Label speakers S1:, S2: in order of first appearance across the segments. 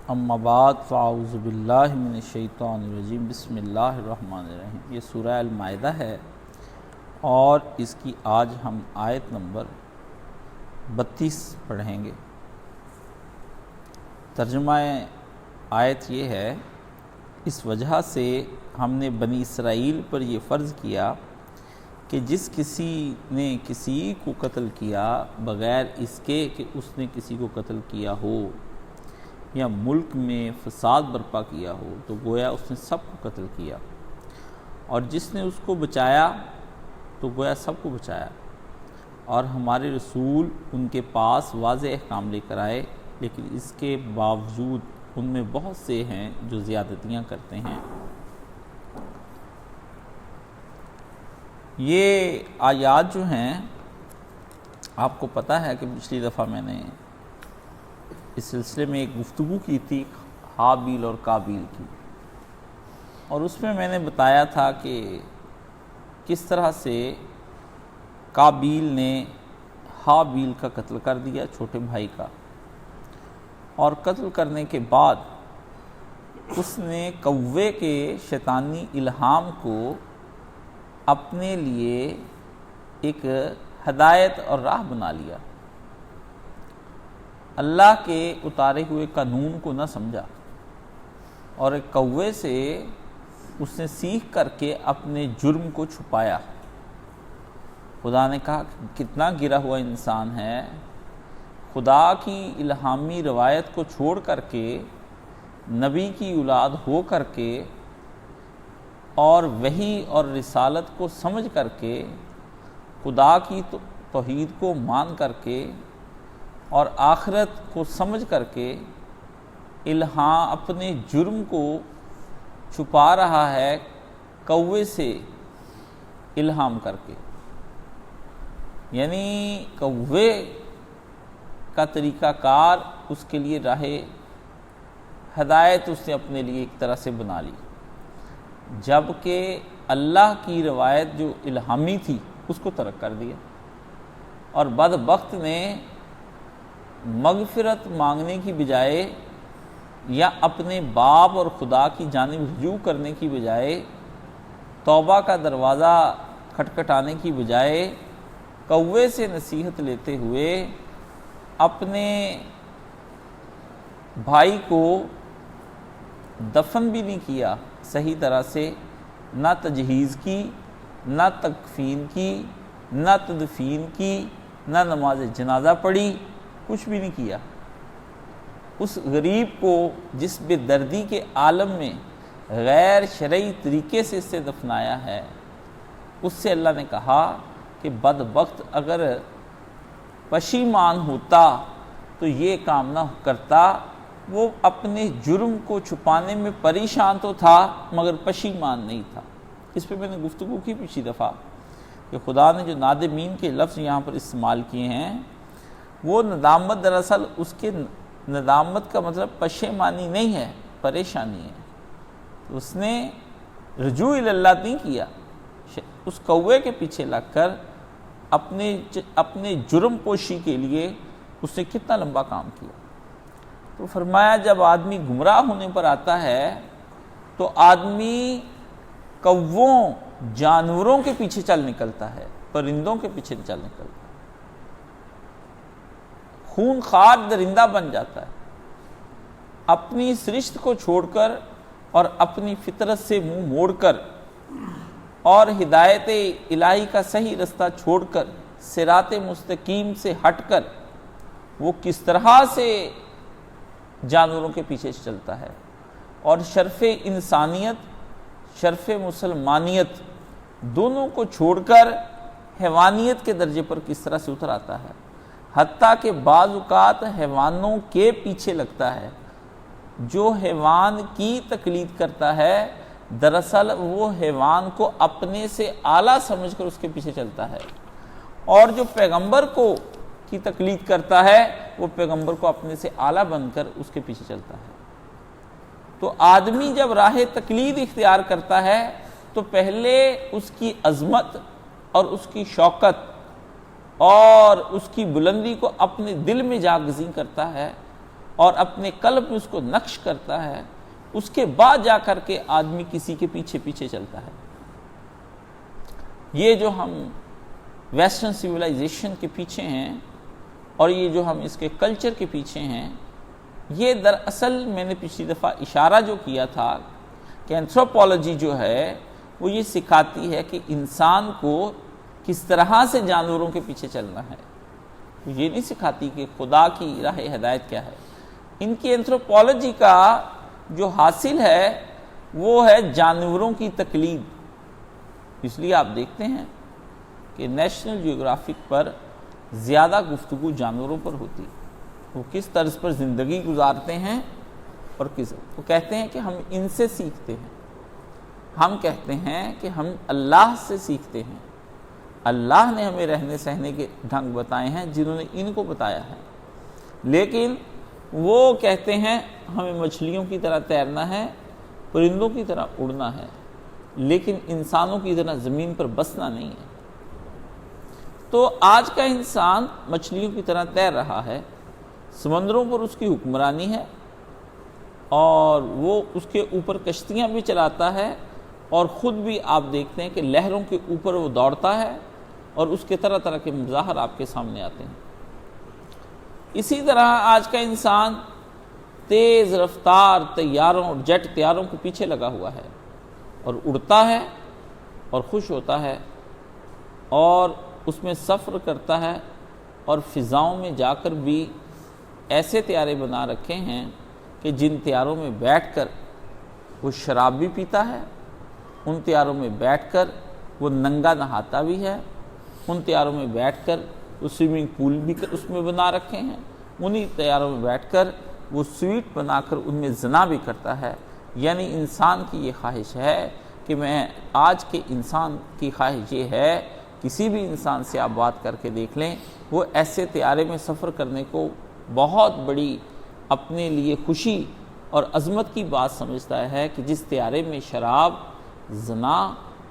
S1: اما بعد فاعوذ باللہ من الشیطان الرجیم بسم اللہ الرحمن الرحیم۔ یہ سورہ المائدہ ہے اور اس کی آج ہم آیت نمبر 32 پڑھیں گے۔ ترجمہ آیت یہ ہے، اس وجہ سے ہم نے بنی اسرائیل پر یہ فرض کیا کہ جس کسی نے کسی کو قتل کیا بغیر اس کے کہ اس نے کسی کو قتل کیا ہو یا ملک میں فساد برپا کیا ہو تو گویا اس نے سب کو قتل کیا، اور جس نے اس کو بچایا تو گویا سب کو بچایا۔ اور ہمارے رسول ان کے پاس واضح احکام لے کر آئے، لیکن اس کے باوجود ان میں بہت سے ہیں جو زیادتیاں کرتے ہیں۔ یہ آیات جو ہیں، آپ کو پتہ ہے کہ پچھلی دفعہ میں نے اس سلسلے میں ایک گفتگو کی تھی حابیل اور قابیل کی، اور اس میں میں نے بتایا تھا کہ کس طرح سے قابیل نے حابیل کا قتل کر دیا، چھوٹے بھائی کا، اور قتل کرنے کے بعد اس نے کوے کے شیطانی الہام کو اپنے لیے ایک ہدایت اور راہ بنا لیا، اللہ کے اتارے ہوئے قانون کو نہ سمجھا، اور ایک کوے سے اس نے سیکھ کر کے اپنے جرم کو چھپایا۔ خدا نے کہا کتنا گرا ہوا انسان ہے، خدا کی الہامی روایت کو چھوڑ کر کے، نبی کی اولاد ہو کر کے، اور وحی اور رسالت کو سمجھ کر کے، خدا کی توحید کو مان کر کے اور آخرت کو سمجھ کر کے اپنے جرم کو چھپا رہا ہے کوے سے الہام کر کے۔ یعنی کوے کا طریقہ کار اس کے لیے راہ ہدایت اس نے اپنے لیے ایک طرح سے بنا لی، جبکہ اللہ کی روایت جو الہامی تھی اس کو ترک کر دیا، اور بدبخت نے مغفرت مانگنے کی بجائے یا اپنے باپ اور خدا کی جانب رجوع کرنے کی بجائے، توبہ کا دروازہ کھٹکھٹانے کی بجائے، کوے سے نصیحت لیتے ہوئے اپنے بھائی کو دفن بھی نہیں کیا صحیح طرح سے، نہ تجہیز کی، نہ تکفین کی، نہ تدفین کی، نہ نماز جنازہ پڑھی، کچھ بھی نہیں کیا۔ اس غریب کو جس بے دردی کے عالم میں غیر شرعی طریقے سے اسے دفنایا ہے، اس سے اللہ نے کہا کہ بدبخت اگر پشیمان ہوتا تو یہ کام نہ کرتا۔ وہ اپنے جرم کو چھپانے میں پریشان تو تھا مگر پشیمان نہیں تھا۔ اس پہ میں نے گفتگو کی پچھلی دفعہ کہ خدا نے جو نادمین کے لفظ یہاں پر استعمال کیے ہیں، وہ ندامت دراصل اس کے ندامت کا مطلب پشیمانی نہیں ہے، پریشانی ہے۔ تو اس نے رجوع اللہ نہیں کیا، اس کوے کے پیچھے لگ کر اپنے جرم پوشی کے لیے اس نے کتنا لمبا کام کیا۔ تو فرمایا جب آدمی گمراہ ہونے پر آتا ہے تو آدمی کووں جانوروں کے پیچھے چل نکلتا ہے، پرندوں کے پیچھے چل نکلتا ہے، خون خوار درندہ بن جاتا ہے، اپنی سرشت کو چھوڑ کر اور اپنی فطرت سے منہ موڑ کر اور ہدایت الہی کا صحیح رستہ چھوڑ کر صراط مستقیم سے ہٹ کر وہ کس طرح سے جانوروں کے پیچھے چلتا ہے، اور شرف انسانیت، شرف مسلمانیت دونوں کو چھوڑ کر حیوانیت کے درجے پر کس طرح سے اتر آتا ہے، حتیٰ کہ بعض اوقات حیوانوں کے پیچھے لگتا ہے۔ جو حیوان کی تقلید کرتا ہے دراصل وہ حیوان کو اپنے سے اعلیٰ سمجھ کر اس کے پیچھے چلتا ہے، اور جو پیغمبر کی تقلید کرتا ہے وہ پیغمبر کو اپنے سے اعلیٰ بن کر اس کے پیچھے چلتا ہے۔ تو آدمی جب راہ تقلید اختیار کرتا ہے تو پہلے اس کی عظمت اور اس کی شوکت اور اس کی بلندی کو اپنے دل میں جاگزیں کرتا ہے، اور اپنے قلب میں اس کو نقش کرتا ہے، اس کے بعد جا کر کے آدمی کسی کے پیچھے پیچھے چلتا ہے۔ یہ جو ہم ویسٹرن سویلائزیشن کے پیچھے ہیں اور یہ جو ہم اس کے کلچر کے پیچھے ہیں، یہ دراصل میں نے پچھلی دفعہ اشارہ جو کیا تھا کہ اینتھروپولوجی جو ہے وہ یہ سکھاتی ہے کہ انسان کو کس طرح سے جانوروں کے پیچھے چلنا ہے، وہ یہ نہیں سکھاتی کہ خدا کی راہ ہدایت کیا ہے۔ ان کی اینتھروپولوجی کا جو حاصل ہے وہ ہے جانوروں کی تقلید۔ اس لیے آپ دیکھتے ہیں کہ نیشنل جیوگرافک پر زیادہ گفتگو جانوروں پر ہوتی، وہ کس طرز پر زندگی گزارتے ہیں، اور وہ کہتے ہیں کہ ہم ان سے سیکھتے ہیں، ہم کہتے ہیں کہ ہم اللہ سے سیکھتے ہیں، اللہ نے ہمیں رہنے سہنے کے ڈھنگ بتائے ہیں جنہوں نے ان کو بتایا ہے، لیکن وہ کہتے ہیں ہمیں مچھلیوں کی طرح تیرنا ہے، پرندوں کی طرح اڑنا ہے، لیکن انسانوں کی طرح زمین پر بسنا نہیں ہے۔ تو آج کا انسان مچھلیوں کی طرح تیر رہا ہے، سمندروں پر اس کی حکمرانی ہے، اور وہ اس کے اوپر کشتیاں بھی چلاتا ہے، اور خود بھی آپ دیکھتے ہیں کہ لہروں کے اوپر وہ دوڑتا ہے، اور اس کے طرح طرح کے مظاہر آپ کے سامنے آتے ہیں۔ اسی طرح آج کا انسان تیز رفتار طیاروں اور جیٹ طیاروں کے پیچھے لگا ہوا ہے، اور اڑتا ہے اور خوش ہوتا ہے، اور اس میں سفر کرتا ہے، اور فضاؤں میں جا کر بھی ایسے طیارے بنا رکھے ہیں کہ جن طیاروں میں بیٹھ کر وہ شراب بھی پیتا ہے، ان طیاروں میں بیٹھ کر وہ ننگا نہاتا بھی ہے، ان طیاروں میں بیٹھ کر وہ سوئمنگ پول بھی اس میں بنا رکھے ہیں، انہی طیاروں میں بیٹھ کر وہ سویٹ بنا کر ان میں زنا بھی کرتا ہے۔ یعنی انسان کی یہ خواہش ہے کہ میں آج کے انسان کی خواہش یہ ہے، کسی بھی انسان سے آپ بات کر کے دیکھ لیں، وہ ایسے طیارے میں سفر کرنے کو بہت بڑی اپنے لیے خوشی اور عظمت کی بات سمجھتا ہے کہ جس طیارے میں شراب، زنا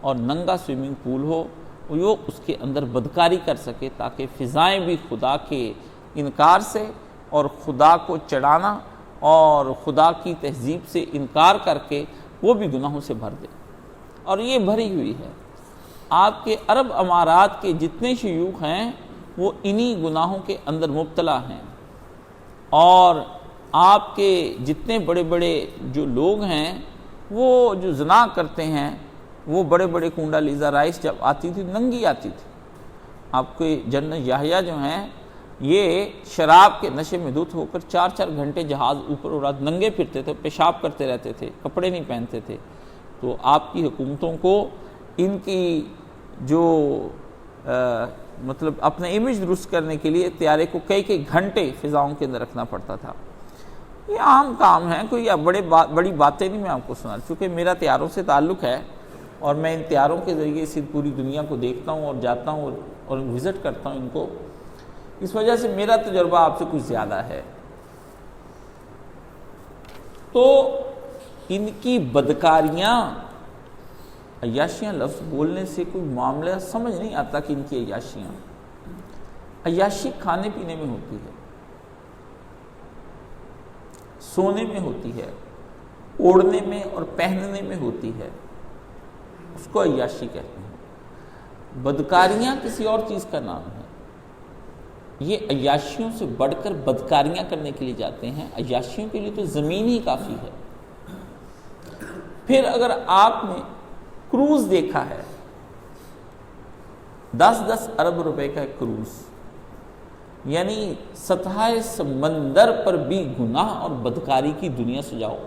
S1: اور ننگا سوئمنگ پول ہو، وہ اس کے اندر بدکاری کر سکے، تاکہ فضائیں بھی خدا کے انکار سے اور خدا کو چڑھانا اور خدا کی تہذیب سے انکار کر کے وہ بھی گناہوں سے بھر دے۔ اور یہ بھری ہوئی ہے، آپ کے عرب امارات کے جتنے شیوخ ہیں وہ انہی گناہوں کے اندر مبتلا ہیں، اور آپ کے جتنے بڑے بڑے جو لوگ ہیں وہ جو زنا کرتے ہیں، وہ بڑے بڑے کنڈا لیزا رائس جب آتی تھی ننگی آتی تھی۔ آپ کے جنرل یحییٰ جو ہیں یہ شراب کے نشے میں دھت ہو کر 4 گھنٹے جہاز اوپر اور رات ننگے پھرتے تھے، پیشاب کرتے رہتے تھے، کپڑے نہیں پہنتے تھے۔ تو آپ کی حکومتوں کو ان کی جو مطلب اپنا امیج درست کرنے کے لیے طیارے کو کئی گھنٹے فضاؤں کے اندر رکھنا پڑتا تھا۔ یہ عام کام ہے، کوئی بڑی باتیں نہیں میں آپ کو سنا، چونکہ میرا طیاروں سے تعلق ہے اور میں ان طیاروں کے ذریعے سے پوری دنیا کو دیکھتا ہوں اور جاتا ہوں اور وزٹ کرتا ہوں ان کو، اس وجہ سے میرا تجربہ آپ سے کچھ زیادہ ہے۔ تو ان کی بدکاریاں، عیاشیاں لفظ بولنے سے کوئی معاملہ سمجھ نہیں آتا کہ ان کی عیاشیاں، عیاشی کھانے پینے میں ہوتی ہے، سونے میں ہوتی ہے، اوڑھنے میں اور پہننے میں ہوتی ہے، اس کو عیاشی کہتے ہیں۔ بدکاریاں کسی اور چیز کا نام ہے۔ یہ عیاشیوں سے بڑھ کر بدکاریاں کرنے کے لیے جاتے ہیں، عیاشیوں کے لیے تو زمین ہی کافی ہے۔ پھر اگر آپ نے کروز دیکھا ہے، 10 ارب روپے کا کروز، یعنی سطح سمندر پر بھی گناہ اور بدکاری کی دنیا سجاؤ۔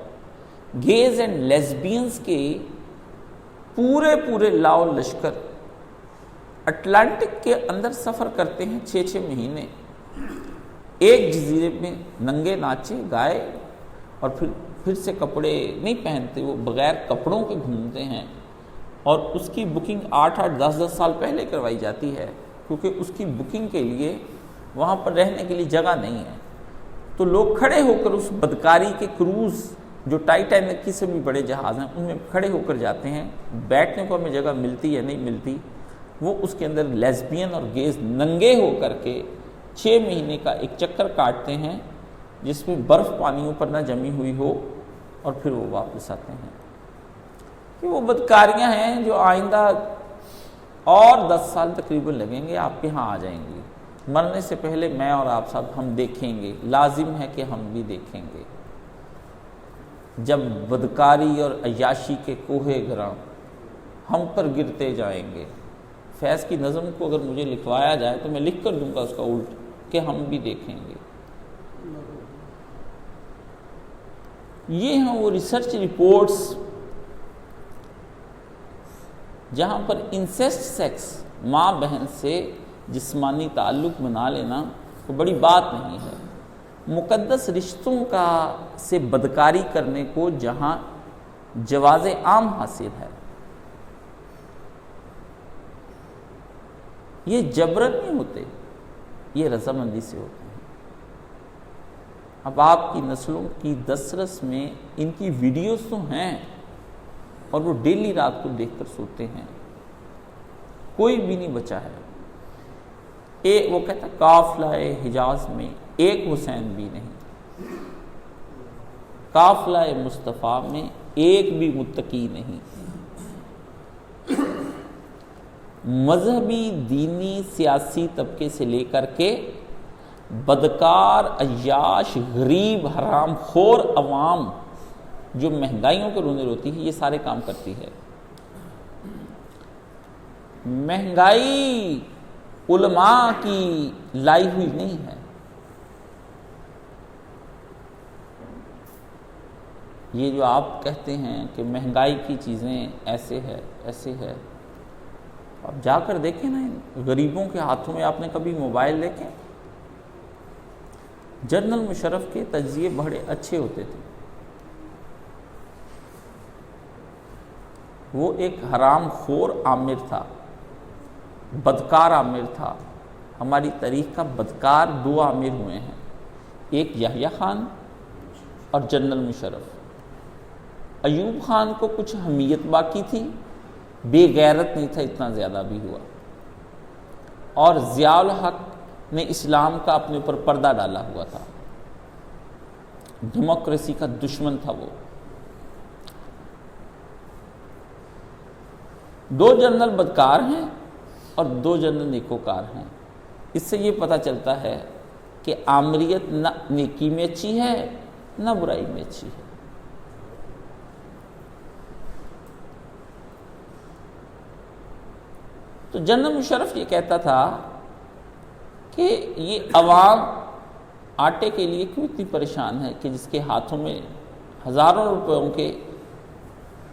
S1: گیز اینڈ لیزبینز کے پورے لاؤ لشکر اٹلانٹک کے اندر سفر کرتے ہیں 6 مہینے، ایک جزیرے میں ننگے ناچے گائے، اور پھر سے کپڑے نہیں پہنتے، وہ بغیر کپڑوں کے گھومتے ہیں، اور اس کی بکنگ 8 10 سال پہلے کروائی جاتی ہے، کیونکہ اس کی بکنگ کے لیے وہاں پر رہنے کے لیے جگہ نہیں ہے۔ تو لوگ کھڑے ہو کر اس بدکاری کے کروز جو ٹائٹینک کی سے بھی بڑے جہاز ہیں ان میں کھڑے ہو کر جاتے ہیں، بیٹھنے کو ہمیں جگہ ملتی یا نہیں ملتی، وہ اس کے اندر لیزبین اور گیز ننگے ہو کر کے 6 مہینے کا ایک چکر کاٹتے ہیں، جس میں برف پانیوں پر نہ جمی ہوئی ہو، اور پھر وہ واپس آتے ہیں۔ کہ وہ بدکاریاں ہیں جو آئندہ اور 10 سال تقریباً لگیں گے، آپ کے ہاں آ جائیں گی۔ مرنے سے پہلے میں اور آپ سب ہم دیکھیں گے، لازم ہے کہ ہم بھی دیکھیں گے، جب بدکاری اور عیاشی کے کوہ گراں ہم پر گرتے جائیں گے۔ فیض کی نظم کو اگر مجھے لکھوایا جائے تو میں لکھ کر دوں گا اس کا الٹ، کہ ہم بھی دیکھیں گے۔ یہ ہیں وہ ریسرچ رپورٹس جہاں پر انسیسٹ سیکس، ماں بہن سے جسمانی تعلق بنا لینا کوئی بڑی بات نہیں ہے۔ مقدس رشتوں کا سے بدکاری کرنے کو جہاں جواز عام حاصل ہے، یہ جبرن نہیں ہوتے، یہ رضامندی سے ہوتے ہیں۔ اب آپ کی نسلوں کی دسترس میں ان کی ویڈیوز تو ہیں، اور وہ ڈیلی رات کو دیکھ کر سوتے ہیں، کوئی بھی نہیں بچا ہے۔ وہ کہتا قافلہ حجاز میں ایک حسین بھی نہیں، قافلہ مصطفیٰ میں ایک بھی متقی نہیں۔ مذہبی، دینی، سیاسی طبقے سے لے کر کے بدکار، عیاش، غریب، حرام خور عوام جو مہنگائیوں کے رونے روتی ہے، یہ سارے کام کرتی ہے۔ مہنگائی علماء کی لائی ہوئی نہیں ہے، یہ جو آپ کہتے ہیں کہ مہنگائی کی چیزیں ایسے ہے ایسے ہے، آپ جا کر دیکھیں نا، غریبوں کے ہاتھوں میں آپ نے کبھی موبائل دیکھے؟ جنرل مشرف کے تجزیے بڑے اچھے ہوتے تھے، وہ ایک حرام خور عامر تھا، بدکار عامر تھا۔ ہماری تاریخ کا بدکار 2 عامر ہوئے ہیں، ایک یحییٰ خان اور جنرل مشرف۔ ایوب خان کو کچھ حمیت باقی تھی، بے غیرت نہیں تھا، اتنا زیادہ بھی ہوا، اور ضیاء الحق نے اسلام کا اپنے اوپر پردہ ڈالا ہوا تھا، ڈیموکریسی کا دشمن تھا وہ۔ 2 جنرل بدکار ہیں اور 2 جنرل نیکوکار ہیں۔ اس سے یہ پتہ چلتا ہے کہ آمریت نہ نیکی میں اچھی ہے نہ برائی میں اچھی ہے۔ تو جنرل مشرف یہ کہتا تھا کہ یہ عوام آٹے کے لیے کیوں اتنی پریشان ہے، کہ جس کے ہاتھوں میں ہزاروں روپیوں کے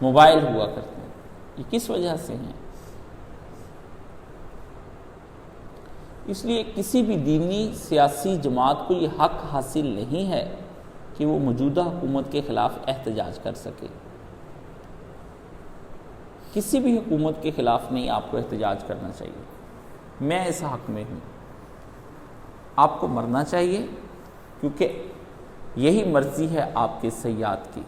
S1: موبائل ہوا کرتے ہیں، یہ کس وجہ سے ہیں؟ اس لیے کسی بھی دینی سیاسی جماعت کو یہ حق حاصل نہیں ہے کہ وہ موجودہ حکومت کے خلاف احتجاج کر سکے۔ کسی بھی حکومت کے خلاف نہیں آپ کو احتجاج کرنا چاہیے۔ میں اس حق میں ہوں، آپ کو مرنا چاہیے، کیونکہ یہی مرضی ہے آپ کے سیاد کی،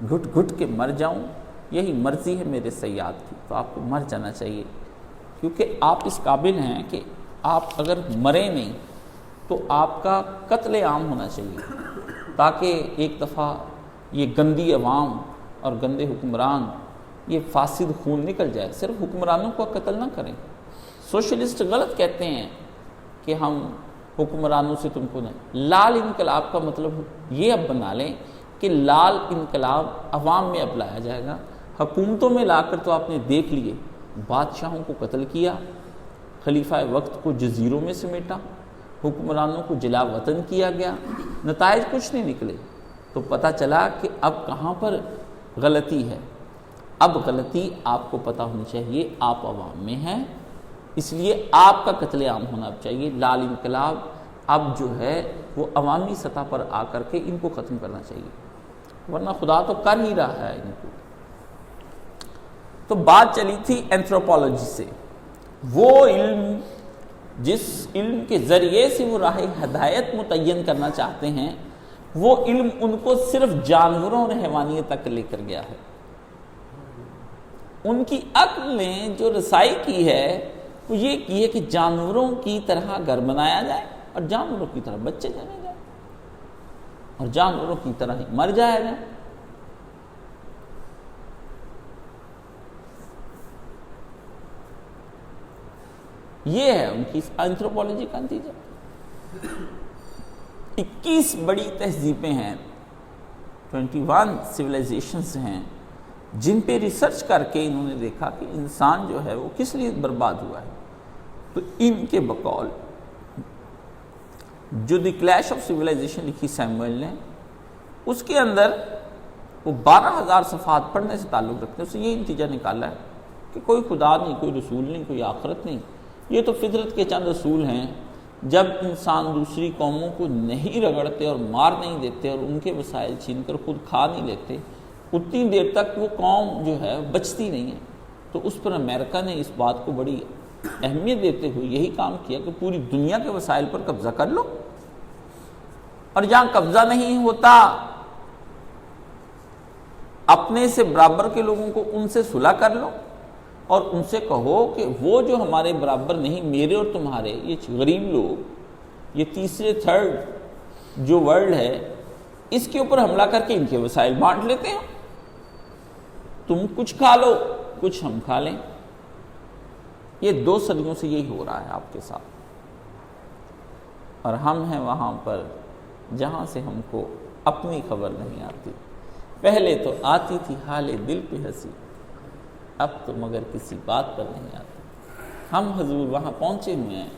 S1: گھٹ گھٹ کے مر جاؤں، یہی مرضی ہے میرے سیاد کی، تو آپ کو مر جانا چاہیے، کیونکہ آپ اس قابل ہیں کہ آپ اگر مرے نہیں تو آپ کا قتل عام ہونا چاہیے، تاکہ ایک دفعہ یہ گندی عوام اور گندے حکمران، یہ فاسد خون نکل جائے۔ صرف حکمرانوں کو قتل نہ کریں۔ سوشلسٹ غلط کہتے ہیں کہ ہم حکمرانوں سے تم کو نہیں۔ لال انقلاب کا مطلب یہ اب بنا لیں کہ لال انقلاب عوام میں اب لایا جائے گا۔ حکومتوں میں لا کر تو آپ نے دیکھ لیے، بادشاہوں کو قتل کیا، خلیفہ وقت کو جزیروں میں سمیٹا، حکمرانوں کو جلا وطن کیا گیا، نتائج کچھ نہیں نکلے۔ تو پتہ چلا کہ اب کہاں پر غلطی ہے۔ اب غلطی آپ کو پتہ ہونی چاہیے، آپ عوام میں ہیں، اس لیے آپ کا قتل عام ہونا چاہیے۔ لال انقلاب اب جو ہے وہ عوامی سطح پر آ کر کے ان کو ختم کرنا چاہیے، ورنہ خدا تو کر ہی رہا ہے ان کو۔ تو بات چلی تھی اینتھروپولوجی سے، وہ علم جس علم کے ذریعے سے وہ راہ ہدایت متعین کرنا چاہتے ہیں، وہ علم ان کو صرف جانوروں اور حیوانیت تک لے کر گیا ہے۔ ان کی عقل نے جو رسائی کی ہے وہ یہ کی ہے کہ جانوروں کی طرح گھر بنایا جائے اور جانوروں کی طرح بچے جنے جائیں۔ اور جانوروں کی طرح ہی مر جائے گا۔ یہ ہے ان کی اینتھروپولوجی کا نتیجہ۔ 21 بڑی تہذیبیں ہیں، 21 سویلائزیشنز ہیں جن پہ ریسرچ کر کے انہوں نے دیکھا کہ انسان جو ہے وہ کس لیے برباد ہوا ہے۔ تو ان کے بقول جو دی کلیش آف سویلائزیشن لکھی سیموئل نے، اس کے اندر وہ 12,000 صفحات پڑھنے سے تعلق رکھتے ہیں، اس سے یہ نتیجہ نکالا ہے کہ کوئی خدا نہیں، کوئی رسول نہیں، کوئی آخرت نہیں، یہ تو فطرت کے چند اصول ہیں۔ جب انسان دوسری قوموں کو نہیں رگڑتے اور مار نہیں دیتے اور ان کے وسائل چھین کر خود کھا نہیں لیتے، اتنی دیر تک وہ قوم جو ہے بچتی نہیں ہے۔ تو اس پر امریکہ نے اس بات کو بڑی اہمیت دیتے ہوئے یہی کام کیا کہ پوری دنیا کے وسائل پر قبضہ کر لو، اور جہاں قبضہ نہیں ہوتا اپنے سے برابر کے لوگوں کو ان سے صلح کر لو، اور ان سے کہو کہ وہ جو ہمارے برابر نہیں، میرے اور تمہارے یہ غریب لوگ، یہ تیسرے تھرڈ جو ورلڈ ہے، اس کے اوپر حملہ کر کے ان کے وسائل بانٹ لیتے ہیں، تم کچھ کھا لو کچھ ہم کھا لیں۔ یہ 2 صدیوں سے یہی ہو رہا ہے آپ کے ساتھ، اور ہم ہیں وہاں پر جہاں سے ہم کو اپنی خبر نہیں آتی۔ پہلے تو آتی تھی حال دل پہ ہنسی، اب تو مگر کسی بات پر نہیں آتی۔ ہم حضور وہاں پہنچے ہوئے ہیں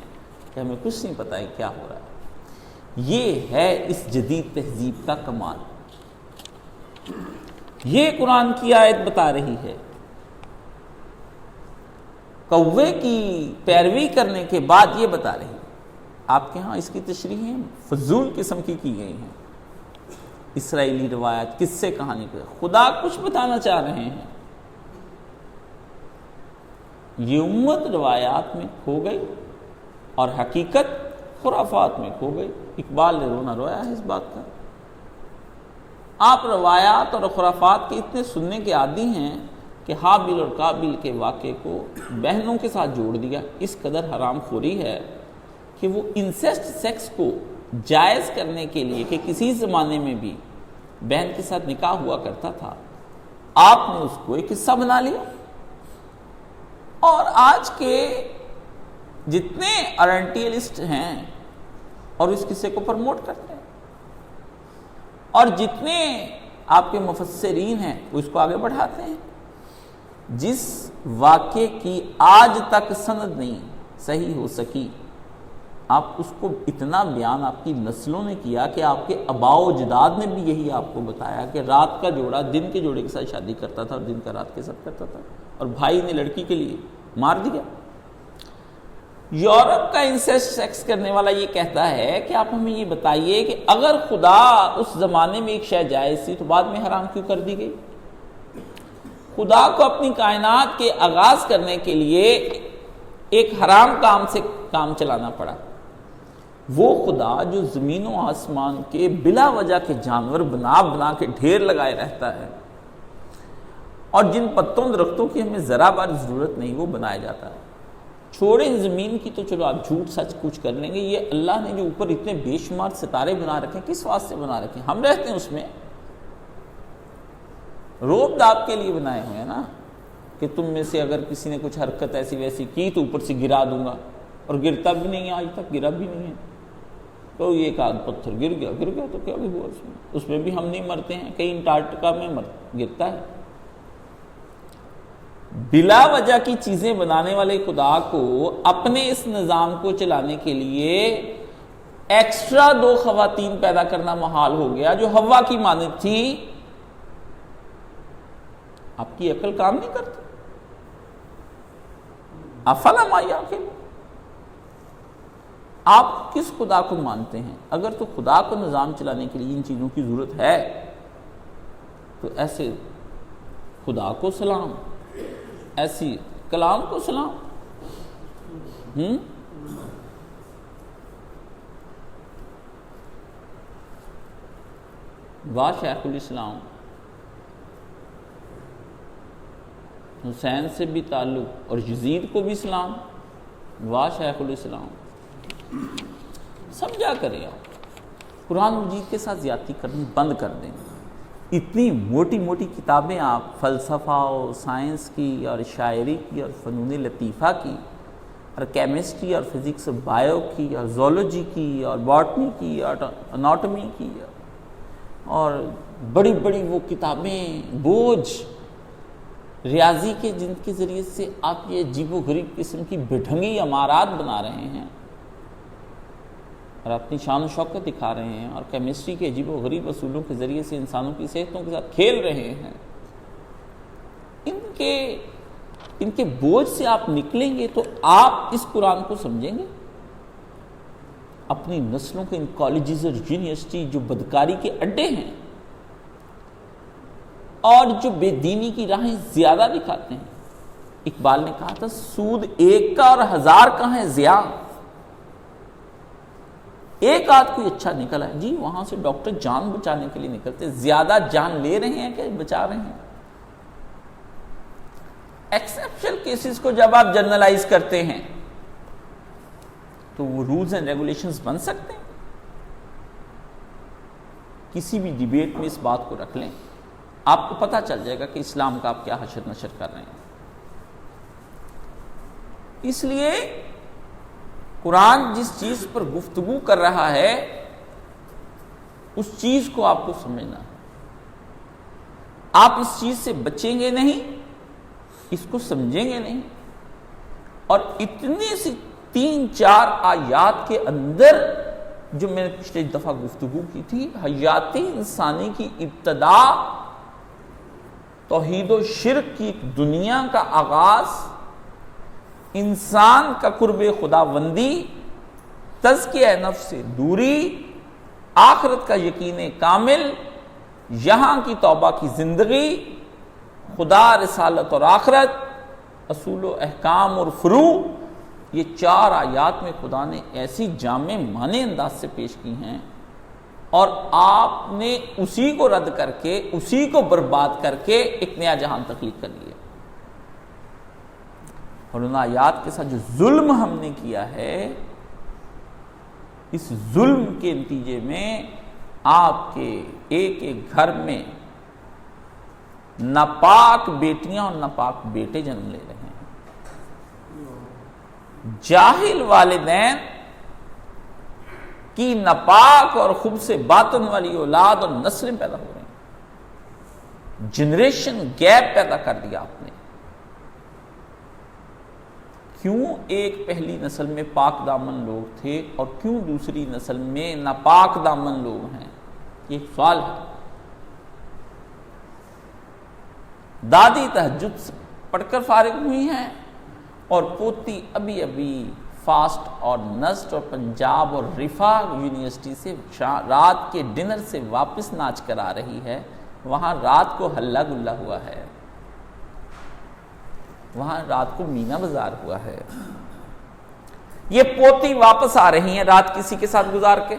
S1: کہ ہمیں کچھ نہیں پتہ ہے کیا ہو رہا ہے۔ یہ ہے اس جدید تہذیب کا کمال۔ یہ قرآن کی آیت بتا رہی ہے، کوے کی پیروی کرنے کے بعد یہ بتا رہی ہے۔ آپ کے ہاں اس کی تشریحیں فضول قسم کی گئی ہیں، اسرائیلی روایات، قصے، کہانی کو خدا کچھ بتانا چاہ رہے ہیں۔ یہ امت روایات میں کھو گئی اور حقیقت خرافات میں کھو گئی۔ اقبال نے رونا رویا ہے اس بات کا۔ آپ روایات اور خرافات کے اتنے سننے کے عادی ہیں کہ حابیل اور قابیل کے واقعے کو بہنوں کے ساتھ جوڑ دیا۔ اس قدر حرام خوری ہے کہ وہ انسیسٹ سیکس کو جائز کرنے کے لیے کہ کسی زمانے میں بھی بہن کے ساتھ نکاح ہوا کرتا تھا، آپ نے اس کو ایک قصہ بنا لیا، اور آج کے جتنے اورینٹیلسٹ ہیں اور اس قصے کو پروموٹ کرتے ہیں، اور جتنے آپ کے مفسرین ہیں وہ اس کو آگے بڑھاتے ہیں۔ جس واقعے کی آج تک سند نہیں صحیح ہو سکی، آپ اس کو اتنا بیان آپ کی نسلوں نے کیا کہ آپ کے آباء و اجداد نے بھی یہی آپ کو بتایا کہ رات کا جوڑا دن کے جوڑے کے ساتھ شادی کرتا تھا اور دن کا رات کے ساتھ کرتا تھا، اور بھائی نے لڑکی کے لیے مار دیا۔ یورپ کا انسیسٹ سیکس کرنے والا یہ کہتا ہے کہ آپ ہمیں یہ بتائیے کہ اگر خدا اس زمانے میں ایک شے جائز تھی تو بعد میں حرام کیوں کر دی گئی؟ خدا کو اپنی کائنات کے آغاز کرنے کے لیے ایک حرام کام سے کام چلانا پڑا۔ وہ خدا جو زمین و آسمان کے بلا وجہ کے جانور بنا بنا کے ڈھیر لگائے رہتا ہے، اور جن پتوں درختوں کی ہمیں ذرا بار ضرورت نہیں وہ بنایا جاتا ہے۔ چھوڑیں زمین کی تو چلو آپ جھوٹ سچ کچھ کر لیں گے، یہ اللہ نے جو اوپر اتنے بے شمار ستارے بنا رکھے ہیں کس واسطے بنا رکھے ہیں؟ ہم رہتے ہیں اس میں، روب داب کے لیے بنائے ہوئے ہیں نا، کہ تم میں سے اگر کسی نے کچھ حرکت ایسی ویسی کی تو اوپر سے گرا دوں گا، اور گرتا بھی نہیں ہے، آج تک گرا بھی نہیں ہے۔ تو ایک آدھ پتھر گر گیا تو کیا بھی ہوا اس میں بھی ہم نہیں مرتے ہیں، کہیں انٹارکٹیکا میں گرتا ہے۔ بلا وجہ کی چیزیں بنانے والے خدا کو اپنے اس نظام کو چلانے کے لیے ایکسٹرا 2 خواتین پیدا کرنا محال ہو گیا جو حوا کی مانند تھی۔ آپ کی عقل کام نہیں کرتی؟ افلا ما یعقلون۔ آپ کس خدا کو مانتے ہیں؟ اگر تو خدا کو نظام چلانے کے لیے ان چیزوں کی ضرورت ہے تو ایسے خدا کو سلام، ایسی کلام کو سلام۔ واہ شیخ الاسلام، حسین سے بھی تعلق اور یزید کو بھی سلام، واہ شیخ الاسلام۔ سمجھا کریں آپ، قرآن مجید کے ساتھ زیادتی کرنی بند کر دیں. اتنی موٹی موٹی کتابیں آپ فلسفہ اور سائنس کی اور شاعری کی اور فنون لطیفہ کی اور کیمسٹری اور فزکس اور بایو کی اور زولوجی کی اور باٹنی کی اور اناٹمی کی اور بڑی بڑی وہ کتابیں بوجھ ریاضی کے، جن کے ذریعے سے آپ یہ عجیب و غریب قسم کی بھٹنگی عمارات بنا رہے ہیں اور اپنی شان و شوکت دکھا رہے ہیں، اور کیمسٹری کے عجیب و غریب اصولوں کے ذریعے سے انسانوں کی صحتوں کے ساتھ کھیل رہے ہیں. ان کے بوجھ سے آپ نکلیں گے تو آپ اس قرآن کو سمجھیں گے. اپنی نسلوں کے ان کالجز اور یونیورسٹی جو بدکاری کے اڈے ہیں اور جو بے دینی کی راہیں زیادہ دکھاتے ہیں. اقبال نے کہا تھا سود ایک کا اور ہزار کا ہے ضیاء. ایک آدھ کوئی اچھا نکلا ہے جی، وہاں سے ڈاکٹر جان بچانے کے لیے نکلتے، زیادہ جان لے رہے ہیں کہ بچا رہے ہیں. ایکسیپشنل کیسز کو جب آپ جنرلائز کرتے ہیں تو وہ رولز اینڈ ریگولیشنز بن سکتے ہیں. کسی بھی ڈیبیٹ میں اس بات کو رکھ لیں، آپ کو پتہ چل جائے گا کہ اسلام کا آپ کیا حشر نشر کر رہے ہیں. اس لیے قرآن جس چیز پر گفتگو کر رہا ہے اس چیز کو آپ کو سمجھنا ہے. آپ اس چیز سے بچیں گے نہیں، اس کو سمجھیں گے نہیں. اور اتنی سی 3-4 آیات کے اندر جو میں نے پچھلے دفعہ گفتگو کی تھی، حیات انسانی کی ابتدا، توحید و شرک کی دنیا کا آغاز، انسان کا قرب خداوندی، تزکیہ نفس سے دوری، آخرت کا یقین کامل، یہاں کی توبہ کی زندگی، خدا، رسالت اور آخرت، اصول و احکام اور فروع، یہ 4 آیات میں خدا نے ایسی جامع معنی انداز سے پیش کی ہیں اور آپ نے اسی کو رد کر کے، اسی کو برباد کر کے ایک نیا جہان تخلیق کر لیا. اور ان آیات کے ساتھ جو ظلم ہم نے کیا ہے، اس ظلم کے نتیجے میں آپ کے ایک ایک گھر میں ناپاک بیٹیاں اور ناپاک بیٹے جنم لے رہے ہیں. جاہل والدین کی ناپاک اور خبث باطن والی اولاد اور نسلیں پیدا ہو رہی ہیں. جنریشن گیپ پیدا کر دیا آپ نے. کیوں ایک پہلی نسل میں پاک دامن لوگ تھے اور کیوں دوسری نسل میں ناپاک دامن لوگ ہیں؟ یہ ایک سوال ہے. دادی تہجد پڑھ کر فارغ ہوئی ہیں اور پوتی ابھی ابھی فاسٹ اور نسٹ اور پنجاب اور رفا یونیورسٹی سے رات کے ڈنر سے واپس ناچ کر آ رہی ہے. وہاں رات کو ہلا گلا ہوا ہے، وہاں رات کو مینا بازار ہوا ہے. یہ پوتی واپس آ رہی ہیں رات کسی کے ساتھ گزار کے،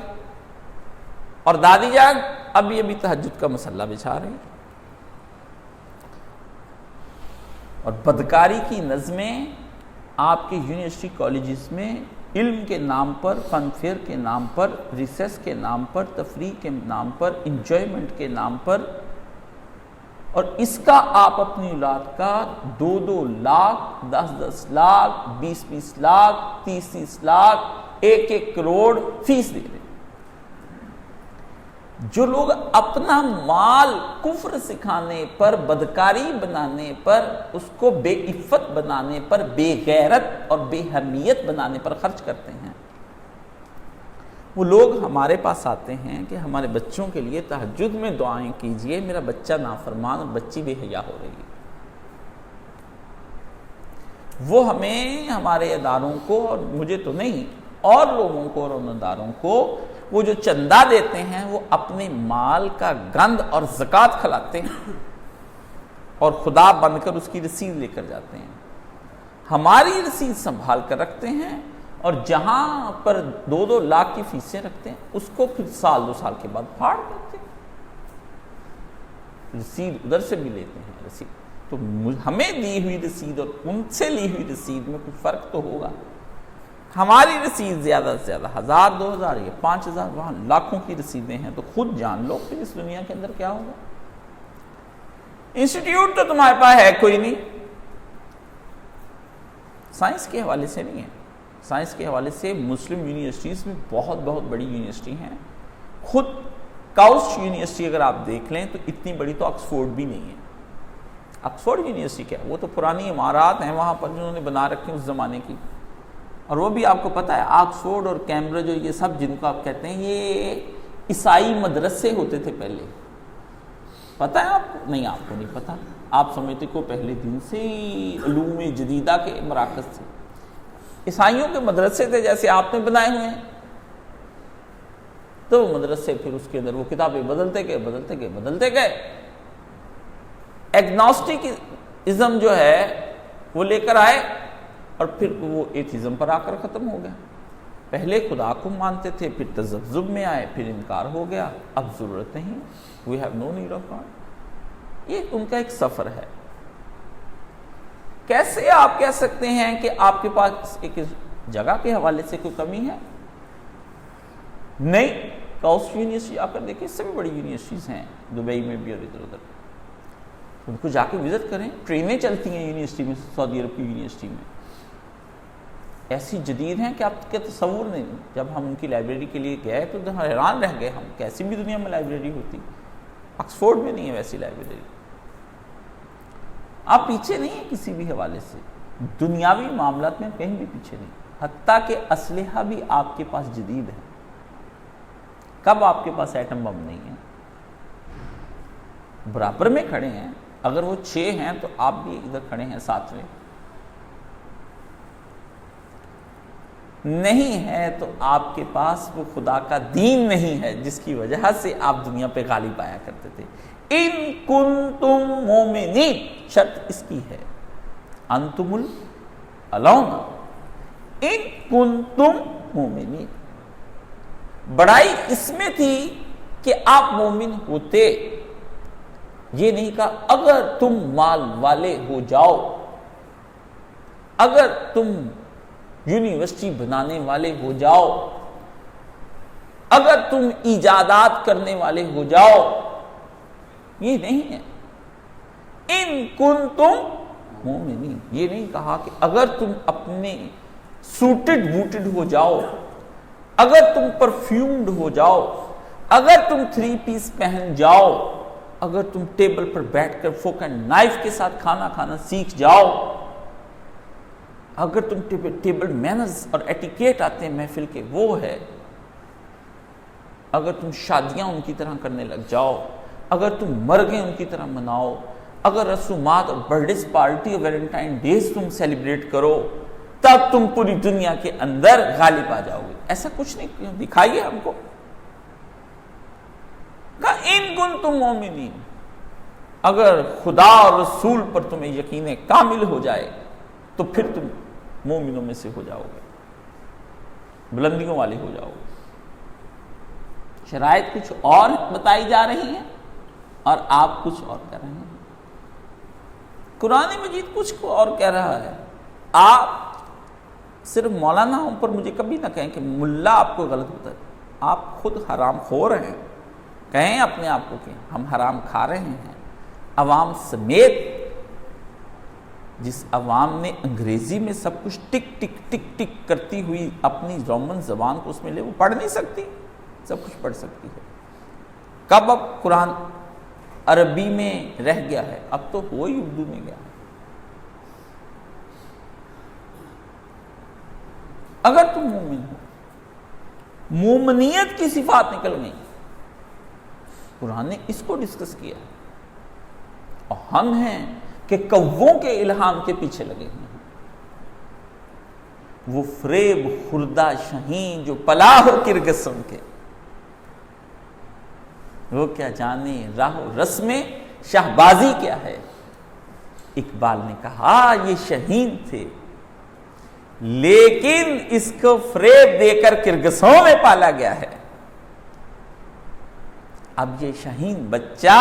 S1: اور دادی جان ابھی ابھی تہجد کا مسلح بچھا رہی ہیں. اور بدکاری کی نظمیں آپ کے یونیورسٹی کالجز میں علم کے نام پر، فن فیئر کے نام پر، ریسرچ کے نام پر، تفریح کے نام پر، انجوائمنٹ کے نام پر، اور اس کا آپ اپنی اولاد کا 2-2 لاکھ، 10-10 لاکھ، 20-20 لاکھ، 30-30 لاکھ، 1-1 کروڑ فیس دے رہے ہیں. جو لوگ اپنا مال کفر سکھانے پر، بدکاری بنانے پر، اس کو بے عفت بنانے پر، بے غیرت اور بے حمیت بنانے پر خرچ کرتے ہیں، وہ لوگ ہمارے پاس آتے ہیں کہ ہمارے بچوں کے لیے تہجد میں دعائیں کیجئے، میرا بچہ نافرمان اور بچی بے حیا ہو رہی ہے. وہ ہمیں، ہمارے اداروں کو، اور مجھے تو نہیں، اور لوگوں کو اور ان اداروں کو، وہ جو چندہ دیتے ہیں وہ اپنے مال کا گند اور زکوٰۃ کھلاتے ہیں اور خدا بن کر اس کی رسید لے کر جاتے ہیں. ہماری رسید سنبھال کر رکھتے ہیں، اور جہاں پر 2-2 لاکھ کی فیسیں رکھتے ہیں اس کو پھر 1-2 سال کے بعد پھاڑ دیتے ہیں. رسید ادھر سے بھی لیتے ہیں رسید. تو ہمیں دی ہوئی رسید اور ان سے لی ہوئی رسید میں کچھ فرق تو ہوگا. ہماری رسید زیادہ سے زیادہ 1000 2000 یا 5000، وہاں لاکھوں کی رسیدیں ہیں، تو خود جان لو پھر اس دنیا کے اندر کیا ہوگا۔ انسٹیٹیوٹ تو تمہارے پاس ہے کوئی نہیں، سائنس کے حوالے سے نہیں ہے، سائنس کے حوالے سے مسلم یونیورسٹیز میں بہت بہت بڑی یونیورسٹی ہیں، خود کاؤسٹ یونیورسٹی اگر آپ دیکھ لیں تو اتنی بڑی تو آکسفورڈ بھی نہیں ہے۔ آکسفورڈ یونیورسٹی کیا ہے، وہ تو پرانی عمارات ہیں وہاں پر جنہوں نے بنا رکھی اس زمانے کی، اور وہ بھی آپ کو پتہ ہے آکسفورڈ اور کیمبرج اور یہ سب جن کو آپ کہتے ہیں یہ عیسائی مدرسے ہوتے تھے پہلے، پتہ ہے آپ کو؟ نہیں، آپ کو نہیں پتہ، آپ سمجھتے کو پہلے دن سے علوم جدیدہ کے مراکز تھے، عیسائیوں کے مدرسے تھے جیسے آپ نے بنائے ہوئے ہیں، تو وہ مدرسے پھر اس کے اندر وہ کتابیں بدلتے گئے، ایگنوسٹکزم جو ہے وہ لے کر آئے اور پھر وہ ایتھیزم پر آ کر ختم ہو گیا۔ پہلے خدا کو مانتے تھے، پھر تذبذب میں آئے، پھر انکار ہو گیا، اب ضرورت نہیں، we have no need of God۔ یہ ان کا ایک سفر ہے۔ کیسے آپ کہہ سکتے ہیں کہ آپ کے پاس ایک جگہ کے حوالے سے کوئی کمی ہے؟ نہیں، کاؤسٹ یونیورسٹی آ کر دیکھیں، اس سے بھی بڑی یونیورسٹیز ہیں دبئی میں بھی اور ادھر ادھر، ان کو جا کے وزٹ کریں، ٹرینیں چلتی ہیں یونیورسٹی میں، سعودی عرب کی یونیورسٹی میں ایسی جدید ہیں کہ آپ کے تصور نہیں۔ جب ہم ان کی لائبریری کے لیے گئے تو حیران رہ گئے ہم، کیسی بھی دنیا میں لائبریری ہوتی، آکسفورڈ میں نہیں ہے ویسی لائبریری۔ آپ پیچھے نہیں ہیں کسی بھی حوالے سے، دنیاوی معاملات میں کہیں بھی پیچھے نہیں، حتیٰ کہ اسلحہ بھی آپ کے پاس جدید ہے۔ کب آپ کے پاس ایٹم بم نہیں ہے؟ برابر میں کھڑے ہیں، اگر وہ 6 ہیں تو آپ بھی ادھر کھڑے ہیں 7ویں، نہیں ہے تو آپ کے پاس وہ خدا کا دین نہیں ہے جس کی وجہ سے آپ دنیا پہ غالب آیا کرتے تھے۔ ان کنتم مومنین، شرط اس کی ہے، انتم العلون ان کنتم مومنین، بڑائی اس میں تھی کہ آپ مومن ہوتے، یہ نہیں کہا اگر تم مال والے ہو جاؤ، اگر تم یونیورسٹی بنانے والے ہو جاؤ، اگر تم ایجادات کرنے والے ہو جاؤ، یہ نہیں ہے۔ ان کنتم مومنین، یہ نہیں کہا کہ اگر تم اپنے سوٹڈ ووٹڈ ہو جاؤ، اگر تم پرفیومڈ ہو جاؤ، اگر تم 3 پیس پہن جاؤ، اگر تم ٹیبل پر بیٹھ کر فورک اینڈ نائف کے ساتھ کھانا کھانا سیکھ جاؤ، اگر تم ٹیبل مینرز اور ایٹیکیٹ آتے ہیں محفل کے وہ ہے، اگر تم شادیاں ان کی طرح کرنے لگ جاؤ، اگر تم مرگیں ان کی طرح مناؤ، اگر رسومات اور برتھڈے پارٹی اور ویلنٹائن ڈیز تم سیلیبریٹ کرو، تب تم پوری دنیا کے اندر غالب آ جاؤ گے۔ ایسا کچھ نہیں دکھائیے ہم کو، کہا ان کنتم مومنین، اگر خدا اور رسول پر تمہیں یقین کامل ہو جائے تو پھر تم مومنوں میں سے ہو جاؤ گے، بلندیوں والے ہو جاؤ گے۔ شرائط کچھ اور بتائی جا رہی ہیں اور آپ کچھ اور کہہ رہے ہیں، قرآن مجید کچھ کو اور کہہ رہا ہے۔ آپ صرف مولانا ہوں پر مجھے کبھی نہ کہیں کہ ملا آپ کو غلط بتا، آپ خود حرام خور ہیں، کہیں اپنے آپ کو کہ ہم حرام کھا رہے ہیں، عوام سمیت۔ جس عوام نے انگریزی میں سب کچھ ٹک ٹک ٹک ٹک کرتی ہوئی اپنی رومن زبان کو اس میں لے، وہ پڑھ نہیں سکتی، سب کچھ پڑھ سکتی ہے۔ کب اب قرآن عربی میں رہ گیا ہے، اب تو ہو ہی اردو میں گیا ہے۔ اگر تم مومن ہو، مومنیت کی صفات نکل گئی، قرآن نے اس کو ڈسکس کیا، اور ہم ہیں کہ کووں کے الہام کے پیچھے لگے ہیں، وہ فریب خوردہ شہین جو پلا ہو کرگسم کے، وہ کیا جانے راہ و رسم شہبازی کیا ہے۔ اقبال نے کہا یہ شہین تھے لیکن اس کو فریب دے کر کرگسوں میں پالا گیا ہے۔ اب یہ شہین بچہ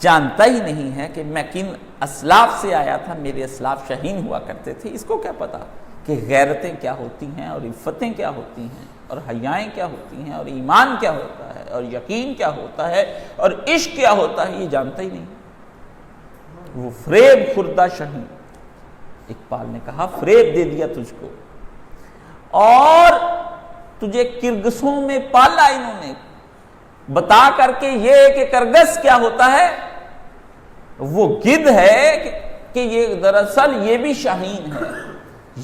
S1: جانتا ہی نہیں ہے کہ میں کن اسلاف سے آیا تھا، میرے اسلاف شہین ہوا کرتے تھے، اس کو کیا پتا کہ غیرتیں کیا ہوتی ہیں اور عفتیں کیا ہوتی ہیں اور حیائیں کیا ہوتی ہیں اور ایمان کیا ہوتا ہے اور یقین کیا ہوتا ہے اور عشق کیا ہوتا ہے، یہ جانتا ہی نہیں۔ وہ فریب خوردہ شہین، اقبال نے کہا فریب دے دیا تجھ کو، اور تجھے کرگسوں میں پالا انہوں نے، بتا کر کے یہ کہ کرگس کیا ہوتا ہے، وہ گدھ ہے کہ یہ دراصل یہ بھی شاہین ہے۔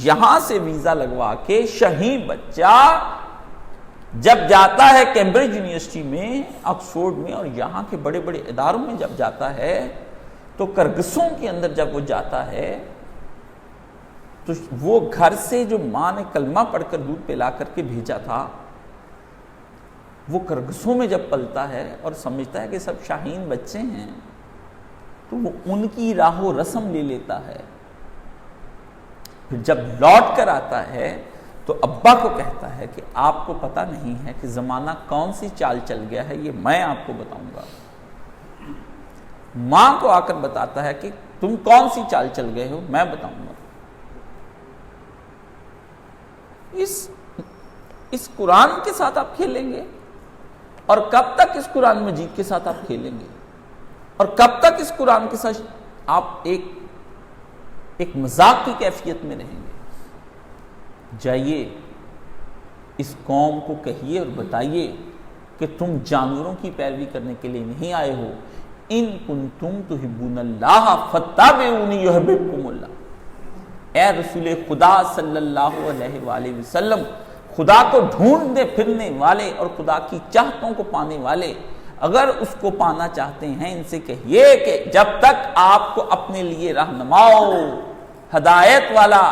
S1: یہاں سے ویزا لگوا کے شاہین بچہ جب جاتا ہے کیمبرج یونیورسٹی میں، آکسفورڈ میں اور یہاں کے بڑے بڑے اداروں میں جب جاتا ہے تو کرگسوں کے اندر جب وہ جاتا ہے تو وہ گھر سے جو ماں نے کلمہ پڑھ کر دودھ پلا کر کے بھیجا تھا، وہ کرگسوں میں جب پلتا ہے اور سمجھتا ہے کہ سب شاہین بچے ہیں، تو وہ ان کی راہ و رسم لے لیتا ہے۔ پھر جب لوٹ کر آتا ہے تو ابا کو کہتا ہے کہ آپ کو پتہ نہیں ہے کہ زمانہ کون سی چال چل گیا ہے، یہ میں آپ کو بتاؤں گا۔ ماں کو آ کر بتاتا ہے کہ تم کون سی چال چل گئے ہو، میں بتاؤں گا۔ اس قرآن کے ساتھ آپ کھیلیں گے، اور کب تک اس قرآن مجید کے ساتھ آپ کھیلیں گے، اور کب تک اس قرآن کے ساتھ آپ ایک مذاق کی کیفیت میں رہیں گے؟ جائیے اس قوم کو کہیے اور بتائیے کہ تم جانوروں کی پیروی کرنے کے لیے نہیں آئے ہو۔ ان کنتم تحبون اللہ فاتبعونی یحببکم اللہ۔ اے رسول خدا صلی اللہ علیہ وآلہ وسلم، خدا کو ڈھونڈنے پھرنے والے اور خدا کی چاہتوں کو پانے والے، اگر اس کو پانا چاہتے ہیں ان سے کہیے کہ جب تک آپ کو اپنے لیے رہنماؤ، ہدایت والا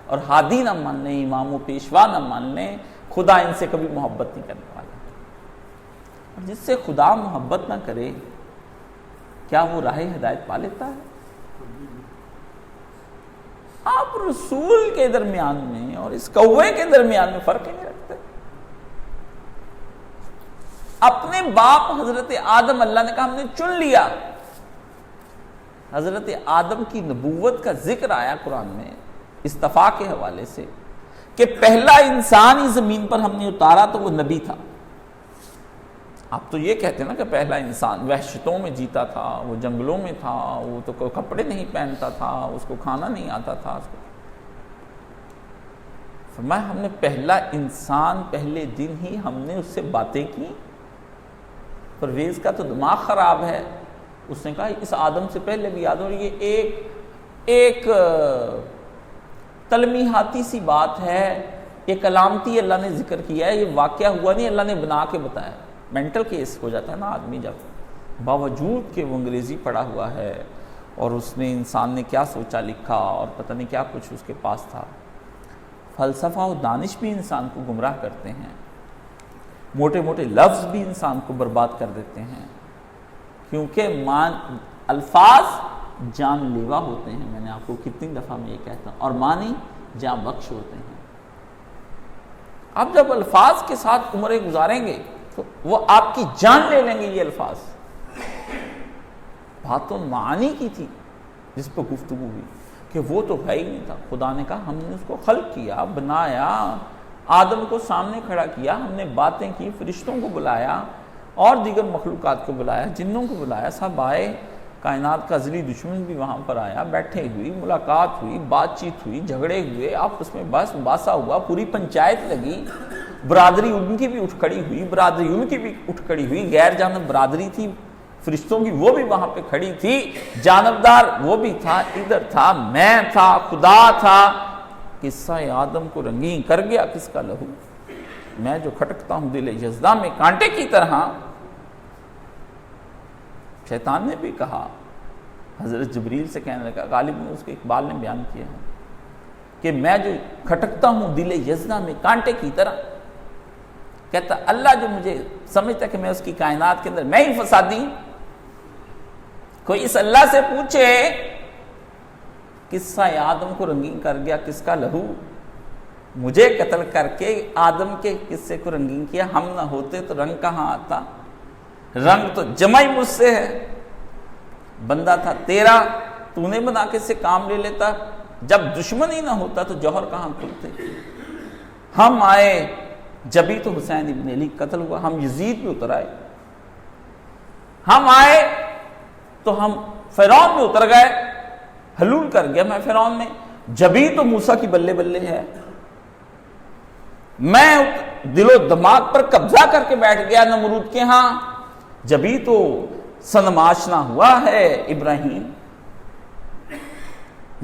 S1: اور ہادی نہ مان لیں، امام و پیشوا نہ مان لیں، خدا ان سے کبھی محبت نہیں کرنے والا۔ اور جس سے خدا محبت نہ کرے، کیا وہ راہ ہدایت پا لیتا ہے؟ آپ رسول کے درمیان میں اور اس کوے کے درمیان میں فرق نہیں رکھتے۔ اپنے باپ حضرت آدم اللہ نے کہا ہم نے چن لیا۔ حضرت آدم کی نبوت کا ذکر آیا قرآن میں استفاء کے حوالے سے کہ پہلا انسان ہی زمین پر ہم نے اتارا تو وہ نبی تھا۔ آپ تو یہ کہتے ہیں نا کہ پہلا انسان وحشتوں میں جیتا تھا، وہ جنگلوں میں تھا، وہ تو کوئی کپڑے نہیں پہنتا تھا، اس کو کھانا نہیں آتا تھا۔ فرمایا ہم نے پہلا انسان پہلے دن ہی ہم نے اس سے باتیں کی۔ پرویز کا تو دماغ خراب ہے، اس نے کہا اس آدم سے پہلے بھی آدم، اور یہ ایک تلمیحاتی سی بات ہے، ایک علامتی اللہ نے ذکر کیا ہے، یہ واقعہ ہوا نہیں، اللہ نے بنا کے بتایا۔ مینٹل کیس ہو جاتا ہے نا آدمی جب، باوجود کہ وہ انگریزی پڑھا ہوا ہے اور اس نے انسان نے کیا سوچا لکھا اور پتہ نہیں کیا کچھ اس کے پاس تھا۔ فلسفہ و دانش بھی انسان کو گمراہ کرتے ہیں، موٹے موٹے لفظ بھی انسان کو برباد کر دیتے ہیں، کیونکہ الفاظ جان لیوا ہوتے ہیں۔ میں نے آپ کو کتنی دفعہ میں یہ کہتا ہوں، اور معنی جان بخش ہوتے ہیں۔ آپ جب الفاظ کے ساتھ عمریں گزاریں گے تو وہ آپ کی جان لے لیں گے۔ یہ الفاظ بات تو معانی کی تھی جس پر گفتگو ہوئی کہ وہ تو ہے ہی نہیں تھا۔ خدا نے کہا ہم نے اس کو خلق کیا، بنایا، آدم کو سامنے کھڑا کیا، ہم نے باتیں کی، فرشتوں کو بلایا اور دیگر مخلوقات کو بلایا، جنوں کو بلایا، سب آئے، کائنات کا ازلی دشمن بھی وہاں پر آیا، بیٹھے ہوئی، ملاقات ہوئی، بات چیت ہوئی، جھگڑے ہوئے، آپس میں بس باسا ہوا، پوری پنچایت لگی، برادری ان کی بھی اٹھ کھڑی ہوئی، برادری ان کی بھی اٹھ کھڑی ہوئی، غیر جانب برادری تھی فرشتوں کی، وہ بھی وہاں پہ کھڑی تھی، جانبدار وہ بھی تھا، ادھر تھا، میں تھا، خدا تھا۔ قصہ آدم کو رنگین کر گیا کس کا لہو، میں جو کھٹکتا ہوں دل یزداں میں کانٹے کی طرح۔ شیطان نے بھی کہا، حضرت جبریل سے کہنے لگا، غالب نے اس کے اقبال نے بیان کیا ہے کہ میں جو کھٹکتا ہوں دل یزداں میں کانٹے کی طرح، کہتا اللہ جو مجھے سمجھتا کہ میں اس کی کائنات کے اندر میں ہی فسادی۔ کوئی اس اللہ سے پوچھے قصہ آدم کو رنگین کر گیا کس کا لہو، مجھے قتل کر کے آدم کے قصے کو رنگین کیا، ہم نہ ہوتے تو رنگ کہاں آتا، رنگ تو جمع ہی مجھ سے ہے، بندہ تھا تیرا، تو نے بنا کے سے کام لے لیتا، جب دشمنی نہ ہوتا تو جوہر کہاں کھلتے؟ ہم آئے جبھی تو حسین ابن علی قتل ہوا، ہم یزید میں اتر آئے، ہم آئے تو ہم فرعون میں اتر گئے، حلول کر گیا میں فرعون میں، جبھی تو موسیٰ کی بلے بلے ہے، میں دل و دماغ پر قبضہ کر کے بیٹھ گیا نمرود کے ہاں، جبھی تو صنم آشنا ہوا ہے ابراہیم۔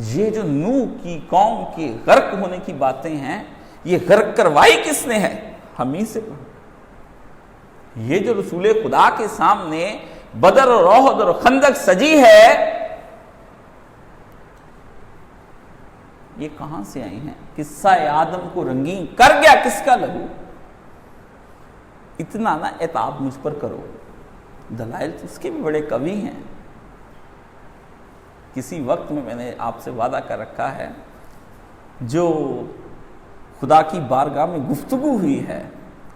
S1: یہ جو نوح کی قوم کے غرق ہونے کی باتیں ہیں، یہ غرق کروائی کس نے ہے؟ ہم ہی سے پڑھو۔ یہ جو رسول خدا کے سامنے بدر اور احد اور خندق سجی ہے، یہ کہاں سے آئی ہیں؟ قصہ آدم کو رنگین کر گیا کس کا لہو؟ اتنا نہ عتاب مجھ پر کرو، دلائل تو اس کے بھی بڑے قوی ہیں۔ کسی وقت میں نے آپ سے وعدہ کر رکھا ہے، جو خدا کی بارگاہ میں گفتگو ہوئی ہے،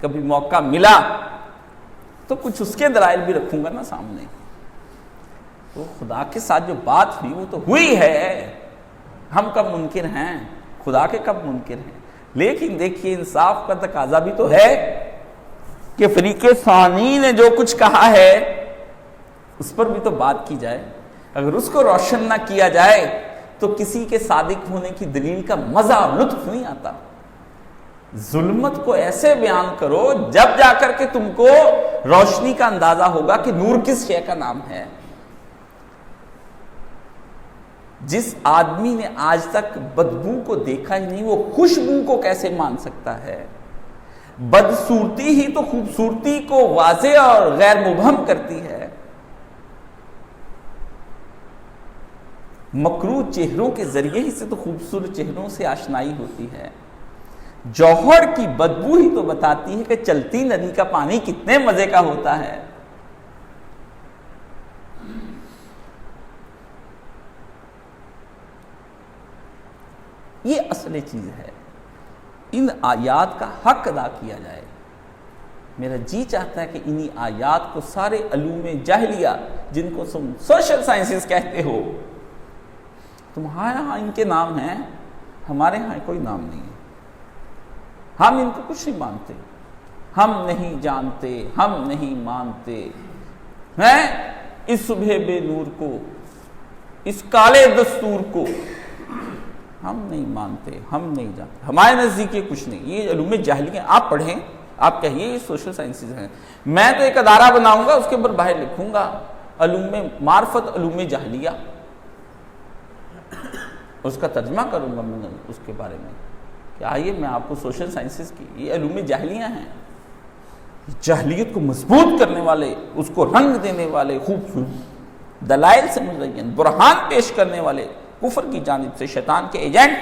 S1: کبھی موقع ملا تو کچھ اس کے دلائل بھی رکھوں گا نا سامنے۔ تو خدا کے ساتھ جو بات ہوئی وہ تو ہوئی ہے، ہم کب منکر ہیں؟ خدا کے کب منکر ہیں؟ لیکن دیکھیے انصاف کا تقاضا بھی تو ہے کہ فریق ثانی نے جو کچھ کہا ہے اس پر بھی تو بات کی جائے۔ اگر اس کو روشن نہ کیا جائے تو کسی کے صادق ہونے کی دلیل کا مزہ اور لطف نہیں آتا۔ ظلمت کو ایسے بیان کرو جب جا کر کے تم کو روشنی کا اندازہ ہوگا کہ نور کس شے کا نام ہے۔ جس آدمی نے آج تک بدبو کو دیکھا ہی نہیں، وہ خوشبو کو کیسے مان سکتا ہے؟ بدصورتی ہی تو خوبصورتی کو واضح اور غیر مبہم کرتی ہے۔ مکروہ چہروں کے ذریعے ہی سے تو خوبصورت چہروں سے آشنائی ہوتی ہے۔ جوہر کی بدبو ہی تو بتاتی ہے کہ چلتی ندی کا پانی کتنے مزے کا ہوتا ہے۔ یہ اصل چیز ہے۔ ان آیات کا حق ادا کیا جائے۔ میرا جی چاہتا ہے کہ انہی آیات کو سارے علوم جاہلیہ، جن کو تم سوشل سائنسز کہتے ہو، تمہارے ہاں ان کے نام ہیں، ہمارے ہاں کوئی نام نہیں ہے۔ ہم ان کو کچھ نہیں مانتے، ہم نہیں جانتے، ہم نہیں مانتے ہیں اس صبح بے نور کو، اس کالے دستور کو ہم نہیں مانتے، ہم نہیں جانتے، ہمارے نزدیک یہ کچھ نہیں۔ یہ علوم جاہلیہ آپ پڑھیں، آپ کہیے یہ سوشل سائنسز ہیں۔ میں تو ایک ادارہ بناؤں گا، اس کے اوپر باہر لکھوں گا علوم معرفت، علوم جاہلیہ، اس کا ترجمہ کروں گا میں اس کے بارے میں کہ آئیے میں آپ کو سوشل سائنسز کی یہ علوم جاہلیہ ہیں، جاہلیت کو مضبوط کرنے والے، اس کو رنگ دینے والے، خوبصورت دلائل سے مزین برہان پیش کرنے والے، کفر کی جانب سے شیطان کے ایجنٹ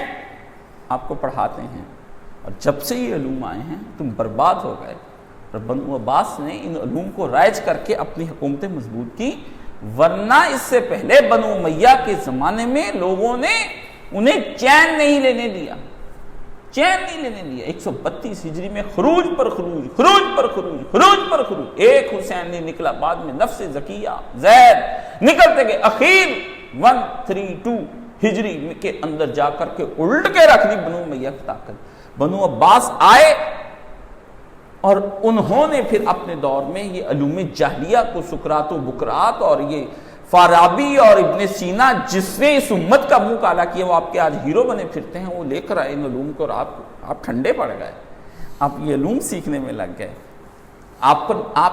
S1: آپ کو پڑھاتے ہیں۔ اور جب سے یہ علوم آئے ہیں تم برباد ہو گئے۔ اور بنو عباس نے ان علوم کو رائج کر کے اپنی حکومتیں مضبوط کی، ورنہ اس سے پہلے بنو امیہ کے زمانے میں لوگوں نے انہیں چین نہیں لینے دیا، چین نہیں لینے دیا۔ 132 ہجری میں خروج پر خروج، خروج پر خروج، خروج پر خروج، ایک حسین نہیں نکلا، بعد میں نفس زکیہ زید نکلتے گئے، اخیر 132 ہجری کے اندر جا کر کے الٹ کے رکھ دی بنو امیہ کی طاقت۔ بنو عباس آئے اور انہوں نے پھر اپنے دور میں یہ علوم جاہلیہ کو، سقراط و بکرات اور یہ فارابی اور ابن سینا جس نے اس امت کا منہ کالا کیا، وہ آپ کے آج ہیرو بنے پھرتے ہیں، وہ لے کر آئے ان علوم کو، اور آپ ٹھنڈے پڑ گئے، آپ یہ علوم سیکھنے میں لگ گئے۔ آپ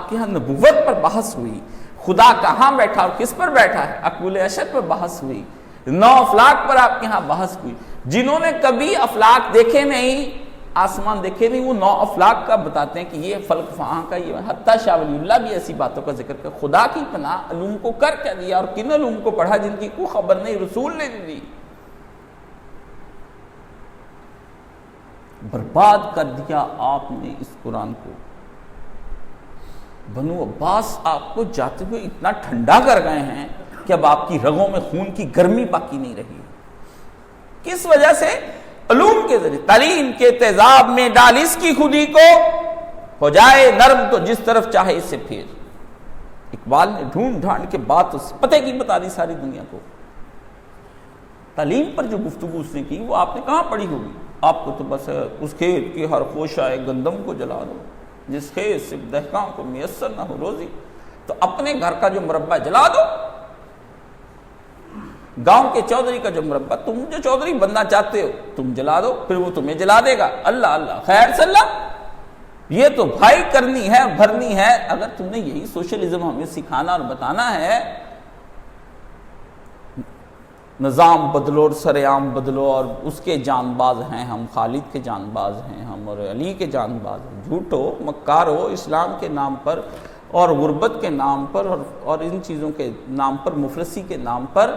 S1: کے ہاں نبوت پر بحث ہوئی، خدا کہاں بیٹھا اور کس پر بیٹھا ہے، اکمل اشد پر بحث ہوئی، 9 افلاک پر آپ کے ہاں بحث ہوئی۔ جنہوں نے کبھی افلاک دیکھے نہیں، آسمان دیکھے نہیں، وہ 9 افلاک کا بتاتے ہیں کہ یہ فلک وہاں کا، یہ حتیٰ شاہ ولی اللہ بھی ایسی باتوں کا ذکر کر خدا کی پناہ علوم کو کر کیا دیا، اور کن علوم کو پڑھا جن کی کوئی خبر نہیں، رسول نے دی، برباد کر دیا آپ نے اس قرآن کو۔ بنو عباس آپ کو جاتے ہوئے اتنا ٹھنڈا کر گئے ہیں کہ اب آپ کی رگوں میں خون کی گرمی باقی نہیں رہی۔ کس وجہ سے؟ علوم کے ذریعے، تعلیم کے تیزاب میں ڈال اس کی خودی کو، ہو جائے نرم تو جس طرف چاہے اسے پھیر۔ اقبال نے ڈھونڈ ڈھانڈ کے بات اس پتے کی بتا دی ساری دنیا کو۔ تعلیم پر جو گفتگو اس نے کی وہ آپ نے کہاں پڑھی ہوگی؟ آپ کو تو بس اس کھیت کی ہر خوشائے گندم کو جلا دو، جس کھیت سے دہقاں کو میسر نہ ہو روزی، تو اپنے گھر کا جو مربع جلا دو، گاؤں کے چودھری کا جو مربع، تم جو چودھری بننا چاہتے ہو تم جلا دو، پھر وہ تمہیں جلا دے گا۔ اللہ اللہ خیر صلی اللہ، یہ تو بھائی کرنی ہے بھرنی ہے۔ اگر تم نے یہی سوشلزم ہمیں سکھانا اور بتانا ہے، نظام بدلو اور سرعام بدلو، اور اس کے جان باز ہیں ہم، خالد کے جان باز ہیں ہم، اور علی کے جان باز ہیں، جھوٹو مکارو، اسلام کے نام پر اور غربت کے نام پر اور ان چیزوں کے نام پر، مفلسی کے نام پر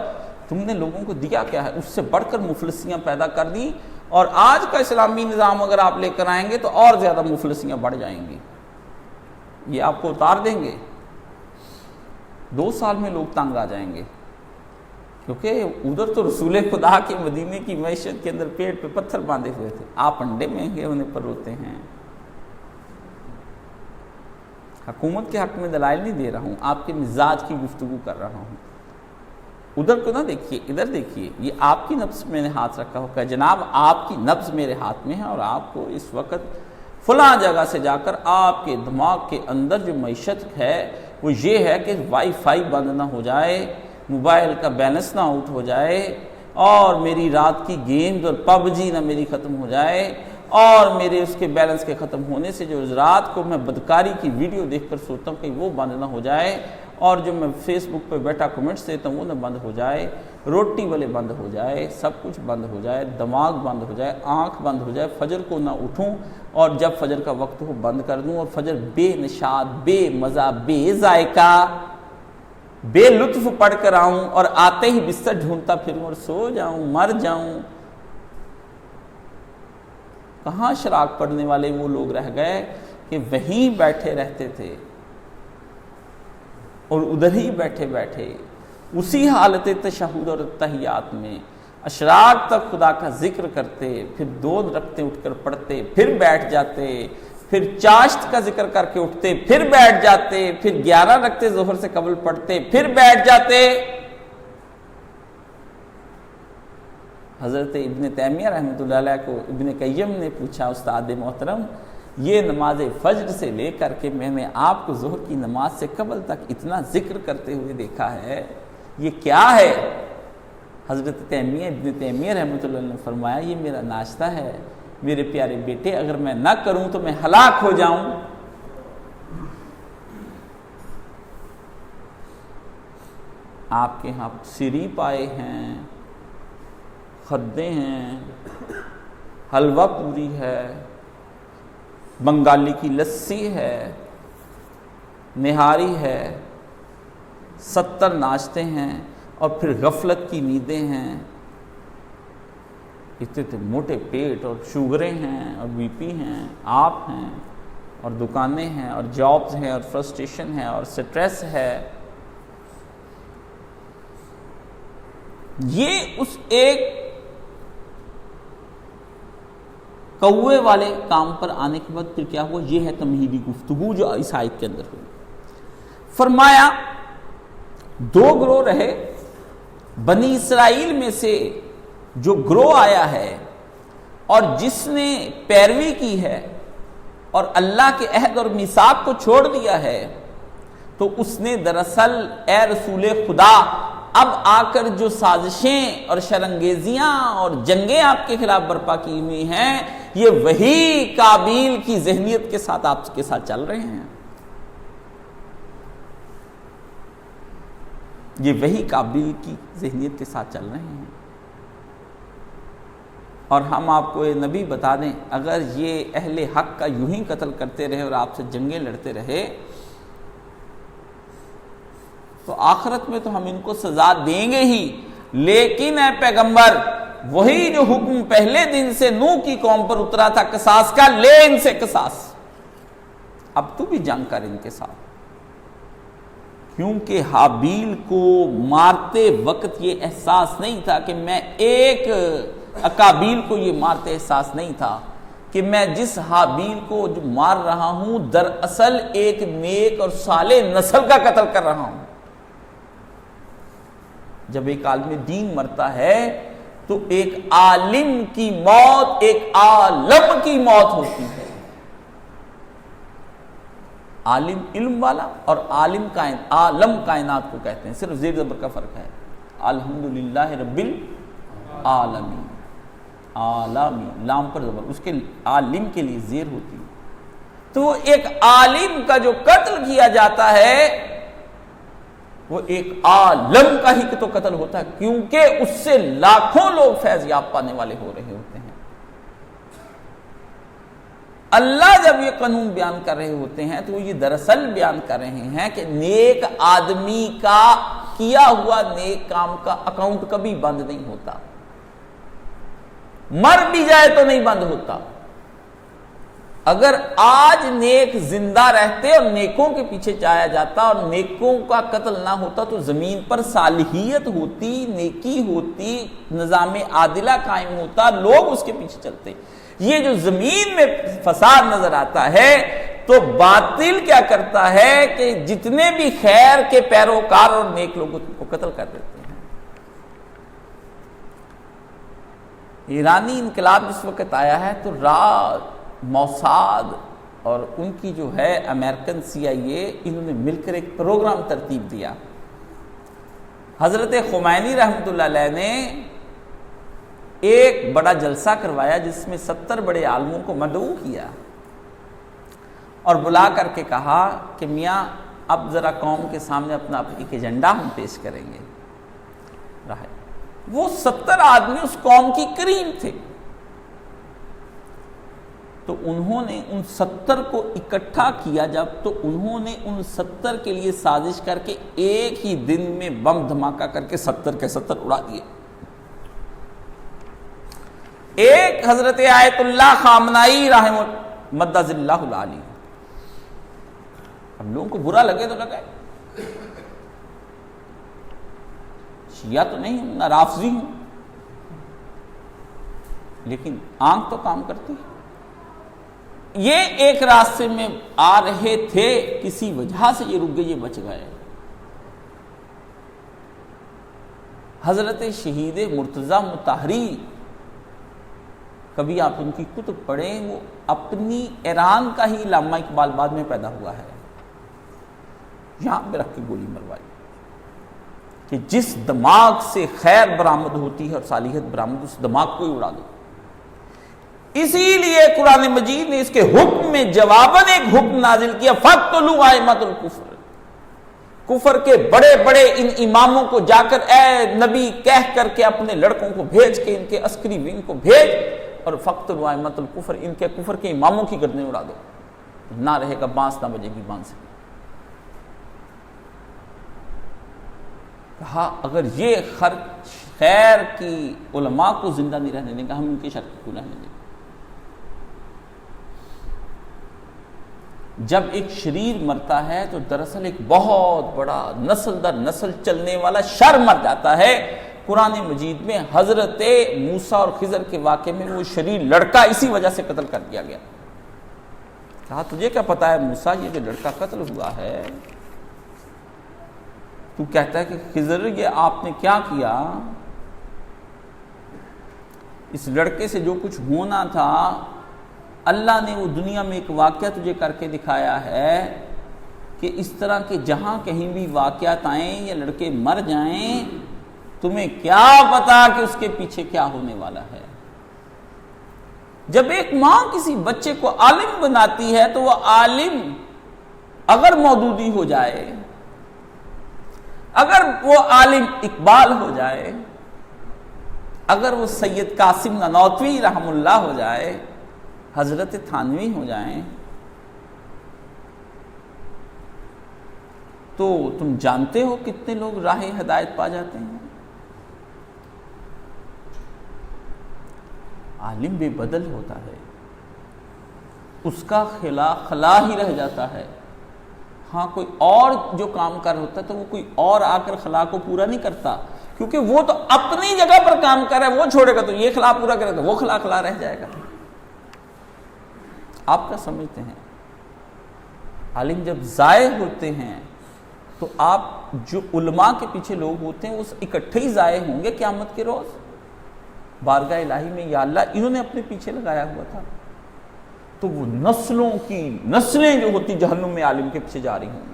S1: تم نے لوگوں کو دیا کیا ہے؟ اس سے بڑھ کر مفلسیاں پیدا کر دی، اور آج کا اسلامی نظام اگر آپ لے کر آئیں گے تو اور زیادہ مفلسیاں بڑھ جائیں گی، یہ آپ کو اتار دیں گے، 2 سال میں لوگ تنگ آ جائیں گے، کیونکہ ادھر تو رسول خدا کے مدینے کی معیشت کے اندر پیٹ پہ پتھر باندھے ہوئے تھے، آپ انڈے مہنگے ہونے پر روتے ہیں۔ حکومت کے حق میں دلائل نہیں دے رہا ہوں، آپ کے مزاج کی گفتگو کر رہا ہوں۔ ادھر کو نہ دیکھیے، ادھر دیکھیے، یہ آپ کی نبض میں نے ہاتھ رکھا ہو کہ جناب آپ کی نبض میرے ہاتھ میں ہے، اور آپ کو اس وقت فلاں جگہ سے جا کر آپ کے دماغ کے اندر جو معیشت ہے وہ یہ ہے کہ وائی فائی بند نہ ہو جائے، موبائل کا بیلنس نہ آؤٹ ہو جائے، اور میری رات کی گیمز اور پب جی نہ میری ختم ہو جائے، اور میرے اس کے بیلنس کے ختم ہونے سے جو رات کو میں بدکاری کی ویڈیو دیکھ کر سوتا ہوں کہ وہ بند نہ ہو جائے، اور جو میں فیس بک پہ بیٹھا کمنٹس دیتا ہوں وہ نہ بند ہو جائے، روٹی والے بند ہو جائے، سب کچھ بند ہو جائے، دماغ بند ہو جائے، آنکھ بند ہو جائے، فجر کو نہ اٹھوں، اور جب فجر کا وقت ہو بند کر دوں، اور فجر بے نشاط، بے مزہ، بے ذائقہ، بے لطف پڑھ کر آؤں، اور آتے ہی بستر ڈھونڈتا پھروں اور سو جاؤں، مر جاؤں۔ کہاں شراغ پڑھنے والے وہ لوگ رہ گئے کہ وہیں بیٹھے رہتے تھے، اور ادھر ہی بیٹھے بیٹھے اسی حالت تشہد اور تحیات میں اشراق تک خدا کا ذکر کرتے، پھر 2 رکعتیں اٹھ کر پڑھتے، پھر بیٹھ جاتے، پھر چاشت کا ذکر کر کے اٹھتے، پھر بیٹھ جاتے، پھر 11 رکعتیں ظہر سے قبل پڑھتے، پھر بیٹھ جاتے۔ حضرت ابن تیمیہ رحمۃ اللہ علیہ کو ابن قیم نے پوچھا، استاد محترم یہ نماز فجر سے لے کر کے میں نے آپ کو ظہر کی نماز سے قبل تک اتنا ذکر کرتے ہوئے دیکھا ہے، یہ کیا ہے؟ حضرت ابن تیمیہ رحمۃ اللہ علیہ نے فرمایا یہ میرا ناشتہ ہے میرے پیارے بیٹے، اگر میں نہ کروں تو میں ہلاک ہو جاؤں۔ آپ کے ہاں سری پائے ہیں، خدے ہیں، حلوہ پوری ہے، بنگالی کی لسی ہے، نہاری ہے، 70 ناشتے ہیں، اور پھر غفلت کی نیندیں ہیں، اتنے موٹے پیٹ، اور شوگریں ہیں، اور بی پی ہیں، آپ ہیں، اور دکانیں ہیں، اور جابز ہیں، اور فرسٹریشن ہے، اور سٹریس ہے۔ یہ اس ایک کوے والے کام پر آنے کے بعد پھر کیا ہوا؟ یہ ہے تمہیدی گفتگو جو اس آیت کے اندر ہوئی۔ فرمایا 2 گروہ رہے، بنی اسرائیل میں سے جو گروہ آیا ہے اور جس نے پیروی کی ہے اور اللہ کے عہد اور میثاق کو چھوڑ دیا ہے، تو اس نے دراصل اے رسول خدا اب آ کر جو سازشیں اور شرانگیزیاں اور جنگیں آپ کے خلاف برپا کی ہوئی ہیں، یہ وہی قابیل کی ذہنیت کے ساتھ آپ کے ساتھ چل رہے ہیں، یہ وہی قابیل کی ذہنیت کے ساتھ چل رہے ہیں۔ اور ہم آپ کو یہ نبی بتا دیں، اگر یہ اہل حق کا یوں ہی قتل کرتے رہے اور آپ سے جنگیں لڑتے رہے تو آخرت میں تو ہم ان کو سزا دیں گے ہی، لیکن اے پیغمبر وہی جو حکم پہلے دن سے نوح کی قوم پر اترا تھا قصاص کا، لے ان سے قصاص، اب تو بھی جنگ کر ان کے ساتھ۔ کیونکہ حابیل کو مارتے وقت یہ احساس نہیں تھا کہ میں ایک اکابیل کو یہ مارتے احساس نہیں تھا کہ میں جس حابیل کو جو مار رہا ہوں دراصل ایک نیک اور صالح نسل کا قتل کر رہا ہوں۔ جب ایک عالم دین مرتا ہے تو ایک عالم کی موت ایک عالم کی موت ہوتی ہے. عالم علم والا اور عالم عالم کائنات کو کہتے ہیں, صرف زیر زبر کا فرق ہے. الحمدللہ رب العالمین, عالمی لام پر زبر, اس کے عالم کے لیے زیر ہوتی ہے. تو وہ ایک عالم کا جو قتل کیا جاتا ہے وہ ایک عالم کا ہی تو قتل ہوتا ہے, کیونکہ اس سے لاکھوں لوگ فیض یاب پانے والے ہو رہے ہوتے ہیں. اللہ جب یہ قانون بیان کر رہے ہوتے ہیں تو وہ یہ دراصل بیان کر رہے ہیں کہ نیک آدمی کا کیا ہوا نیک کام کا اکاؤنٹ کبھی بند نہیں ہوتا, مر بھی جائے تو نہیں بند ہوتا. اگر آج نیک زندہ رہتے اور نیکوں کے پیچھے جایا جاتا اور نیکوں کا قتل نہ ہوتا تو زمین پر صالحیت ہوتی, نیکی ہوتی, نظام عادلہ قائم ہوتا, لوگ اس کے پیچھے چلتے. یہ جو زمین میں فساد نظر آتا ہے تو باطل کیا کرتا ہے کہ جتنے بھی خیر کے پیروکار اور نیک لوگوں کو قتل کر دیتے ہیں. ایرانی انقلاب جس وقت آیا ہے تو موساد اور ان کی جو ہے امریکن CIA انہوں نے مل کر ایک پروگرام ترتیب دیا. حضرت خمینی رحمۃ اللہ علیہ نے ایک بڑا جلسہ کروایا جس میں 70 بڑے عالموں کو مدعو کیا اور بلا کر کے کہا کہ میاں اب ذرا قوم کے سامنے اپنا ایک ایجنڈا ہم پیش کریں گے. وہ 70 آدمی اس قوم کی کریم تھے, تو انہوں نے ان 70 کو اکٹھا کیا جب, تو انہوں نے ان 70 کے لیے سازش کر کے ایک ہی دن میں بم دھماکہ کر کے 70 کے 70 اڑا دیے. ایک حضرت آیت اللہ خامنائی رحمہ مدذ اللہ العالی. اب لوگوں کو برا لگے تو لگے, شیعہ تو نہیں ہوں, نہ رافضی ہوں, لیکن آنکھ تو کام کرتی ہے. یہ ایک راستے میں آ رہے تھے, کسی وجہ سے یہ رک گئے, یہ بچ گئے. حضرت شہید مرتضیٰ مطہری, کبھی آپ ان کی کتب پڑھیں, وہ اپنی ایران کا ہی علامہ اقبال بعد میں پیدا ہوا ہے, یہاں پہ رکھ کے گولی مروائی کہ جس دماغ سے خیر برآمد ہوتی ہے اور صالحیت برآمد, اس دماغ کو ہی اڑا دو. اسی لیے قرآن مجید نے اس کے حکم میں جواباً ایک حکم نازل کیا, فَاقْتُلُوا أَئِمَّةَ الْكُفْرِ. کفر کے بڑے بڑے ان اماموں کو جا کر اے نبی کہہ کر کے اپنے لڑکوں کو بھیج کے, ان کے عسکری ونگ کو بھیج, اور فَاقْتُلُوا أَئِمَّةَ الْكُفْرِ, ان کے کفر کے اماموں کی گردنیں اڑا دو, نہ رہے گا بانس نہ بجے گی بانس. کہا اگر یہ خیر کی علماء کو زندہ نہیں رہنے دیں گے, ہم ان کی شرط کو رہنے دیں گے. جب ایک شریر مرتا ہے تو دراصل ایک بہت بڑا نسل در نسل چلنے والا شر مر جاتا ہے. قرآن مجید میں حضرت موسیٰ اور خضر کے واقعے میں وہ شریر لڑکا اسی وجہ سے قتل کر دیا گیا. کہا تجھے کیا پتا ہے موسیٰ, یہ جو لڑکا قتل ہوا ہے, تو کہتا ہے کہ خضر یہ آپ نے کیا کیا, اس لڑکے سے جو کچھ ہونا تھا اللہ نے وہ دنیا میں ایک واقعہ تجھے کر کے دکھایا ہے کہ اس طرح کے جہاں کہیں بھی واقعات آئیں یا لڑکے مر جائیں, تمہیں کیا پتا کہ اس کے پیچھے کیا ہونے والا ہے. جب ایک ماں کسی بچے کو عالم بناتی ہے تو وہ عالم اگر مودودی ہو جائے, اگر وہ عالم اقبال ہو جائے, اگر وہ سید قاسم نانوتوی رحم اللہ ہو جائے, حضرت تھانوی ہو جائیں, تو تم جانتے ہو کتنے لوگ راہ ہدایت پا جاتے ہیں. عالم بے بدل ہوتا ہے, اس کا خلا ہی رہ جاتا ہے. ہاں کوئی اور جو کام کر ہوتا ہے تو وہ کوئی اور آ کر خلا کو پورا نہیں کرتا, کیونکہ وہ تو اپنی جگہ پر کام کر رہا ہے, وہ چھوڑے گا تو یہ خلا پورا کرے گا, وہ خلا رہ جائے گا. آپ کیا سمجھتے ہیں عالم جب ضائع ہوتے ہیں تو آپ جو علماء کے پیچھے لوگ ہوتے ہیں وہ اکٹھے ہی ضائع ہوں گے قیامت کے روز. بارگاہ الہی میں، یا اللہ انہوں نے اپنے پیچھے لگایا ہوا تھا، تو وہ نسلوں کی نسلیں جو ہوتی جہنم میں عالم کے پیچھے جا رہی ہوں گی۔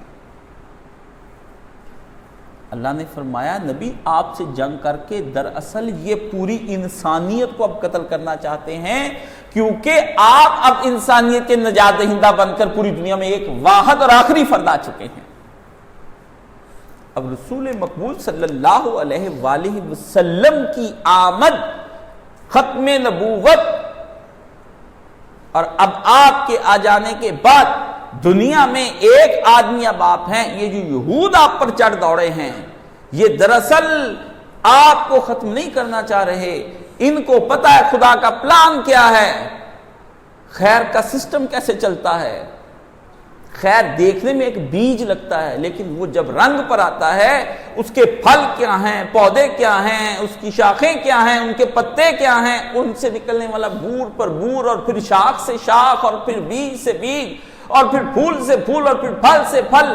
S1: اللہ نے فرمایا نبی آپ سے جنگ کر کے دراصل یہ پوری انسانیت کو اب قتل کرنا چاہتے ہیں، کیونکہ آپ اب انسانیت کے نجات دہندہ بن کر پوری دنیا میں ایک واحد اور آخری فرد آ چکے ہیں۔ اب رسول مقبول صلی اللہ علیہ وآلہ وسلم کی آمد، ختم نبوت، اور اب آپ کے آ جانے کے بعد دنیا میں ایک آدمی اب آپ ہیں، یہ جو یہود آپ پر چڑھ دوڑے ہیں، یہ دراصل آپ کو ختم نہیں کرنا چاہ رہے، ان کو پتا ہے خدا کا پلان کیا ہے، خیر کا سسٹم کیسے چلتا ہے۔ خیر دیکھنے میں ایک بیج لگتا ہے، لیکن وہ جب رنگ پر آتا ہے، اس کے پھل کیا ہیں، پودے کیا ہیں، اس کی شاخیں کیا ہیں، ان کے پتے کیا ہیں، ان سے نکلنے والا بور پر بور، اور پھر شاخ سے شاخ، اور پھر بیج سے بیج، اور پھر پھول سے پھول، اور پھر پھل سے پھل،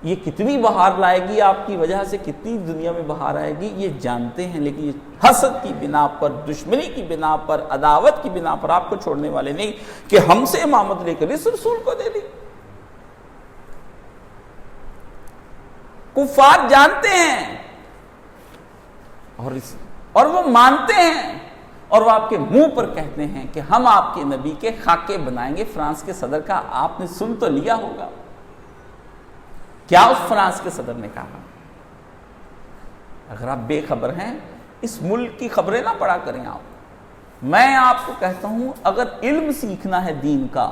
S1: یہ کتنی بہار لائے گی آپ کی وجہ سے، کتنی دنیا میں بہار آئے گی یہ جانتے ہیں، لیکن یہ حسد کی بنا پر، دشمنی کی بنا پر، عداوت کی بنا پر آپ کو چھوڑنے والے نہیں کہ ہم سے امامت لے کر اس رسول کو دے دی۔ کفار جانتے ہیں اور وہ مانتے ہیں، اور وہ آپ کے منہ پر کہتے ہیں کہ ہم آپ کے نبی کے خاکے بنائیں گے۔ فرانس کے صدر کا آپ نے سن تو لیا ہوگا، کیا اس فرانس کے صدر نے کہا؟ اگر آپ بے خبر ہیں اس ملک کی خبریں نہ پڑھا کریں آپ۔ میں آپ کو کہتا ہوں اگر علم سیکھنا ہے دین کا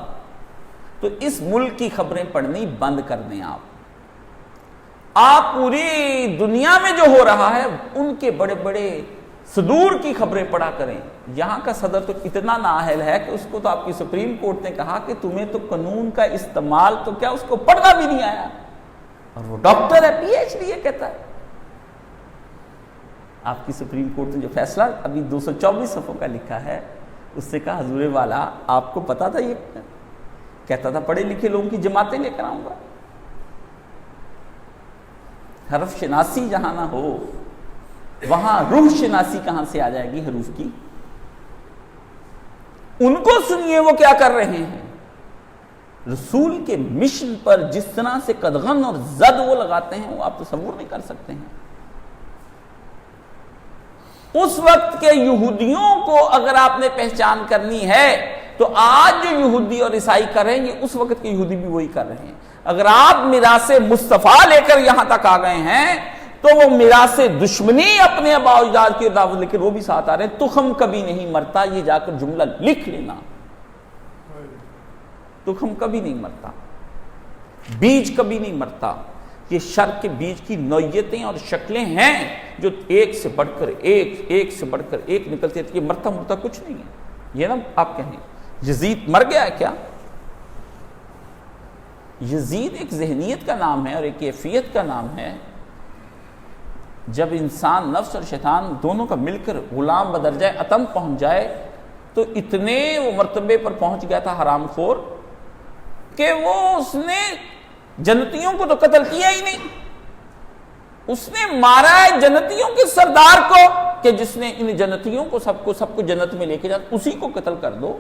S1: تو اس ملک کی خبریں پڑھنی بند کر دیں۔ آپ پوری دنیا میں جو ہو رہا ہے ان کے بڑے بڑے صدور کی خبریں پڑھا کریں۔ یہاں کا صدر تو اتنا نااہل ہے کہ اس کو تو آپ کی سپریم کورٹ نے کہا کہ تمہیں تو قانون کا استعمال تو کیا اس کو پڑھنا بھی نہیں آیا، اور وہ ڈاکٹر ہے، پی ایچ ڈی ہے، کہتا ہے۔ آپ کی سپریم کورٹ نے جو فیصلہ ابھی 224 صفحوں کا لکھا ہے، اس سے کہا حضور والا آپ کو پتا تھا، یہ کہتا تھا پڑھے لکھے لوگوں کی جماعتیں لے کر آؤں گا۔ حرف شناسی جہاں نہ ہو وہاں روح شناسی کہاں سے آ جائے گی حروف کی؟ ان کو سنیے وہ کیا کر رہے ہیں۔ رسول کے مشن پر جس طرح سے قدغن اور زد وہ لگاتے ہیں وہ آپ تصور نہیں کر سکتے ہیں۔ اس وقت کے یہودیوں کو اگر آپ نے پہچان کرنی ہے تو آج جو یہودی اور عیسائی کر رہے ہیں یہ اس وقت کے یہودی بھی وہی کر رہے ہیں۔ اگر آپ میراث مصطفیٰ لے کر یہاں تک آ گئے ہیں تو وہ میراث دشمنی اپنے آباء و اجداد کی دعوت لے کر وہ بھی ساتھ آ رہے ہیں۔ تخم کبھی نہیں مرتا، یہ جا کر جملہ لکھ لینا، تخم کبھی نہیں مرتا، بیج کبھی نہیں مرتا۔ یہ شر کے بیج کی نوعیتیں اور شکلیں ہیں جو ایک سے بڑھ کر ایک سے بڑھ کر ایک نکلتی ہے، یہ مرتا مرتا کچھ نہیں ہے۔ یہ نا آپ کہیں یزید مر گیا ہے کیا؟ یزید ایک ذہنیت کا نام ہے اور ایک کیفیت کا نام ہے۔ جب انسان نفس اور شیطان دونوں کا مل کر غلام بدرجہ اتم پہنچ جائے تو اتنے وہ مرتبے پر پہنچ گیا تھا حرام خور کہ وہ اس نے جنتیوں کو تو قتل کیا ہی نہیں، اس نے مارا ہے جنتیوں کے سردار کو کہ جس نے ان جنتیوں کو سب کو جنت میں لے کے جاتا، اسی کو قتل کر دو۔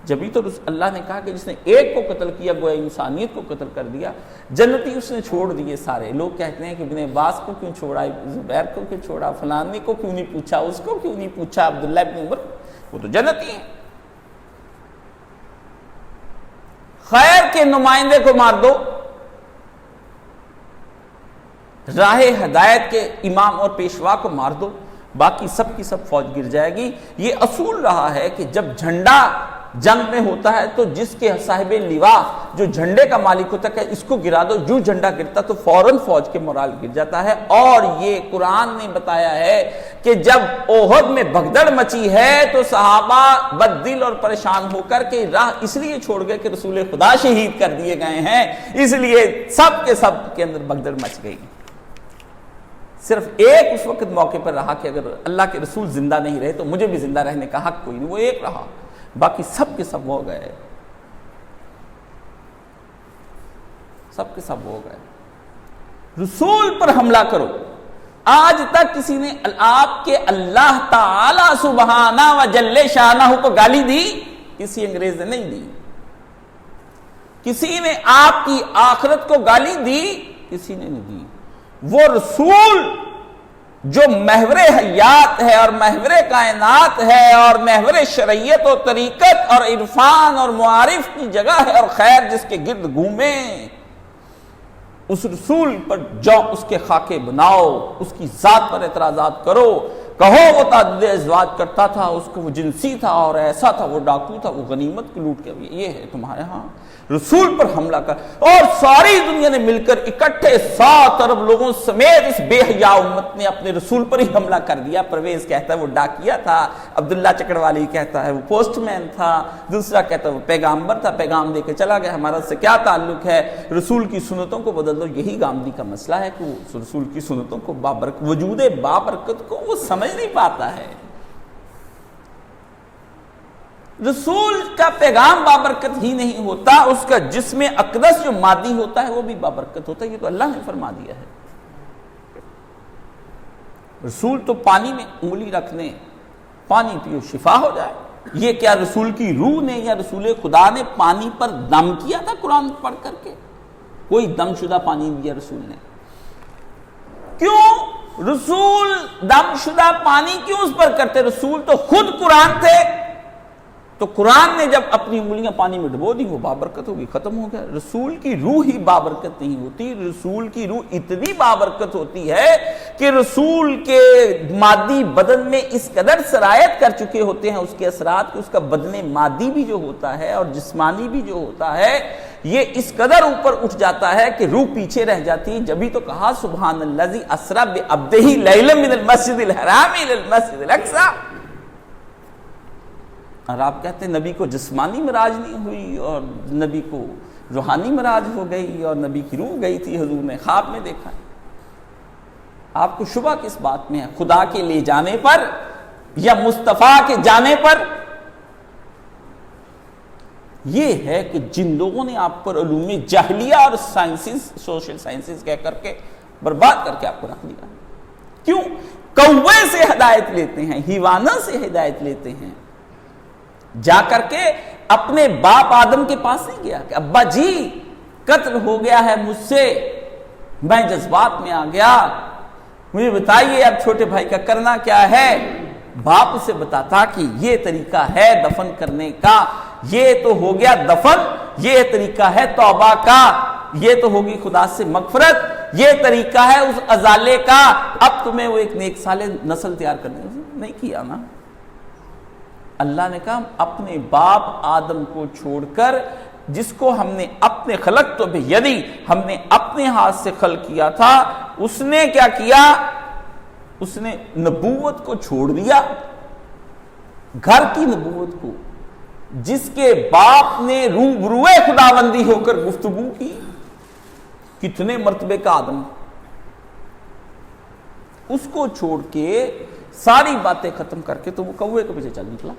S1: جبھی تو اللہ نے کہا کہ جس نے ایک کو قتل کیا گویا انسانیت کو قتل کر دیا۔ جنتی اس نے چھوڑ دیے سارے۔ لوگ کہتے ہیں کہ ابن عباس کو کیوں چھوڑا، زبیر کو کیوں چھوڑا، فلانی کو کیوں نہیں پوچھا، اس کو کیوں نہیں پوچھا، عبداللہ ابن عمر، وہ تو جنتی ہیں۔ خیر کے نمائندے کو مار دو، راہ ہدایت کے امام اور پیشوا کو مار دو، باقی سب کی سب فوج گر جائے گی۔ یہ اصول رہا ہے کہ جب جھنڈا جنگ میں ہوتا ہے تو جس کے صاحب لواء جو جھنڈے کا مالک ہوتا ہے اس کو گرا دو، جو جھنڈا گرتا تو فوراً فوج کے مورال گر جاتا ہے۔ اور یہ قرآن نے بتایا ہے کہ جب احد میں بھگدڑ مچی ہے تو صحابہ بد دل اور پریشان ہو کر کے راہ اس لیے چھوڑ گئے کہ رسول خدا شہید کر دیے گئے ہیں، اس لیے سب کے اندر بھگدڑ مچ گئی۔ صرف ایک اس وقت موقع پر رہا کہ اگر اللہ کے رسول زندہ نہیں رہے تو مجھے بھی زندہ رہنے کا حق کوئی نہیں، وہ ایک رہا، باقی سب کے سب ہو گئے، سب کے سب ہو گئے۔ رسول پر حملہ کرو، آج تک کسی نے آپ کے اللہ تعالی سبحانہ و جل شانہ کو گالی دی؟ کسی انگریز نے نہیں دی. کسی نے آپ کی آخرت کو گالی دی؟ کسی نے نہیں دی. وہ رسول جو محور حیات ہے اور محور کائنات ہے اور محور شریعت و طریقت اور عرفان اور معارف کی جگہ ہے اور خیر جس کے گرد گھومیں، اس رسول پر جاؤ، اس کے خاکے بناؤ، اس کی ذات پر اعتراضات کرو، کہو وہ تعدد ازواج کرتا تھا، اس کو وہ جنسی تھا اور ایسا تھا، وہ ڈاکو تھا، وہ غنیمت کو لوٹ کے یہ ہے تمہارے ہاں. رسول پر حملہ کر، اور ساری دنیا نے مل کر اکٹھے 7 ارب لوگوں سمیت اس بے حیا امت نے اپنے رسول پر ہی حملہ کر دیا. پرویز کہتا ہے وہ ڈاکیا تھا، عبداللہ چکڑوالی کہتا ہے وہ پوسٹ مین تھا، دوسرا کہتا ہے وہ پیغامبر تھا، پیغام دے کے چلا گیا، ہمارا اس سے کیا تعلق ہے؟ رسول کی سنتوں کو بدل دو. یہی گاندھی کا مسئلہ ہے کہ وہ رسول کی سنتوں کو وجود بابرکت کو وہ سمجھ نہیں پاتا ہے. رسول کا پیغام بابرکت ہی نہیں ہوتا، اس کا جسم اقدس جو مادی ہوتا ہے وہ بھی بابرکت ہوتا ہے. یہ تو اللہ نے فرما دیا ہے. رسول تو پانی میں انگلی رکھنے، پانی پیو شفا ہو جائے. یہ کیا رسول کی روح نے یا رسول خدا نے پانی پر دم کیا تھا قرآن پڑھ کر کے؟ کوئی دم شدہ پانی نہیں دیا رسول نے. کیوں رسول دم شدہ پانی کیوں اس پر کرتے؟ رسول تو خود قرآن تھے. تو قرآن نے جب اپنی انگلیاں پانی میں ڈبو دی وہ بابرکت ہوگی، ختم ہو گیا. رسول کی روح ہی بابرکت نہیں ہوتی. رسول کی روح اتنی بابرکت ہوتی ہے کہ رسول کے مادی بدن میں اس قدر سرایت کر چکے ہوتے ہیں اس کے اثرات کہ اس کا بدن مادی بھی جو ہوتا ہے اور جسمانی بھی جو ہوتا ہے یہ اس قدر اوپر اٹھ جاتا ہے کہ روح پیچھے رہ جاتی ہے. جبھی تو کہا سبحان الذی اسری بعبدہ لیلا من المسجد الحرام الی المسجد الاقصی. اور آپ کہتے ہیں نبی کو جسمانی معراج نہیں ہوئی اور نبی کو روحانی معراج ہو گئی اور نبی کی روح گئی تھی، حضور نے خواب میں دیکھا. آپ کو شبہ کس بات میں ہے؟ خدا کے لے جانے پر یا مصطفیٰ کے جانے پر؟ یہ ہے کہ جن لوگوں نے آپ پر علوم جاہلیہ اور سائنسز، سوشل سائنسز کہہ کر کے برباد کر کے آپ کو رکھ دیا. کیوں؟ کوے سے ہدایت لیتے ہیں، حیوانوں سے ہدایت لیتے ہیں. جا کر کے اپنے باپ آدم کے پاس نہیں گیا کہ ابا جی قتل ہو گیا ہے مجھ سے، میں جذبات میں آ گیا، مجھے بتائیے اب چھوٹے بھائی کا کرنا کیا ہے. باپ اسے بتاتا کہ یہ طریقہ ہے دفن کرنے کا، یہ تو ہو گیا دفن، یہ طریقہ ہے توبہ کا، یہ تو ہوگی خدا سے مغفرت، یہ طریقہ ہے اس ازالے کا. اب تمہیں وہ ایک نیک صالح نسل تیار کرنے نہیں کیا نا. اللہ نے کہا اپنے باپ آدم کو چھوڑ کر جس کو ہم نے اپنے خلق تو بیدی، ہم نے اپنے ہاتھ سے خلق کیا تھا، اس نے کیا کیا؟ اس نے نبوت کو چھوڑ دیا، گھر کی نبوت کو، جس کے باپ نے روبروئے خداوندی ہو کر گفتگو کی. کتنے مرتبے کا آدم، اس کو چھوڑ کے ساری باتیں ختم کر کے تو وہ کوے کے پیچھے چل نکلا.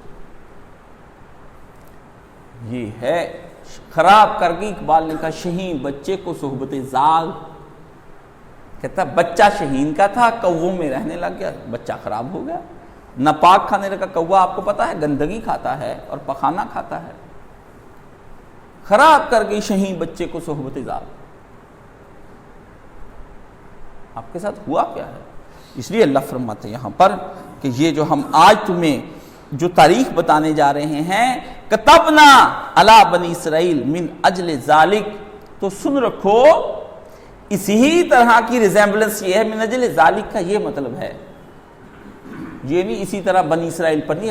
S1: یہ ہے خراب کر گئی. اقبال نے کہا شہین بچے کو صحبت زاغ، کہتا بچہ شہین کا تھا کووں میں رہنے لگ گیا، بچہ خراب ہو گیا. ناپاک کھانے لگا. کوا آپ کو پتا ہے گندگی کھاتا ہے اور پخانہ کھاتا ہے. خراب کر گئی شہین بچے کو صحبت زاغ. آپ کے ساتھ ہوا کیا ہے؟ اس لیے اللہ فرماتے ہیں یہاں پر کہ یہ جو ہم آج تمہیں جو تاریخ بتانے جا رہے ہیں، کتبنا علی بنی اسرائیل من اجل ذالک، تو سن رکھو اسی طرح کی ریزیمبلنس یہ ہے. من اجل ذالک کا یہ مطلب ہے، یہ نہیں اسی طرح بنی اسرائیل پر نہیں.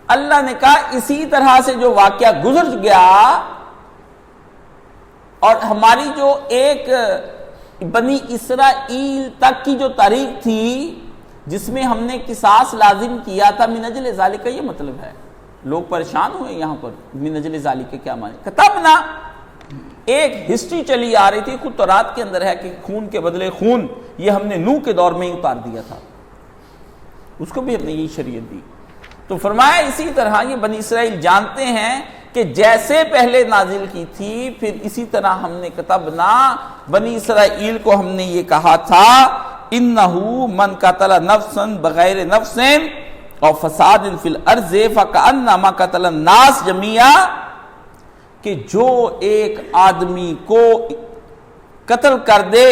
S1: اللہ نے کہا اسی طرح سے جو واقعہ گزر گیا اور ہماری جو ایک بنی اسرائیل تک کی جو تاریخ تھی جس میں ہم نے قصاص لازم کیا تھا، من اجل ذالک کا یہ مطلب ہے. لوگ پریشان ہوئے یہاں پر من اجل ذالک کے کیا معنی. کتبنا ایک ہسٹری چلی آ رہی تھی، خود تورات کے اندر ہے کہ خون کے بدلے خون، یہ ہم نے نوح کے دور میں ہی اتار دیا تھا، اس کو بھی ہم نے یہی شریعت دی. تو فرمایا اسی طرح یہ بنی اسرائیل جانتے ہیں کہ جیسے پہلے نازل کی تھی پھر اسی طرح ہم نے کتبنا بنی اسرائیل کو ہم نے یہ کہا تھا انہو من قتل نفسا بغیر نفس اور فساد فی الارض فکأنما قتل الناس جميعا، کہ جو ایک آدمی کو قتل کر دے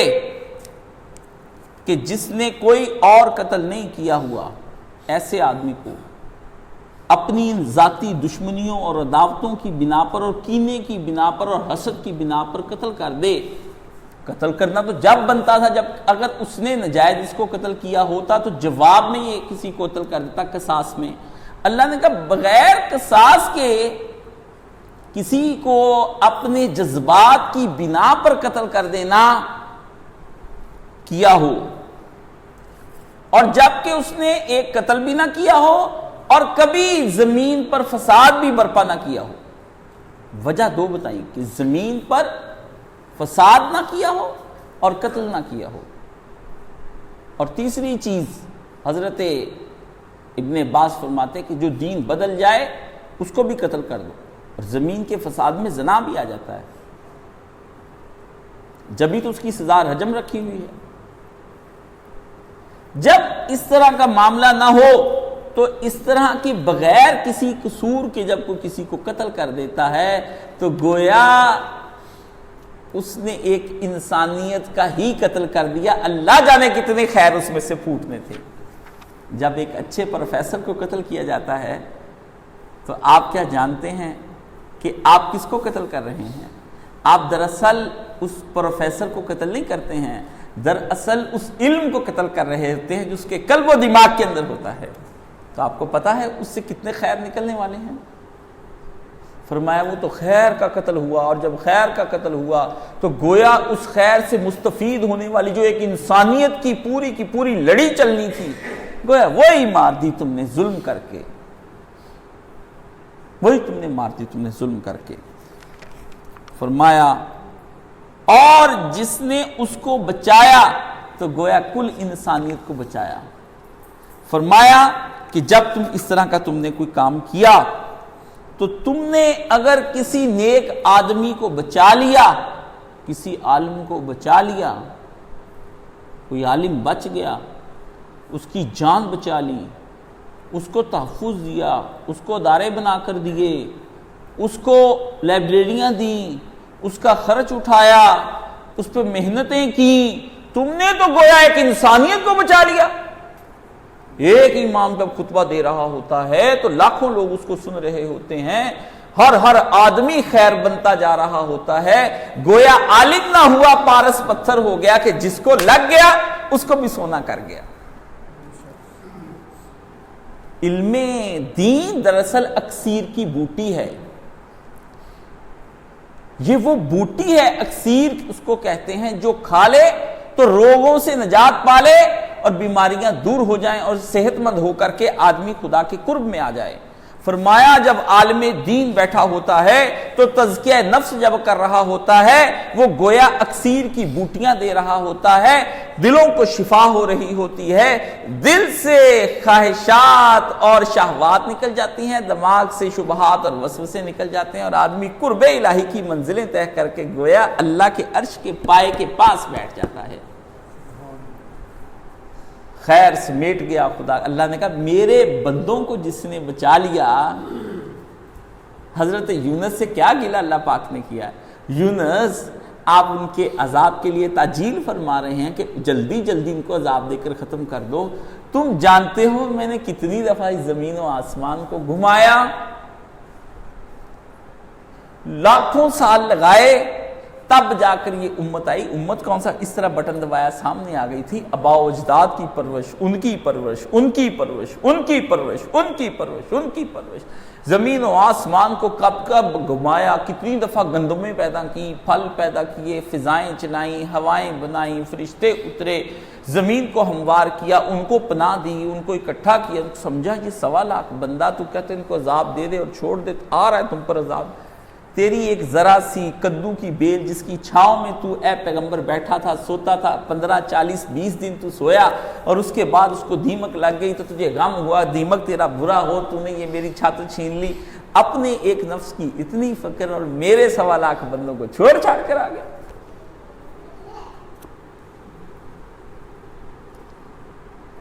S1: کہ جس نے کوئی اور قتل نہیں کیا ہوا، ایسے آدمی کو اپنی ذاتی دشمنیوں اور عداوتوں کی بنا پر اور کینے کی بنا پر اور حسد کی بنا پر قتل کر دے۔ قتل کرنا تو جب بنتا تھا جب اگر اس نے ناجائز اس کو قتل کیا ہوتا تو جواب میں یہ کسی کو قتل کر دیتا قصاص میں۔ اللہ نے کہا بغیر قصاص کے کسی کو اپنے جذبات کی بنا پر قتل کر دینا کیا ہو، اور جب کہ اس نے ایک قتل بھی نہ کیا ہو اور کبھی زمین پر فساد بھی برپا نہ کیا ہو۔ وجہ دو بتائی کہ زمین پر فساد نہ کیا ہو اور قتل نہ کیا ہو، اور تیسری چیز حضرت ابن عباس فرماتے کہ جو دین بدل جائے اس کو بھی قتل کر دو، اور زمین کے فساد میں زنا بھی آ جاتا ہے، جبھی تو اس کی سزا رجم رکھی ہوئی ہے۔ جب اس طرح کا معاملہ نہ ہو تو اس طرح کے بغیر کسی قصور کے جب کوئی کسی کو قتل کر دیتا ہے تو گویا اس نے ایک انسانیت کا ہی قتل کر دیا، اللہ جانے کتنے خیر اس میں سے پھوٹنے تھے۔ جب ایک اچھے پروفیسر کو قتل کیا جاتا ہے تو آپ کیا جانتے ہیں کہ آپ کس کو قتل کر رہے ہیں؟ آپ دراصل اس پروفیسر کو قتل نہیں کرتے ہیں، دراصل اس علم کو قتل کر رہے ہوتے ہیں جو اس کے قلب و دماغ کے اندر ہوتا ہے۔ تو آپ کو پتا ہے اس سے کتنے خیر نکلنے والے ہیں۔ فرمایا وہ تو خیر کا قتل ہوا، اور جب خیر کا قتل ہوا تو گویا اس خیر سے مستفید ہونے والی جو ایک انسانیت کی پوری لڑی چلنی تھی گویا وہی مار دی تم نے ظلم کر کے، وہی تم نے مار دی تم نے ظلم کر کے۔ فرمایا اور جس نے اس کو بچایا تو گویا کل انسانیت کو بچایا۔ فرمایا کہ جب تم اس طرح کا تم نے کوئی کام کیا تو تم نے اگر کسی نیک آدمی کو بچا لیا، کسی عالم کو بچا لیا، کوئی عالم بچ گیا، اس کی جان بچا لی، اس کو تحفظ دیا، اس کو ادارے بنا کر دیے، اس کو لائبریریاں دیں، اس کا خرچ اٹھایا، اس پہ محنتیں کی، تم نے تو گویا ایک انسانیت کو بچا لیا۔ ایک امام جب خطبہ دے رہا ہوتا ہے تو لاکھوں لوگ اس کو سن رہے ہوتے ہیں، ہر آدمی خیر بنتا جا رہا ہوتا ہے، گویا عالم نہ ہوا پارس پتھر ہو گیا کہ جس کو لگ گیا اس کو بھی سونا کر گیا۔ علم دین دراصل اکسیر کی بوٹی ہے، یہ وہ بوٹی ہے اکسیر اس کو کہتے ہیں جو کھا لے تو روگوں سے نجات پا لے اور بیماریاں دور ہو جائیں اور صحت مند ہو کر کے آدمی خدا کے قرب میں آ جائے۔ فرمایا جب عالم دین بیٹھا ہوتا ہے تو تزکیہ نفس جب کر رہا ہوتا ہے وہ گویا اکسیر کی بوٹیاں دے رہا ہوتا ہے، دلوں کو شفا ہو رہی ہوتی ہے، دل سے خواہشات اور شہوات نکل جاتی ہیں، دماغ سے شبہات اور وسوسے نکل جاتے ہیں، اور آدمی قرب الہی کی منزلیں طے کر کے گویا اللہ کے عرش کے پائے کے پاس بیٹھ جاتا ہے۔ خیر سمیٹ گیا خدا۔ اللہ نے کہا میرے بندوں کو جس نے بچا لیا، حضرت یونس سے کیا گلہ اللہ پاک نے کیا؟ یونس آپ ان کے عذاب کے لیے تعجیل فرما رہے ہیں کہ جلدی جلدی ان کو عذاب دے کر ختم کر دو، تم جانتے ہو میں نے کتنی دفعہ اس زمین و آسمان کو گھمایا، لاکھوں سال لگائے، تب جا کر یہ امت آئی۔ امت کون سا؟ اس طرح بٹن دبایا سامنے آ گئی تھی، آباء و اجداد کی پرورش، ان کی پرورش، ان کی پرورش، ان کی پرورش، ان کی پرورش، ان کی پرورش، زمین و آسمان کو کب کب گھمایا، کتنی دفعہ گندمیں پیدا کی، پھل پیدا کیے، فضائیں چلائیں، ہوائیں بنائیں، فرشتے اترے، زمین کو ہموار کیا، ان کو پناہ دی، ان کو اکٹھا کیا، سمجھا یہ 1.25 لاکھ بندہ، تو کہتے ان کو عذاب دے دے اور چھوڑ دے، آ رہا ہے تم پر عذاب۔ تیری ایک ذرا سی کدو کی بیل جس کی چھاؤں میں تو اے پیغمبر بیٹھا تھا، سوتا تھا، 15 40 20 دن تو سویا، اور اس کے بعد اس کو دیمک لگ گئی تو تجھے غم ہوا، دیمک تیرا برا ہو، تو نے یہ میری چھت چھین لی، اپنے ایک نفس کی اتنی فکر اور میرے 1.25 لاکھ بندوں کو چھوڑ چھاڑ کر آ گیا۔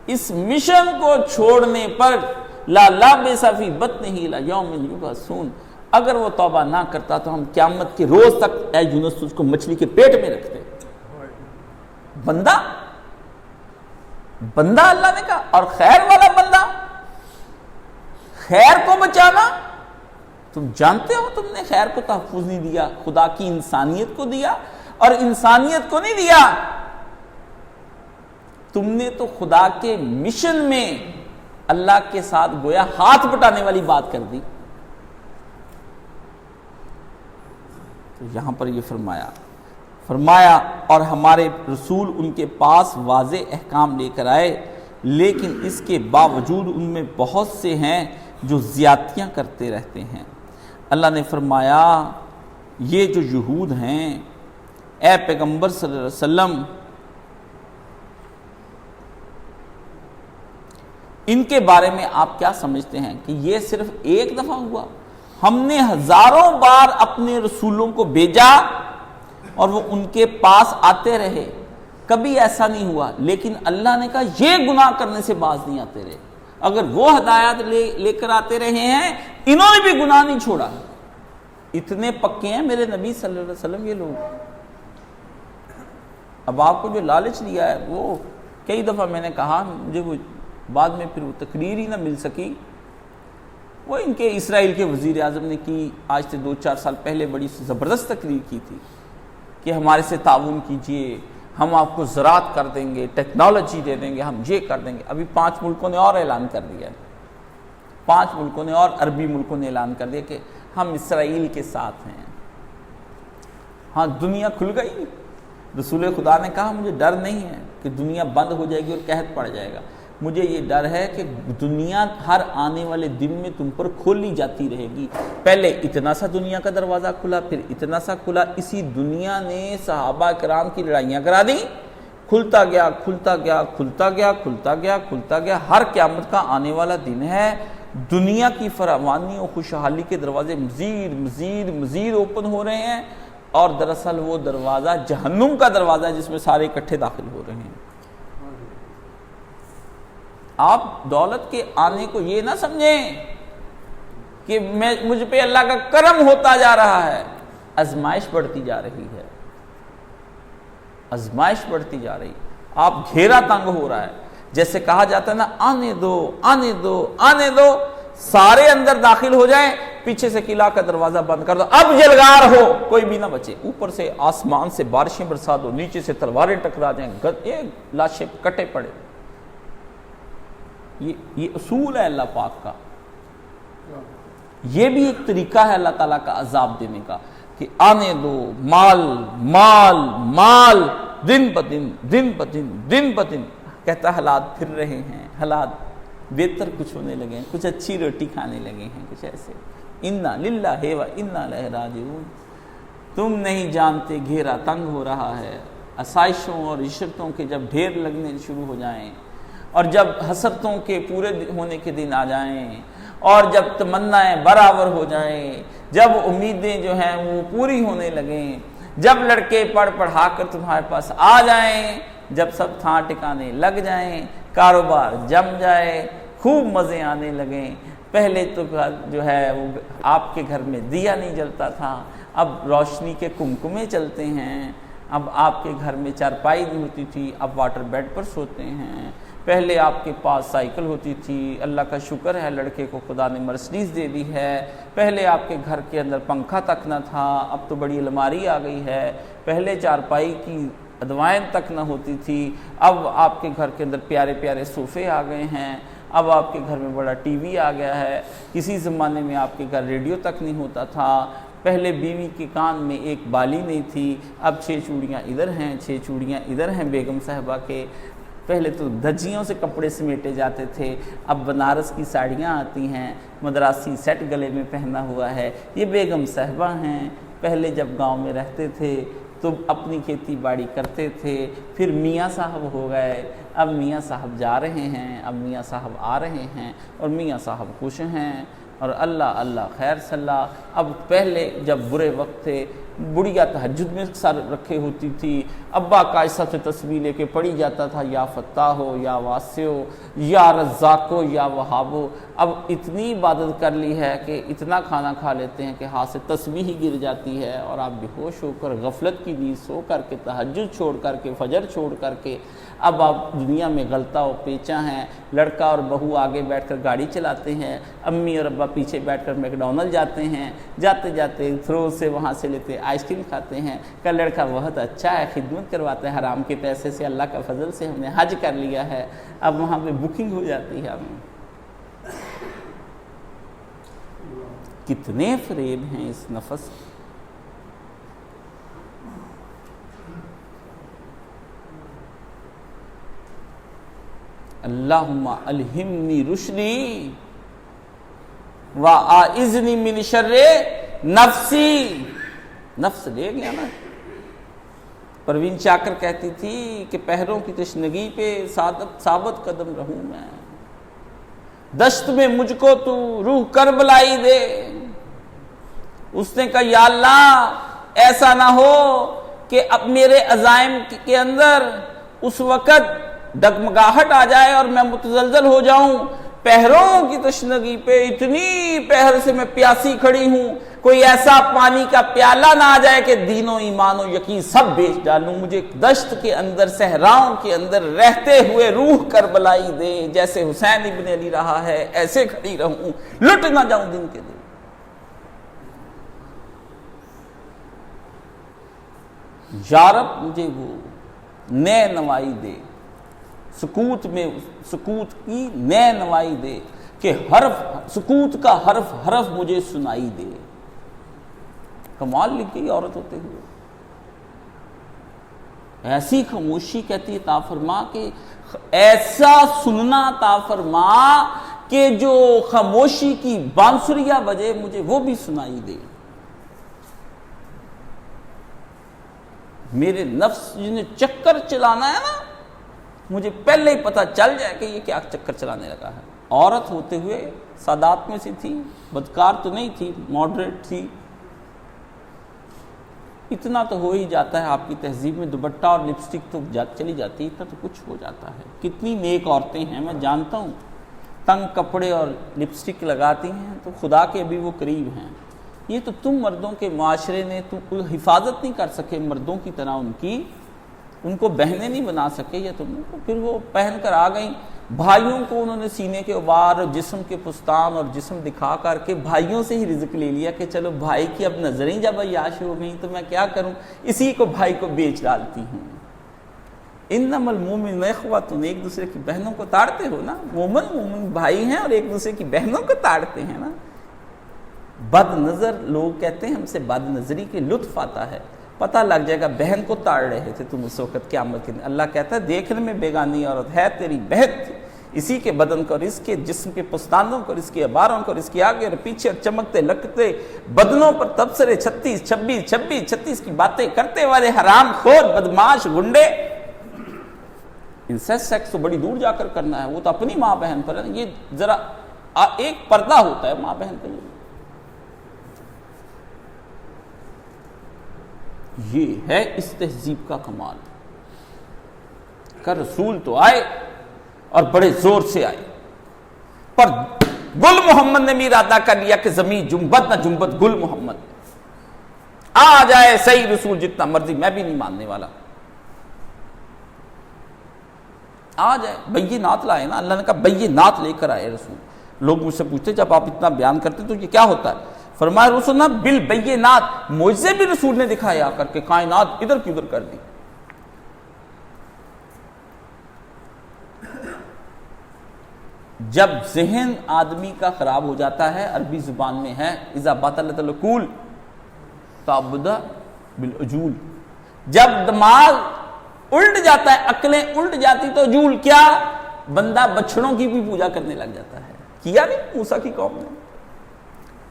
S1: اس مشن کو چھوڑنے پر لا لابس فی بطنہ الی یوم یبعثون، اگر وہ توبہ نہ کرتا تو ہم قیامت کے روز تک اے یونس اس کو مچھلی کے پیٹ میں رکھتے۔ بندہ اللہ نے کہا، اور خیر والا بندہ، خیر کو بچانا۔ تم جانتے ہو تم نے خیر کو تحفظ نہیں دیا، خدا کی انسانیت کو دیا، اور انسانیت کو نہیں دیا، تم نے تو خدا کے مشن میں اللہ کے ساتھ گویا ہاتھ بٹانے والی بات کر دی۔ تو یہاں پر یہ فرمایا اور ہمارے رسول ان کے پاس واضح احکام لے کر آئے، لیکن اس کے باوجود ان میں بہت سے ہیں جو زیادتیاں کرتے رہتے ہیں۔ اللہ نے فرمایا یہ جو یہود ہیں، اے پیغمبر صلی اللہ علیہ وسلم، ان کے بارے میں آپ کیا سمجھتے ہیں کہ یہ صرف ایک دفعہ ہوا؟ ہم نے ہزاروں بار اپنے رسولوں کو بھیجا اور وہ ان کے پاس آتے رہے، کبھی ایسا نہیں ہوا، لیکن اللہ نے کہا یہ گناہ کرنے سے باز نہیں آتے رہے۔ اگر وہ ہدایات لے کر آتے رہے ہیں، انہوں نے بھی گناہ نہیں چھوڑا۔ اتنے پکے ہیں میرے نبی صلی اللہ علیہ وسلم یہ لوگ۔ اب آپ کو جو لالچ دیا ہے، وہ کئی دفعہ میں نے کہا، مجھے وہ بعد میں پھر وہ تقریر ہی نہ مل سکی، وہ ان کے اسرائیل کے وزیر اعظم نے کی، آج سے 2-4 سال پہلے بڑی زبردست تقریر کی تھی کہ ہمارے سے تعاون کیجئے، ہم آپ کو زراعت کر دیں گے، ٹیکنالوجی دے دیں گے، ہم یہ کر دیں گے۔ ابھی 5 ملکوں نے اور اعلان کر دیا ہے، 5 ملکوں نے اور عربی ملکوں نے اعلان کر دیا کہ ہم اسرائیل کے ساتھ ہیں۔ ہاں، دنیا کھل گئی۔ رسول خدا نے کہا مجھے ڈر نہیں ہے کہ دنیا بند ہو جائے گی اور قحط پڑ جائے گا، مجھے یہ ڈر ہے کہ دنیا ہر آنے والے دن میں تم پر کھولی جاتی رہے گی۔ پہلے اتنا سا دنیا کا دروازہ کھلا، پھر اتنا سا کھلا، اسی دنیا نے صحابہ کرام کی لڑائیاں کرا دی، کھلتا گیا کھلتا گیا کھلتا گیا کھلتا گیا کھلتا گیا۔ ہر قیامت کا آنے والا دن ہے، دنیا کی فراوانی اور خوشحالی کے دروازے مزید مزید مزید اوپن ہو رہے ہیں، اور دراصل وہ دروازہ جہنم کا دروازہ ہے جس میں سارے اکٹھے داخل ہو رہے ہیں۔ آپ دولت کے آنے کو یہ نہ سمجھیں کہ مجھ پہ اللہ کا کرم ہوتا جا رہا ہے، آزمائش بڑھتی جا رہی ہے، آزمائش بڑھتی جا رہی، آپ گھیرا تنگ ہو رہا ہے۔ جیسے کہا جاتا ہے نا، آنے دو آنے دو آنے دو، سارے اندر داخل ہو جائیں، پیچھے سے قلعہ کا دروازہ بند کر دو، اب جلگار ہو، کوئی بھی نہ بچے۔ اوپر سے آسمان سے بارشیں برسا دو، نیچے سے تلواریں ٹکرا جائیں، لاشیں کٹے پڑے۔ یہ اصول ہے اللہ پاک کا، یہ بھی ایک طریقہ ہے اللہ تعالیٰ کا عذاب دینے کا کہ آنے دو، مال مال مال، دن بدن دن بدن دن بدن، کہتا حالات پھر رہے ہیں، حالات بہتر کچھ ہونے لگے ہیں، کچھ اچھی روٹی کھانے لگے ہیں، کچھ ایسے۔ انا للہ و انا الیہ راجعون۔ تم نہیں جانتے گھیرا تنگ ہو رہا ہے، آسائشوں اور عشرتوں کے جب ڈھیر لگنے شروع ہو جائیں، اور جب حسرتوں کے پورے ہونے کے دن آ جائیں، اور جب تمنائیں برابر ہو جائیں، جب امیدیں جو ہیں وہ پوری ہونے لگیں، جب لڑکے پڑھا کر تمہارے پاس آ جائیں، جب سب تھاں ٹکانے لگ جائیں، کاروبار جم جائے، خوب مزے آنے لگیں۔ پہلے تو جو ہے وہ آپ کے گھر میں دیا نہیں جلتا تھا، اب روشنی کے کمکمے چلتے ہیں، اب آپ کے گھر میں چارپائی نہیں ہوتی تھی، اب واٹر بیڈ پر سوتے ہیں۔ پہلے آپ کے پاس سائیکل ہوتی تھی، اللہ کا شکر ہے لڑکے کو خدا نے مرسڈیز دے دی ہے۔ پہلے آپ کے گھر کے اندر پنکھا تک نہ تھا، اب تو بڑی الماری آ گئی ہے۔ پہلے چارپائی کی ادوائن تک نہ ہوتی تھی، اب آپ کے گھر کے اندر پیارے پیارے صوفے آ گئے ہیں، اب آپ کے گھر میں بڑا ٹی وی آ گیا ہے۔ کسی زمانے میں آپ کے گھر ریڈیو تک نہیں ہوتا تھا، پہلے بیوی کے کان میں ایک بالی نہیں تھی، اب 6 چوڑیاں ادھر ہیں 6 چوڑیاں ادھر ہیں بیگم صاحبہ کے۔ پہلے تو دھجیوں سے کپڑے سمیٹے جاتے تھے، اب بنارس کی ساڑیاں آتی ہیں، مدراسی سیٹ گلے میں پہنا ہوا ہے، یہ بیگم صاحبہ ہیں۔ پہلے جب گاؤں میں رہتے تھے تو اپنی کھیتی باڑی کرتے تھے، پھر میاں صاحب ہو گئے، اب میاں صاحب جا رہے ہیں، اب میاں صاحب آ رہے ہیں، اور میاں صاحب خوش ہیں، اور اللہ اللہ خیر صلاح. اب پہلے جب برے وقت تھے بڑھیا تہجد میں سر رکھے ہوتی تھی، ابا کائسہ سے تسبیح لے کے پڑھی جاتا تھا یا فتاح ہو یا واسع ہو یا رزاق ہو یا وہاب ہو. اب اتنی عبادت کر لی ہے کہ اتنا کھانا کھا لیتے ہیں کہ ہاتھ سے تسبیح ہی گر جاتی ہے، اور آپ بے ہوش ہو کر غفلت کی نیند سو کر کے تہجد چھوڑ کر کے فجر چھوڑ کر کے اب آپ دنیا میں غلطہ و پیچا ہیں. لڑکا اور بہو آگے بیٹھ کر گاڑی چلاتے ہیں، امی اور ابا پیچھے بیٹھ کر میکڈونلڈ جاتے ہیں، جاتے جاتے تھرو سے وہاں سے لیتے آئس کریم کھاتے ہیں. کا لڑکا بہت اچھا ہے، خدمت کرواتا ہے حرام کے پیسے سے، اللہ کا فضل سے ہم نے حج کر لیا ہے. اب وہاں پہ بکنگ ہو جاتی ہے. ہمیں کتنے فریب ہیں اس نفس. اللہم الہمنی رشدی واعذنی من شر نفسی. نفس لے گیا نا. پروین چاکر کہتی تھی کہ پہروں کی تشنگی پہ ثابت قدم رہوں میں، دشت میں مجھ کو تو روح کربلائی دے. اس نے کہا یا اللہ ایسا نہ ہو کہ اب میرے عزائم کے اندر اس وقت ڈگمگاہٹ آ جائے اور میں متزلزل ہو جاؤں. پہروں کی تشنگی پہ اتنی پہر سے میں پیاسی کھڑی ہوں، کوئی ایسا پانی کا پیالہ نہ آ جائے کہ دین و ایمان و یقین سب بیچ ڈالوں. مجھے دشت کے اندر صحراؤں کے اندر رہتے ہوئے روح کربلائی دے. جیسے حسین ابن علی رہا ہے ایسے کھڑی رہوں، لٹ نہ جاؤں دن کے دن. یا رب مجھے وہ نئے نوائی دے، سکوت میں سکوت کی نئے نوائی دے کہ حرف سکوت کا حرف حرف مجھے سنائی دے. کمال لکھ گئی عورت ہوتے ہوئے. ایسی خاموشی کہتی ہے عطا فرما کہ ایسا سننا عطا فرما کہ جو خاموشی کی بانسریاں بجے مجھے وہ بھی سنائی دے. میرے نفس جنہیں چکر چلانا ہے نا، مجھے پہلے ہی پتہ چل جائے کہ یہ کیا چکر چلانے لگا ہے. عورت ہوتے ہوئے سادات میں سے تھی، بدکار تو نہیں تھی، ماڈریٹ تھی. اتنا تو ہو ہی جاتا ہے آپ کی تہذیب میں، دوپٹہ اور لپسٹک تو چلی جاتی ہے، اتنا تو کچھ ہو جاتا ہے. کتنی نیک عورتیں ہیں میں جانتا ہوں، تنگ کپڑے اور لپسٹک لگاتی ہیں تو خدا کے بھی وہ قریب ہیں. یہ تو تم مردوں کے معاشرے نے تو حفاظت نہیں کر سکے مردوں کی طرح ان کو بہنیں نہیں بنا سکے، یا تم کو پھر وہ پہن کر آ گئیں. بھائیوں کو انہوں نے سینے کے اوبار اور جسم کے پستان اور جسم دکھا کر کے بھائیوں سے ہی رزق لے لیا کہ چلو بھائی کی اب نظریں جب عیاش ہو گئیں تو میں کیا کروں، اسی کو بھائی کو بیچ ڈالتی ہوں. انما المؤمنون اخوۃ، ایک دوسرے کی بہنوں کو تاڑتے ہو نا. مومن بھائی ہیں اور ایک دوسرے کی بہنوں کو تاڑتے ہیں نا. بد نظر لوگ کہتے ہیں ہم سے بد نظری کے لطف آتا ہے. پتہ لگ جائے گا بہن کو تاڑ رہے تھے تم اس وقت قیامت کے دن. اللہ کہتا ہے دیکھنے میں بیگانی عورت ہے تیری بہن تھی، اسی کے بدن کو اور اس کے جسم کے پستانوں کو اور اس کے اباروں کو اور اس کے آگے اور پیچھے اور چمکتے لگتے بدنوں پر تبصرے 36 36 کی باتیں کرتے والے حرام خور بدماش گنڈے. انسیسٹ سیکس تو بڑی دور جا کر کرنا ہے، وہ تو اپنی ماں بہن پر ہے. یہ ذرا ایک پردہ ہوتا ہے ماں بہن کا. یہ ہے اس تہذیب کا کمال کہ رسول تو آئے اور بڑے زور سے آئے، پر گل محمد نے بھی ارادہ کر لیا کہ زمین جنبت نہ جنبت گل محمد. آ جائے صحیح رسول جتنا مرضی، میں بھی نہیں ماننے والا. آ جائے بینات لائے نا. اللہ نے کہا بینات لے کر آئے رسول. لوگ مجھ سے پوچھتے جب آپ اتنا بیان کرتے تو یہ کیا ہوتا ہے؟ فرمایا رسول نہ بالبینات، معجزے بھی رسول نے دکھائے آ کر کے کائنات ادھر کی ادھر کر دی. جب ذہن آدمی کا خراب ہو جاتا ہے، عربی زبان میں ہے اذا باطلت العقول تعبد بالعجول. جب دماغ الٹ جاتا ہے، عقلیں الٹ جاتی تو عجول کیا، بندہ بچڑوں کی بھی پوجا کرنے لگ جاتا ہے. کیا نہیں موسیٰ کی قوم نے؟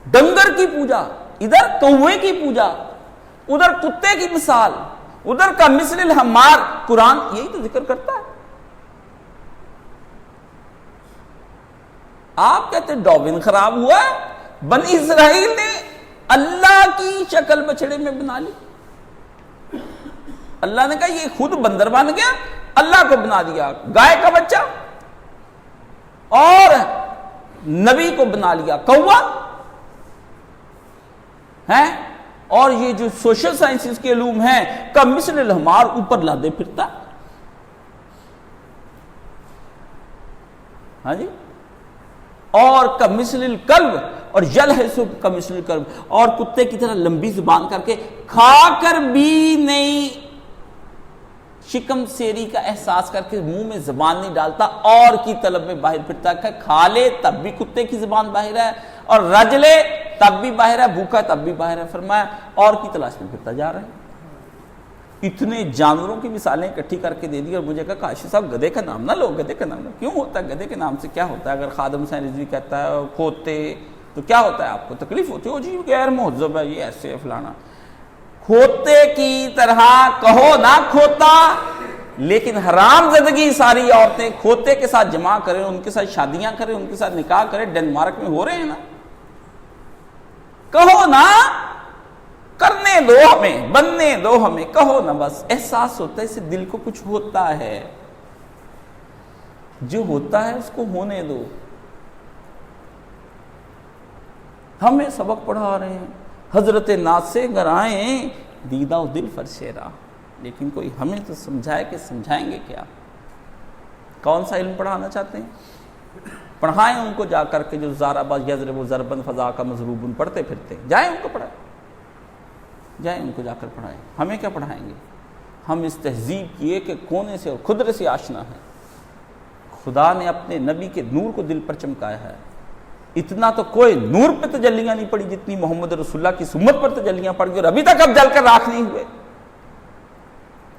S1: ڈنگر کی پوجا، ادھر کوے کی پوجا، ادھر کتے کی مثال، ادھر کا مثل الحمار. قرآن یہی تو ذکر کرتا ہے. آپ کہتے ڈاروین خراب ہوا ہے، بنی اسرائیل نے اللہ کی شکل بچڑے میں بنا لی. اللہ نے کہا یہ خود بندر بن گیا, اللہ کو بنا دیا گائے کا بچہ, اور نبی کو بنا لیا کوا ہے. اور یہ جو سوشل سائنسز کے علوم ہیں کمثل الحمار اوپر لادے پھرتا. ہاں جی, اور کمثل الکلب, اور یلہث کمثل الکلب, اور کتے کی طرح لمبی زبان کر کے کھا کر بھی نہیں شکم سیری کا احساس کر کے منہ میں زبان نہیں ڈالتا, اور کی طلب میں باہر پھرتا ہے. کھا لے تب بھی کتے کی زبان باہر ہے, اور رج لے تب بھی باہر ہے, بھوکا تب بھی باہر ہے. فرمایا اور کی تلاش میں پھرتا جا رہا ہے. اتنے جانوروں کی مثالیں اکٹھی کر کے دے دی, اور مجھے کہا کاشی صاحب گدھے کا نام نہ لو, گدھے کا نام نہ. کیوں ہوتا ہے گدھے کے نام سے کیا ہوتا ہے؟ اگر خادم حسین رضوی کہتا ہے کھوتے تو کیا ہوتا ہے؟ آپ کو تکلیف ہوتی ہے, جی غیر مہذب ہے, یہ ایسے ہے فلانا. کھوتے کی طرح کہو نہ کھوتا, لیکن حرام زدگی ساری عورتیں کھوتے کے ساتھ جمع کریں, ان کے ساتھ شادیاں کریں, ان کے ساتھ نکاح کریں. ڈنمارک میں ہو رہے ہیں نا. کہو نا, کرنے دو ہمیں, بننے دو ہمیں, کہو نا بس. احساس ہوتا ہے, اس سے دل کو کچھ ہوتا ہے, جو ہوتا ہے اس کو ہونے دو. ہمیں سبق پڑھا رہے ہیں حضرت ناز سے گر آئیں دیدہ و دل فرشیرا, لیکن کوئی ہمیں تو سمجھائے کہ سمجھائیں گے کیا؟ کون سا علم پڑھانا چاہتے ہیں؟ پڑھائیں ان کو جا کر کے جو زارا باز یضرب و ضربن فضا کا مضروبن پڑھتے پھرتے, جائیں ان کو پڑھائیں, جائیں ان کو جا کر پڑھائیں. ہمیں کیا پڑھائیں گے؟ ہم اس تہذیب کی ایک ایک کونے سے اور خدرے سے آشنا ہیں. خدا نے اپنے نبی کے نور کو دل پر چمکایا ہے. اتنا تو کوئی نور پہ تجلیاں نہیں پڑی جتنی محمد رسول اللہ کی سمت پر تجلیاں پڑ گئی, اور ابھی تک اب جل کر راکھ نہیں ہوئے.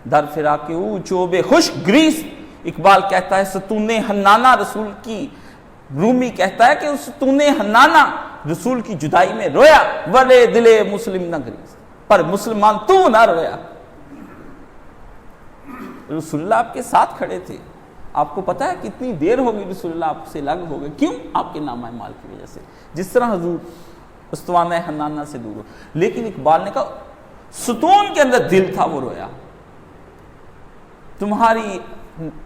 S1: در فراق او چوب خوش گریس, اقبال کہتا ہے ستون حنانہ رسول کی, رومی کہتا ہے کہ ستون حنانہ رسول کی جدائی میں رویا, ورے دل مسلم نہ گریس, پر مسلمان تو نہ رویا. رسول اللہ آپ کے ساتھ کھڑے تھے, آپ کو پتا ہے کتنی دیر ہوگی رسول اللہ آپ سے الگ ہو گئے. کیوں؟ آپ کے نامہ مال کی وجہ سے, جس طرح حضور استوانہ حنانہ سے دور ہو. لیکن اقبال نے کہا ستون کے اندر دل تھا, وہ رویا. تمہاری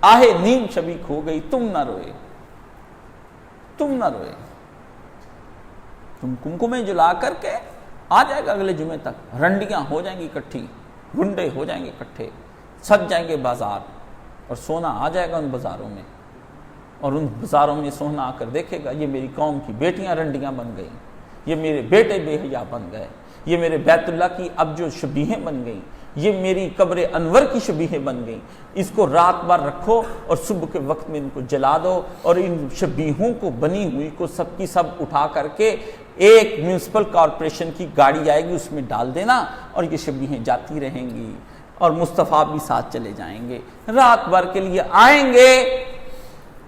S1: آہ نیم شبی کھو گئی, تم نہ روئے, تم نہ روئے. تم کمکمیں جلا کر کے آ جائے گا اگلے جمعے تک, رنڈیاں ہو جائیں گی اکٹھی, گنڈے ہو جائیں گے اکٹھے, سج جائیں گے بازار, اور سونا آ جائے گا ان بازاروں میں, اور ان بازاروں میں سونا آ کر دیکھے گا یہ میری قوم کی بیٹیاں رنڈیاں بن گئیں, یہ میرے بیٹے بے حیا بن گئے, یہ میرے بیت اللہ کی اب جو شبیہیں بن گئیں, یہ میری قبر انور کی شبیہیں بن گئیں. اس کو رات بھر رکھو اور صبح کے وقت میں ان کو جلا دو, اور ان شبیہوں کو بنی ہوئی کو سب کی سب اٹھا کر کے ایک میونسپل کارپوریشن کی گاڑی آئے گی, اس میں ڈال دینا, اور یہ شبیہیں جاتی رہیں گی, اور مصطفیٰ بھی ساتھ چلے جائیں گے. رات بھر کے لیے آئیں گے,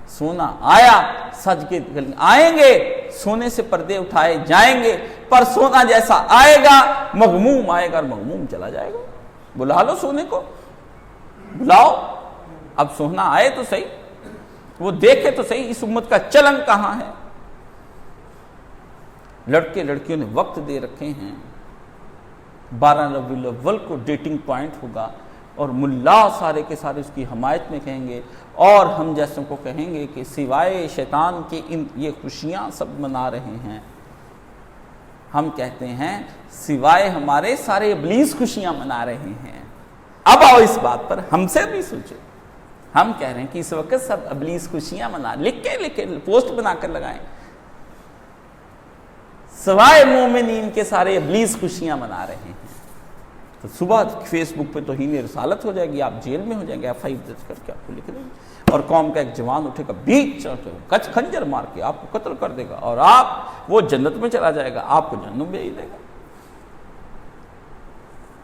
S1: سونا آیا, سج کے آئیں گے, سونے سے پردے اٹھائے جائیں گے, پر سونا جیسا آئے گا مغموم آئے گا, اور مغموم چلا جائے گا. بلا لو سونے کو, بلاؤ, اب سونا آئے تو صحیح, وہ دیکھے تو صحیح اس امت کا چلن کہاں ہے. لڑکے لڑکیوں نے وقت دے رکھے ہیں, 12 ربیع الاول کو ڈیٹنگ پوائنٹ ہوگا, اور ملا سارے کے سارے اس کی حمایت میں کہیں گے, اور ہم جیسوں کو کہیں گے کہ سوائے شیطان کے یہ خوشیاں سب منا رہے ہیں. ہم کہتے ہیں سوائے ہمارے سارے ابلیس خوشیاں منا رہے ہیں. اب آؤ اس بات پر ہم سے بھی سوچو. ہم کہہ رہے ہیں کہ اس وقت سب ابلیس خوشیاں منا, لکھ کے پوسٹ بنا کر لگائیں, سوائے مومنین کے سارے ابلیس خوشیاں منا رہے ہیں. تو صبح فیس بک پہ توہین رسالت ہو جائے گی, آپ جیل میں ہو جائیں گے, FI درج کر کے آپ کو لکھ دیں گے, اور قوم کا ایک جوان اٹھے گا بیچ کچھ خنجر مار کے آپ کو قتل کر دے گا, اور آپ وہ جنت میں چلا جائے گا, آپ کو جہنم بھیج دے گا.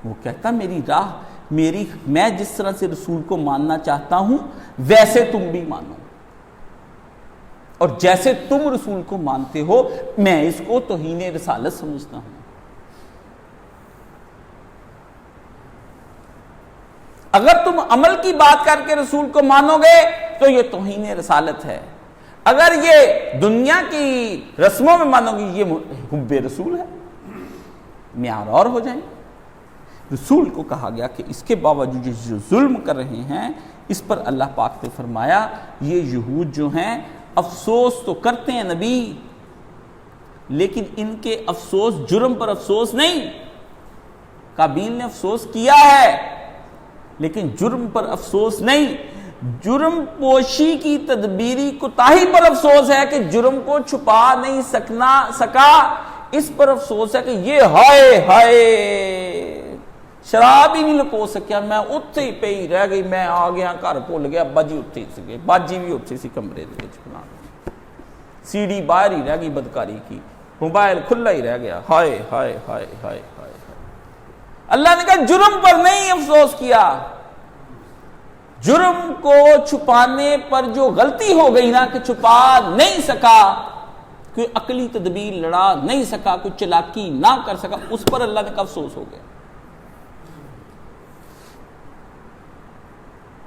S1: وہ کہتا میری راہ میں جس طرح سے رسول کو ماننا چاہتا ہوں ویسے تم بھی مانو, اور جیسے تم رسول کو مانتے ہو میں اس کو توہین رسالت سمجھتا ہوں. اگر تم عمل کی بات کر کے رسول کو مانو گے تو یہ توہین رسالت ہے, اگر یہ دنیا کی رسموں میں مانو گی یہ حب رسول ہے، معیار اور ہو جائیں۔ رسول کو کہا گیا کہ اس کے باوجود جو ظلم کر رہے ہیں اس پر اللہ پاک نے فرمایا یہ یہود جو ہیں افسوس تو کرتے ہیں نبی، لیکن ان کے افسوس جرم پر افسوس نہیں۔ قابیل نے افسوس کیا ہے لیکن جرم پر افسوس نہیں، جرم پوشی کی تدبیری کوتاہی پر افسوس ہے کہ جرم کو چھپا نہیں سکا، اس پر افسوس ہے کہ یہ ہائے ہائے شراب ہی نہیں لکو سکیا، میں اتھے ہی پہ ہی رہ گئی، میں آ گیا گھر بھول گیا، باجی اتھے ہی سکے، باجی بھی اتھے سی کمرے دے بنا، سی ڈی باہر ہی رہ گئی بدکاری کی، موبائل کھلا ہی رہ گیا، ہائے ہائے ہائے ہائے ہائے۔ اللہ نے کہا جرم پر نہیں افسوس کیا، جرم کو چھپانے پر جو غلطی ہو گئی نا کہ چھپا نہیں سکا، کوئی عقلی تدبیر لڑا نہیں سکا، کوئی چلاکی نہ کر سکا، اس پر اللہ نے کہا افسوس ہو گیا۔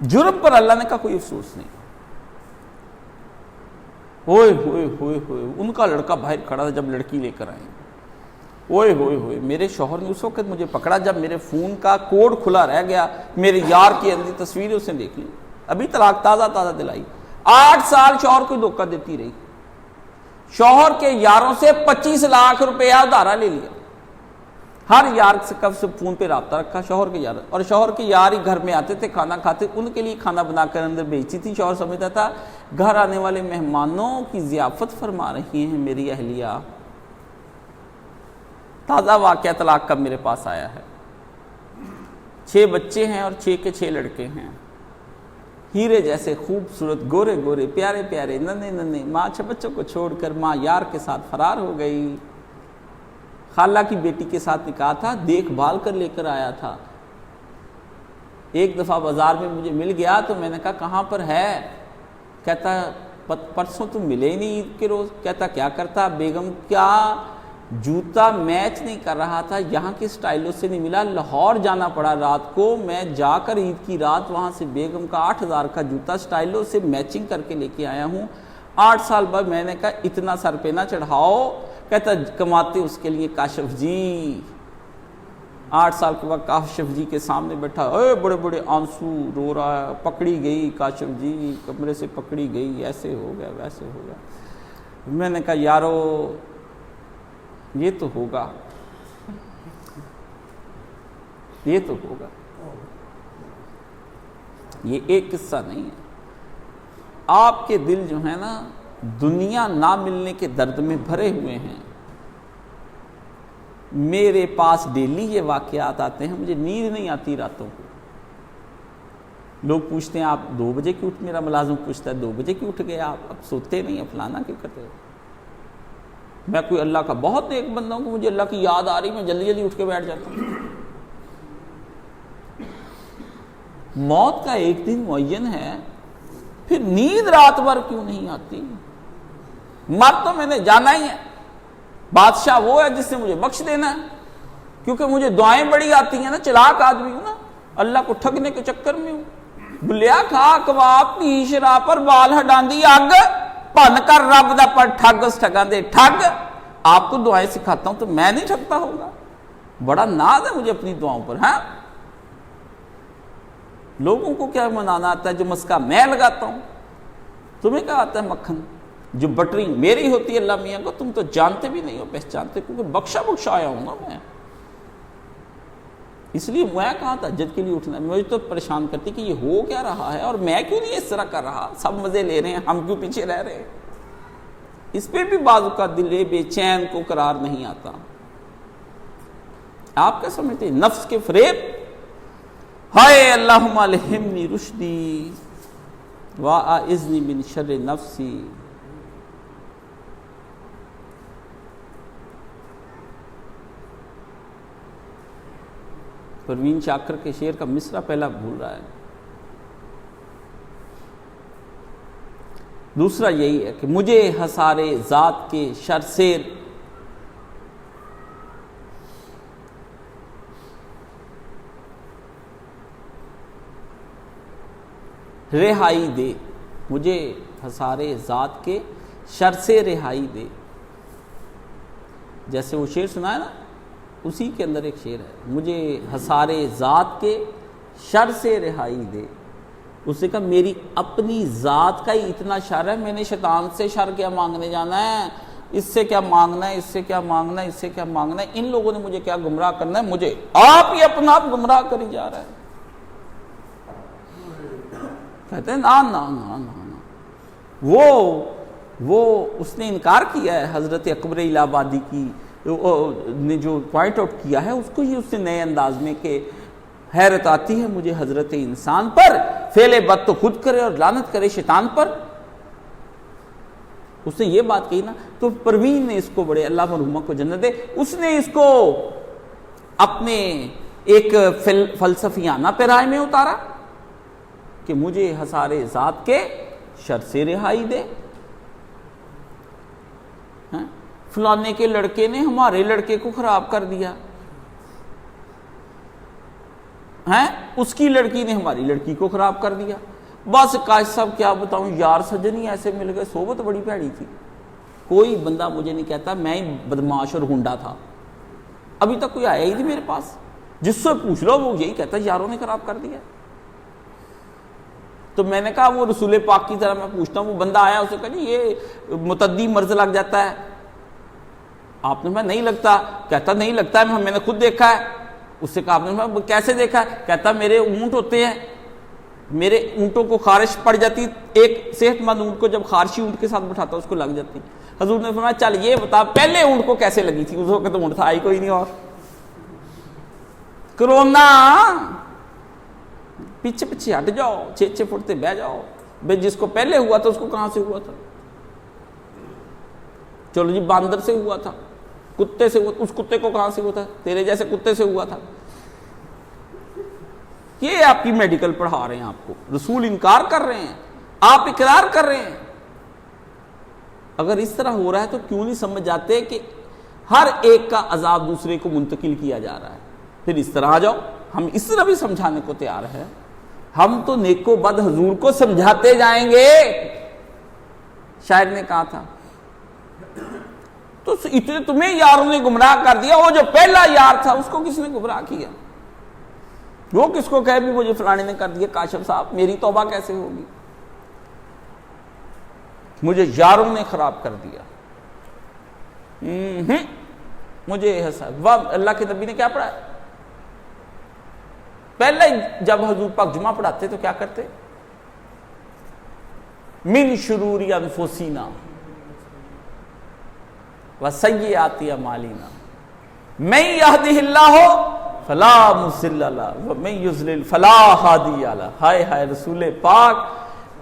S1: جرم پر اللہ نے کہا کوئی افسوس نہیں۔ ہوئے ہوئے ہوئے ہوئے ان کا لڑکا باہر کھڑا تھا جب لڑکی لے کر آئے، ہوئے ہوئے ہوئے میرے شوہر نے اس وقت مجھے پکڑا جب میرے فون کا کوڈ کھلا رہ گیا، میرے یار کی اندھی تصویریں اس نے دیکھ لی، ابھی طلاق تازہ تازہ دلائی، 8 سال شوہر کو دھوکہ دیتی رہی، شوہر کے یاروں سے 25 لاکھ روپیہ ادھارا لے لیا، ہر یار سے کب سے فون پہ رابطہ رکھا شوہر کے یار، اور شوہر کے یار ہی گھر میں آتے تھے کھانا کھاتے، ان کے لیے کھانا بنا کر اندر بیچتی تھی، شوہر سمجھتا تھا گھر آنے والے مہمانوں کی ضیافت فرما رہی ہیں میری اہلیہ۔ تازہ واقعہ طلاق کا میرے پاس آیا ہے، 6 بچے ہیں اور 6 کے 6 لڑکے ہیں، ہیرے جیسے خوبصورت، گورے گورے، پیارے پیارے، ننے ننے، ماں 6 بچوں کو چھوڑ کر ماں یار کے ساتھ فرار ہو گئی، خالہ کی بیٹی کے ساتھ نکاح تھا، دیکھ بھال کر لے کر آیا تھا، ایک دفعہ بازار میں مجھے مل گیا تو میں نے کہا کہاں پر ہے، کہتا پرسوں تم ملے ہی نہیں عید کے روز، کہتا کیا کرتا، بیگم کیا جوتا میچ نہیں کر رہا تھا، یہاں کے سٹائلوں سے نہیں ملا، لاہور جانا پڑا رات کو، میں جا کر عید کی رات وہاں سے بیگم کا 8000 کا جوتا سٹائلوں سے میچنگ کر کے لے کے آیا ہوں۔ 8 سال بعد میں نے کہا اتنا سر پہ نہ چڑھاؤ، کہتا کماتے اس کے لیے کاشف جی، 8 سال کے بعد کاشف جی کے سامنے بیٹھا، اے بڑے بڑے آنسو رو رہا ہے، پکڑی گئی کاشف جی، کمرے سے پکڑی گئی، ایسے ہو گیا ویسے ہو گیا۔ میں نے کہا یارو یہ تو ہوگا، یہ تو ہوگا، یہ ایک قصہ نہیں ہے، آپ کے دل جو ہے نا دنیا نہ ملنے کے درد میں بھرے ہوئے ہیں۔ میرے پاس ڈیلی یہ واقعات آتے ہیں، مجھے نیند نہیں آتی راتوں کو، لوگ پوچھتے ہیں آپ 2 بجے کیوں اٹھ، میرا ملازم پوچھتا ہے 2 بجے کیوں اٹھ گئے آپ، اب سوتے نہیں، فلانا کیوں کرتے ہو؟ میں کوئی اللہ کا بہت نیک بندہ ہوں کہ مجھے اللہ کی یاد آ رہی، میں جلدی جلدی اٹھ کے بیٹھ جاتا ہوں۔ موت کا ایک دن معین ہے، پھر نیند رات بھر کیوں نہیں آتی؟ مر تو میں نے جانا ہی ہے، بادشاہ وہ ہے جس نے مجھے بخش دینا ہے، کیونکہ مجھے دعائیں بڑی آتی ہیں نا، چلاک آدمی ہوں نا، اللہ کو ٹھگنے کے چکر میں ہوں، بلیا کھا کباب پی شراب پر بال ہڈاندی اگ، پن کر رب دا پر ٹھگ اس ٹھگاں دے ٹھگ۔ آپ کو دعائیں سکھاتا ہوں تو میں نہیں ٹھگتا ہوگا، بڑا ناز ہے مجھے اپنی دعاؤں پر، ہاں لوگوں کو کیا منانا آتا ہے جو مسکا میں لگاتا ہوں، تمہیں کیا آتا ہے مکھن، جو بٹری میری ہوتی ہے اللہ میاں کو تم تو جانتے بھی نہیں ہو پہچانتے، کیونکہ بخشا آیا ہوں نا میں، اس لیے میں کہاں تہجد کے لیے اٹھنا، مجھے تو پریشان کرتی کہ یہ ہو کیا رہا ہے اور میں کیوں نہیں اس طرح کر رہا، سب مزے لے رہے ہیں ہم کیوں پیچھے رہ رہے ہیں، اس پہ بھی بعض کا دل بے چین کو قرار نہیں آتا۔ آپ کیا سمجھتے ہیں نفس کے فریب، ہائے اللہم الہمنی رشدی واعذنی من شر نفسی، پروین شاکر کے شعر کا مصرع پہلا بھول رہا ہے۔ دوسرا یہی ہے کہ مجھے حصار ذات کے شر سے رہائی دے، مجھے حصار ذات کے شر سے رہائی دے. جیسے وہ شعر سنا ہے نا، اسی کے اندر ایک شعر ہے، مجھے حصار ذات کے شر سے رہائی دے. اس نے کہا میری اپنی ذات کا ہی اتنا شر ہے، میں نے شیطان سے شر کیا مانگنے جانا ہے، اس سے کیا مانگنا ہے، اس سے کیا مانگنا ہے، اس سے کیا مانگنا ہے، ان لوگوں نے مجھے کیا گمراہ کرنا ہے، مجھے آپ ہی اپنا آپ گمراہ کری جا رہا ہے. کہتے ہیں نا نا نا نا وہ اس نے انکار کیا ہے. حضرت اکبر الہ آبادی کی نے جو پوائنٹ آؤٹ کیا ہے اس کو ہی اس نے نئے انداز میں کہ حیرت آتی ہے مجھے حضرت انسان پر، فعل بد تو خود کرے اور لعنت کرے شیطان پر. اس نے یہ بات کہی نا، تو پروین نے اس کو بڑے، اللہ مرحومہ کو جنت دے، اس نے اس کو اپنے ایک فلسفیانہ پیرائے میں اتارا کہ مجھے حصار ذات کے شر سے رہائی دے. فلانے کے لڑکے نے ہمارے لڑکے کو خراب کر دیا، اس کی لڑکی نے ہماری لڑکی کو خراب کر دیا. بس کاش صاحب کیا بتاؤں، یار سجنی ایسے مل گئے، صحبت بڑی بھیڑی تھی. کوئی بندہ مجھے نہیں کہتا میں ہی بدماش اور گنڈا تھا، ابھی تک کوئی آیا ہی نہیں میرے پاس. جس سے پوچھ لو وہ یہی کہتا ہے یاروں نے خراب کر دیا. تو میں نے کہا وہ رسول پاک کی طرح میں پوچھتا ہوں، وہ بندہ آیا اسے کہا جی یہ متعدی مرض لگ جاتا ہے. آپ نے کہا نہیں لگتا، کہتا نہیں لگتا ہے، میں نے خود دیکھا ہے. اس سے کہا آپ نے کیسے دیکھا ہے؟ کہتا میرے اونٹ ہوتے ہیں، میرے اونٹوں کو خارش پڑ جاتی، ایک صحت مند اونٹ کو جب خارشی اونٹ کے ساتھ بٹھاتا اس کو لگ جاتی. حضور نے فرمایا چل یہ بتا پہلے اونٹ کو کیسے لگی تھی؟ اس وقت تو اونٹ تھا ہی کوئی نہیں. اور کرونا پیچھے پیچھے ہٹ جاؤ، 6 فٹ بہ جاؤ بھائی، جس کو پہلے ہوا تھا اس کو کہاں سے ہوا تھا؟ چلو جی باندر سے ہوا تھا، کتے سے ہوا، اس کتے کو کہاں سے ہوا تھا؟ تیرے جیسے کتے سے ہوا تھا. یہ آپ کی میڈیکل پڑھا رہے ہیں، آپ کو رسول انکار کر رہے ہیں، آپ اقرار کر رہے ہیں. اگر اس طرح ہو رہا ہے تو کیوں نہیں سمجھ جاتے کہ ہر ایک کا عذاب دوسرے کو منتقل کیا جا رہا ہے؟ پھر اس طرح آ جاؤ، ہم اس طرح بھی سمجھانے کو تیار ہیں. ہم تو نیک و بد حضور کو سمجھاتے جائیں گے. شاعر نے کہا تھا تو اتنے تمہیں یاروں نے گمراہ کر دیا، وہ جو پہلا یار تھا اس کو کس نے گمراہ کیا؟ وہ کس کو کہے بھی مجھے فلانے نے کر دیا؟ کاشف صاحب میری توبہ کیسے ہوگی؟ مجھے یاروں نے خراب کر دیا. مجھے اللہ کے نبی نے کیا پڑھا؟ پہلے جب حضور پاک جمعہ پڑھاتے تو کیا کرتے؟ من شرور انفسنا وسیئات اعمالنا من یہدہ اللہ فلا مضل لہ ومن یضلل فلا ہادی لہ. ہائے ہائے رسول پاک،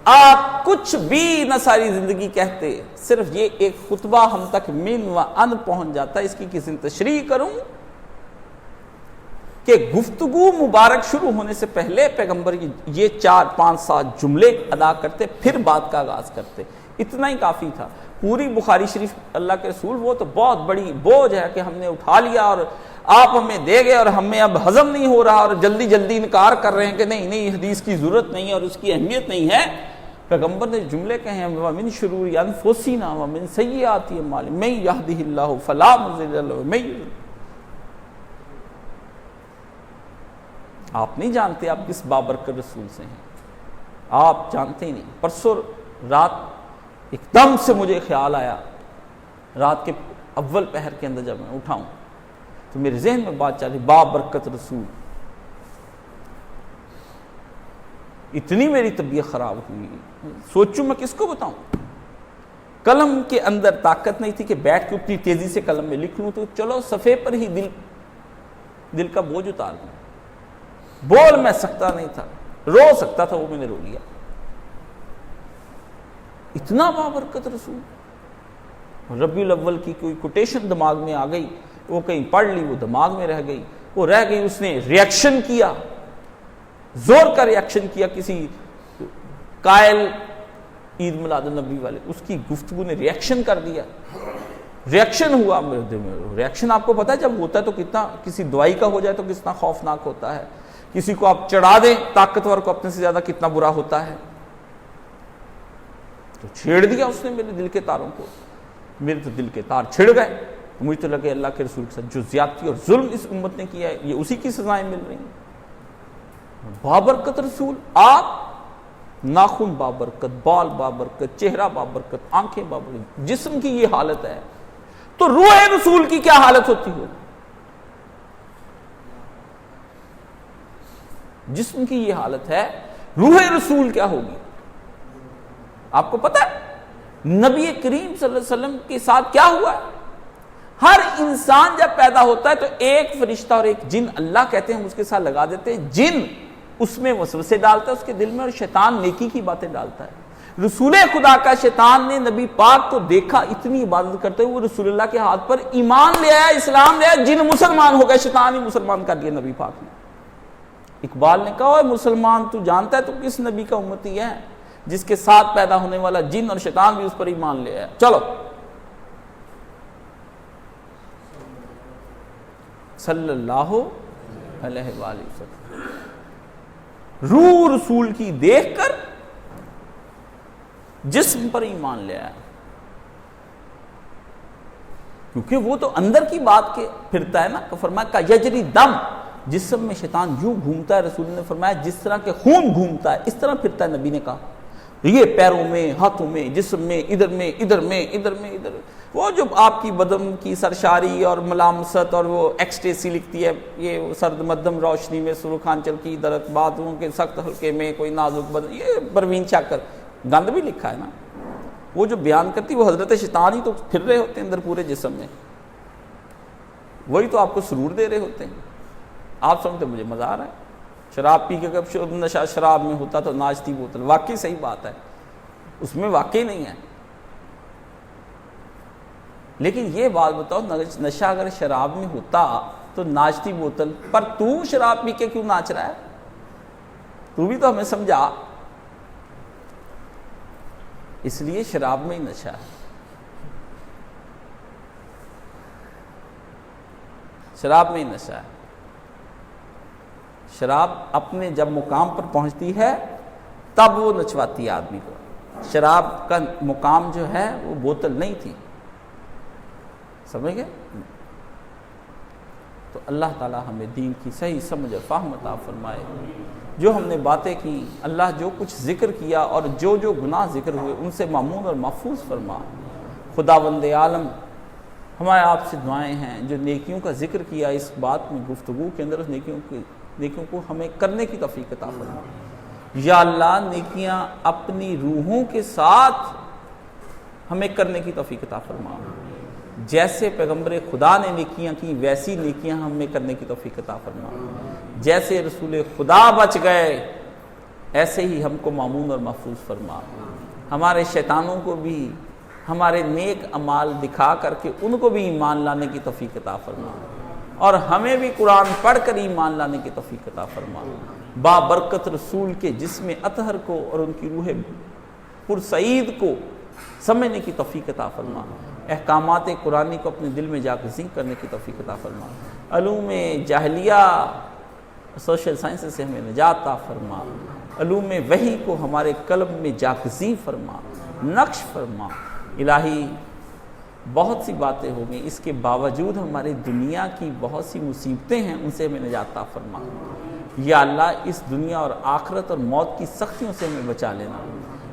S1: آپ کچھ بھی نہ ساری زندگی کہتے، صرف یہ ایک خطبہ ہم تک من و ان پہنچ جاتا ہے. اس کی کسی تشریح کروں کہ گفتگو مبارک شروع ہونے سے پہلے پیغمبر یہ 4 5 7 جملے ادا کرتے، پھر بات کا آغاز کرتے. اتنا ہی کافی تھا. پوری بخاری شریف اللہ کے رسول، وہ تو بہت بڑی بوجھ ہے کہ ہم نے اٹھا لیا اور آپ ہمیں دے گئے اور ہمیں اب ہضم نہیں ہو رہا اور جلدی جلدی انکار کر رہے ہیں کہ نہیں نہیں حدیث کی ضرورت نہیں ہے اور اس کی اہمیت نہیں ہے. پیغمبر نے جملے کہے ہیں وَمِن شُرُورِ أَنفُسِنَا وَمِن سَيِّئَاتِ أَعْمَالِنَا مَن يَهْدِهِ اللَّهُ فَلَا مُضِلَّ لَهُ وَمَن يُضْلِلْ. آپ نہیں جانتے آپ کس بابرکت رسول سے ہیں، آپ جانتے ہی نہیں. پرسوں رات ایک دم سے مجھے خیال آیا، رات کے اول پہر کے اندر جب میں اٹھاؤں تو میرے ذہن میں بات چل رہی بابرکت رسول. اتنی میری طبیعت خراب ہوئی، سوچوں میں کس کو بتاؤں. قلم کے اندر طاقت نہیں تھی کہ بیٹھ کے اتنی تیزی سے قلم میں لکھ لوں، تو چلو صفحے پر ہی دل کا بوجھ اتار دوں. بول میں سکتا نہیں تھا، رو سکتا تھا، وہ میں نے رو لیا. اتنا بابرکت رسول. ربیع الاول کی کوئی کوٹیشن دماغ میں آ گئی، وہ کہیں پڑھ لی، وہ دماغ میں رہ گئی، وہ رہ گئی. اس نے ریئیکشن کیا، زور کا ریئیکشن کیا کسی قائل عید میلاد النبی والے، اس کی گفتگو نے ریئیکشن کر دیا. ریئیکشن ہوا میرے دل میں. ریئیکشن آپ کو پتا ہے جب ہوتا ہے تو کتنا، کسی دوائی کا ہو جائے تو کتنا خوفناک ہوتا ہے. کسی کو آپ چڑھا دیں طاقتور کو اپنے سے زیادہ کتنا برا ہوتا ہے. تو چھیڑ دیا اس نے میرے دل کے تاروں کو، میرے تو دل کے تار چھڑ گئے، مجھے تو لگے اللہ کے رسول کے ساتھ جو زیادتی اور ظلم اس امت نے کیا ہے یہ اسی کی سزائیں مل رہی ہیں۔ بابرکت رسول، آپ ناخن بابرکت، بال بابرکت، چہرہ بابرکت، آنکھیں بابرکت، جسم کی یہ حالت ہے تو روح رسول کی کیا حالت ہوتی ہو؟ جسم کی یہ حالت ہے، روح رسول کیا ہوگی؟ آپ کو پتہ ہے نبی کریم صلی اللہ علیہ وسلم کے ساتھ کیا ہوا ہے؟ ہر انسان جب پیدا ہوتا ہے تو ایک فرشتہ اور ایک جن اللہ کہتے ہیں ہم اس کے ساتھ لگا دیتے ہیں، جن اس میں وسوسے ڈالتا ہے اس کے دل میں، اور شیطان نیکی کی باتیں ڈالتا ہے۔ رسول خدا کا شیطان نے نبی پاک کو دیکھا اتنی عبادت کرتے ہوئے، وہ رسول اللہ کے ہاتھ پر ایمان لے آیا، اسلام لے آیا، جن مسلمان ہو گئے، شیطان ہی مسلمان کر دیا نبی پاک نے۔ اقبال نے کہا، اے مسلمان تو جانتا ہے تو کس نبی کا امتی ہے جس کے ساتھ پیدا ہونے والا جن اور شیطان بھی اس پر ایمان لے آیا؟ چلو صلی اللہ علیہ وآلہ وسلم، روح رسول کی دیکھ کر جسم پر ایمان لے آیا، کیونکہ وہ تو اندر کی بات کے پھرتا ہے نا۔ فرمایا کہ یجری دم، جسم میں شیطان یوں گھومتا ہے، رسول نے فرمایا جس طرح کہ خون گھومتا ہے اس طرح پھرتا ہے۔ نبی نے کہا یہ پیروں میں، ہاتھوں میں، جسم میں، ادھر میں، ادھر میں، ادھر میں، ادھر میں۔ وہ جو آپ کی بدن کی سرشاری اور ملامست اور وہ ایکسٹیسی لکھتی ہے، یہ سرد مدھم روشنی میں سرخانچل کی درخت، بازوؤں کے سخت حلقے میں کوئی نازک بدن، یہ پروین شاکر گند بھی لکھا ہے نا۔ وہ جو بیان کرتی وہ حضرت شیطان ہی تو پھر رہے ہوتے ہیں اندر پورے جسم میں، وہی تو آپ کو سرور دے رہے ہوتے ہیں۔ آپ سمجھتے مجھے مزہ آ رہا ہے، شراب پی کے کب نشہ شراب میں ہوتا تو ناچتی بوتل، واقعی صحیح بات ہے، اس میں واقعی نہیں ہے۔ لیکن یہ بات بتاؤ، نشہ اگر شراب میں ہوتا تو ناچتی بوتل پر تو شراب پی کے کیوں ناچ رہا ہے؟ تو بھی تو ہمیں سمجھا۔ اس لیے شراب میں ہی نشہ ہے، شراب میں ہی نشہ ہے۔ شراب اپنے جب مقام پر پہنچتی ہے تب وہ نچواتی ہے آدمی کو۔ شراب کا مقام جو ہے وہ بوتل نہیں تھی، سمجھ گئے؟ تو اللہ تعالی ہمیں دین کی صحیح سمجھ اور فہم عطا فرمائے۔ جو ہم نے باتیں کی، اللہ جو کچھ ذکر کیا اور جو جو گناہ ذکر ہوئے ان سے معمون اور محفوظ فرما۔ خداوند عالم، ہمارے آپ سے دعائیں ہیں، جو نیکیوں کا ذکر کیا اس بات میں گفتگو کے اندر، اس نیکیوں کو ہمیں کرنے کی توفیق عطا فرما۔ یا اللہ نیکیاں اپنی روحوں کے ساتھ ہمیں کرنے کی توفیق عطا فرما۔ جیسے پیغمبر خدا نے نیکیاں کی ویسی نیکیاں ہمیں کرنے کی توفیق عطا فرما۔ جیسے رسول خدا بچ گئے ایسے ہی ہم کو معمون اور محفوظ فرما۔ ہمارے شیطانوں کو بھی ہمارے نیک اعمال دکھا کر کے ان کو بھی ایمان لانے کی توفیق عطا فرما، اور ہمیں بھی قرآن پڑھ کر ایمان لانے کی توفیق عطا فرما۔ بابرکت رسول کے جسم اطہر کو اور ان کی روح پرسعید کو سمجھنے کی توفیق عطا فرما۔ احکامات قرآنی کو اپنے دل میں جاگزیں کرنے کی توفیق عطا فرما۔ علوم جاہلیہ سوشل سائنس سے ہمیں نجات عطا فرما۔ علوم وحی کو ہمارے قلب میں جاگزیں فرما، نقش فرما۔ الہی بہت سی باتیں ہو گئیں، اس کے باوجود ہماری دنیا کی بہت سی مصیبتیں ہیں، ان سے ہمیں نجات عطا فرما۔ یا اللہ اس دنیا اور آخرت اور موت کی سختیوں سے ہمیں بچا لینا۔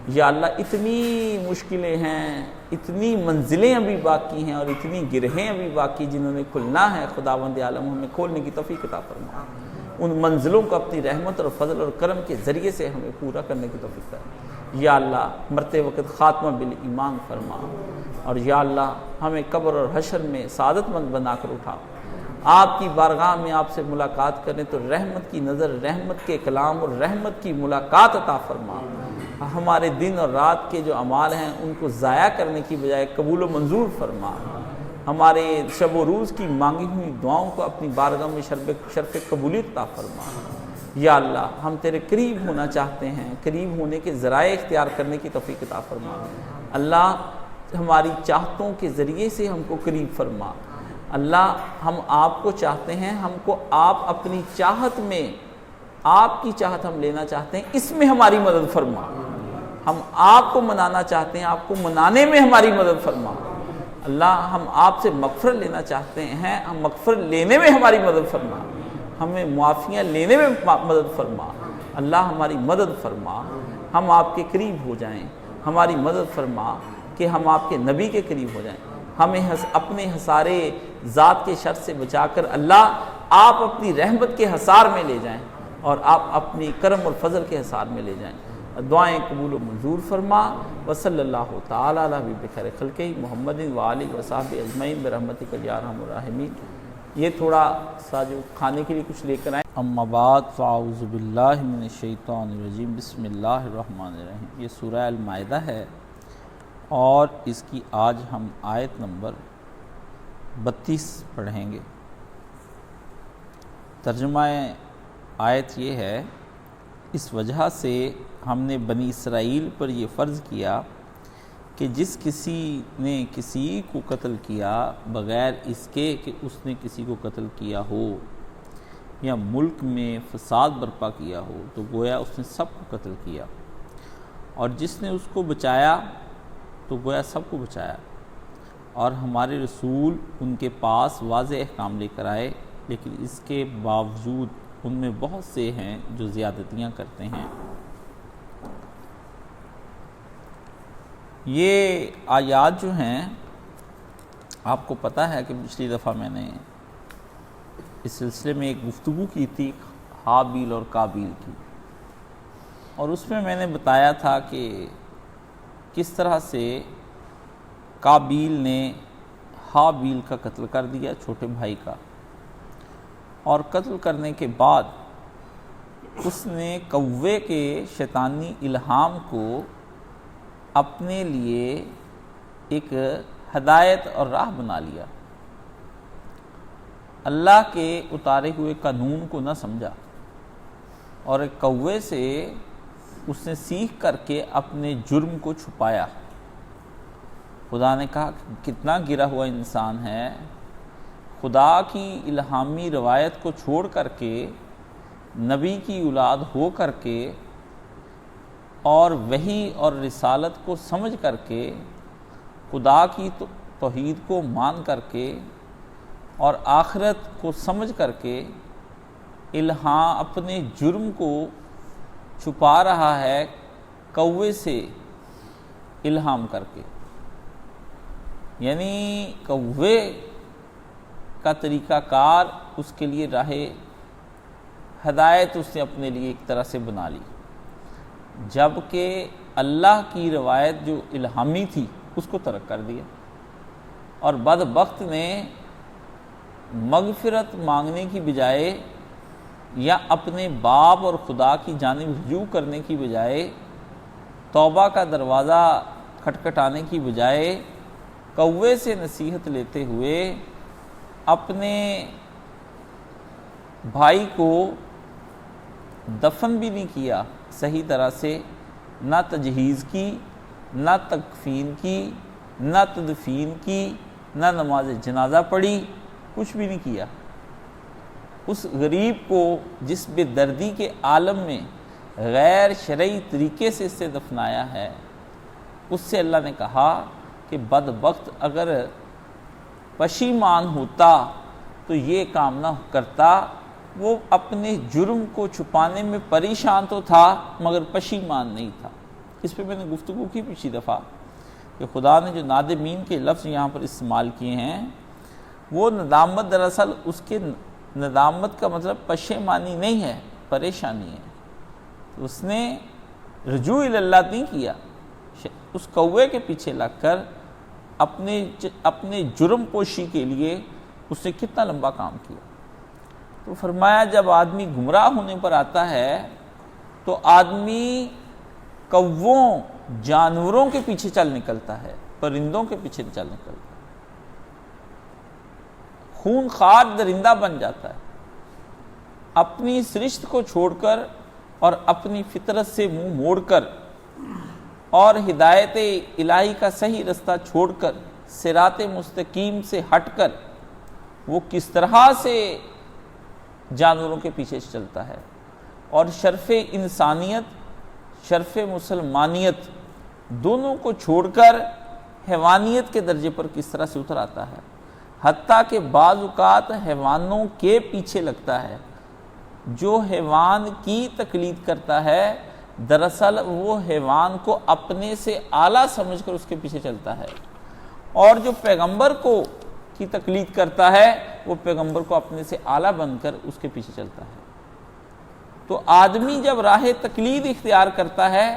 S1: یا اللہ اتنی مشکلیں ہیں، اتنی منزلیں ابھی باقی ہیں اور اتنی گرہیں ابھی باقی جنہوں نے کھلنا ہے، خداوند عالم ہمیں کھولنے کی توفیق عطا فرما۔ ان منزلوں کو اپنی رحمت اور فضل اور کرم کے ذریعے سے ہمیں پورا کرنے کی توفیق فرما۔ یا اللہ مرتے وقت خاتمہ بالایمان فرما، اور یا اللہ ہمیں قبر اور حشر میں سعادت مند بنا کر اٹھا۔ آپ کی بارگاہ میں آپ سے ملاقات کریں تو رحمت کی نظر، رحمت کے کلام اور رحمت کی ملاقات عطا فرما۔ ہمارے دن اور رات کے جو اعمال ہیں ان کو ضائع کرنے کی بجائے قبول و منظور فرما۔ ہمارے شب و روز کی مانگی ہوئی دعاؤں کو اپنی بارگاہ میں شرف قبولیت عطا فرما۔ یا اللہ ہم تیرے قریب ہونا چاہتے ہیں، قریب ہونے کے ذرائع اختیار کرنے کی توفیق عطا فرما۔ اللہ ہماری چاہتوں کے ذریعے سے ہم کو قریب فرما۔ اللہ ہم آپ کو چاہتے ہیں، ہم کو آپ اپنی چاہت میں، آپ کی چاہت ہم لینا چاہتے ہیں، اس میں ہماری مدد فرما۔ ہم آپ کو منانا چاہتے ہیں، آپ کو منانے میں ہماری مدد فرما۔ اللہ ہم آپ سے مغفرت لینا چاہتے ہیں، ہم مغفرت لینے میں ہماری مدد فرما، ہمیں معافیاں لینے میں مدد فرما۔ اللہ ہماری مدد فرما، ہم آپ کے قریب ہو جائیں، ہماری مدد فرما کہ ہم آپ کے نبی کے قریب ہو جائیں۔ ہمیں اپنے حصارے ذات کے شر سے بچا کر اللہ آپ اپنی رحمت کے حصار میں لے جائیں اور آپ اپنی کرم اور فضل کے حصار میں لے جائیں۔ دعائیں قبول و منظور فرما۔ وصلی اللہ تعالی علی حبیب خیر خلقہ محمد وآلہ وصحبہ اجمعین برحمتک یا ارحم الراحمین۔ یہ تھوڑا سا جو کھانے کے لیے کچھ لے کر آئیں۔ اما بعد فاعوذ باللہ من الشیطان الرجیم، بسم اللہ الرحمن الرحیم۔ یہ سورہ المائدہ ہے اور اس کی آج ہم آیت نمبر 32 پڑھیں گے۔ ترجمہ آیت یہ ہے، اس وجہ سے ہم نے بنی اسرائیل پر یہ فرض کیا کہ جس کسی نے کسی کو قتل کیا بغیر اس کے کہ اس نے کسی کو قتل کیا ہو یا ملک میں فساد برپا کیا ہو تو گویا اس نے سب کو قتل کیا، اور جس نے اس کو بچایا تو گویا سب کو بچایا۔ اور ہمارے رسول ان کے پاس واضح احکام لے کر آئے، لیکن اس کے باوجود ان میں بہت سے ہیں جو زیادتیاں کرتے ہیں۔ یہ آیات جو ہیں، آپ کو پتہ ہے کہ پچھلی دفعہ میں نے اس سلسلے میں ایک گفتگو کی تھی حابیل اور قابیل کی، اور اس میں نے بتایا تھا کہ کس طرح سے قابیل نے حابیل کا قتل کر دیا، چھوٹے بھائی کا، اور قتل کرنے کے بعد اس نے کوے کے شیطانی الہام کو اپنے لیے ایک ہدایت اور راہ بنا لیا، اللہ کے اتارے ہوئے قانون کو نہ سمجھا، اور ایک کوے سے اس نے سیکھ کر کے اپنے جرم کو چھپایا۔ خدا نے کہا کتنا گرا ہوا انسان ہے، خدا کی الہامی روایت کو چھوڑ کر کے، نبی کی اولاد ہو کر کے، اور وحی اور رسالت کو سمجھ کر کے، خدا کی توحید کو مان کر کے اور آخرت کو سمجھ کر کے اپنے جرم کو چھپا رہا ہے کوے سے الہام کر کے۔ یعنی کوے کا طریقہ کار اس کے لیے راہ ہدایت اس نے اپنے لیے ایک طرح سے بنا لی، جبکہ اللہ کی روایت جو الہامی تھی اس کو ترک کر دیا، اور بدبخت نے مغفرت مانگنے کی بجائے یا اپنے باپ اور خدا کی جانب رجوع کرنے کی بجائے، توبہ کا دروازہ کھٹکھٹانے کی بجائے، کوے سے نصیحت لیتے ہوئے اپنے بھائی کو دفن بھی نہیں کیا صحیح طرح سے، نہ تجہیز کی، نہ تکفین کی، نہ تدفین کی، نہ نماز جنازہ پڑھی، کچھ بھی نہیں کیا۔ اس غریب کو جس بے دردی کے عالم میں غیر شرعی طریقے سے اسے دفنایا ہے، اس سے اللہ نے کہا کہ بدبخت اگر پشیمان ہوتا تو یہ کام نہ کرتا۔ وہ اپنے جرم کو چھپانے میں پریشان تو تھا مگر پشیمان نہیں تھا۔ اس پہ میں نے گفتگو کی پچھلی دفعہ کہ خدا نے جو نادمین کے لفظ یہاں پر استعمال کیے ہیں، وہ ندامت دراصل اس کے ندامت کا مطلب پشیمانی نہیں ہے، پریشانی ہے۔ اس نے رجوع اللہ نہیں کیا، اس کوے کے پیچھے لگ کر اپنے جرم پوشی کے لیے اس نے کتنا لمبا کام کیا۔ تو فرمایا جب آدمی گمراہ ہونے پر آتا ہے تو آدمی کووں جانوروں کے پیچھے چل نکلتا ہے، پرندوں کے پیچھے چل نکلتا ہے، خون خوار درندہ بن جاتا ہے، اپنی سرشت کو چھوڑ کر اور اپنی فطرت سے منہ موڑ کر اور ہدایت الہی کا صحیح رستہ چھوڑ کر صراط مستقیم سے ہٹ کر وہ کس طرح سے جانوروں کے پیچھے چلتا ہے، اور شرف انسانیت، شرف مسلمانیت دونوں کو چھوڑ کر حیوانیت کے درجے پر کس طرح سے اتر آتا ہے، حتیٰ کہ بعض اوقات حیوانوں کے پیچھے لگتا ہے۔ جو حیوان کی تقلید کرتا ہے دراصل وہ حیوان کو اپنے سے اعلیٰ سمجھ کر اس کے پیچھے چلتا ہے، اور جو پیغمبر کی تقلید کرتا ہے وہ پیغمبر کو اپنے سے اعلیٰ بن کر اس کے پیچھے چلتا ہے۔ تو آدمی جب راہ تقلید اختیار کرتا ہے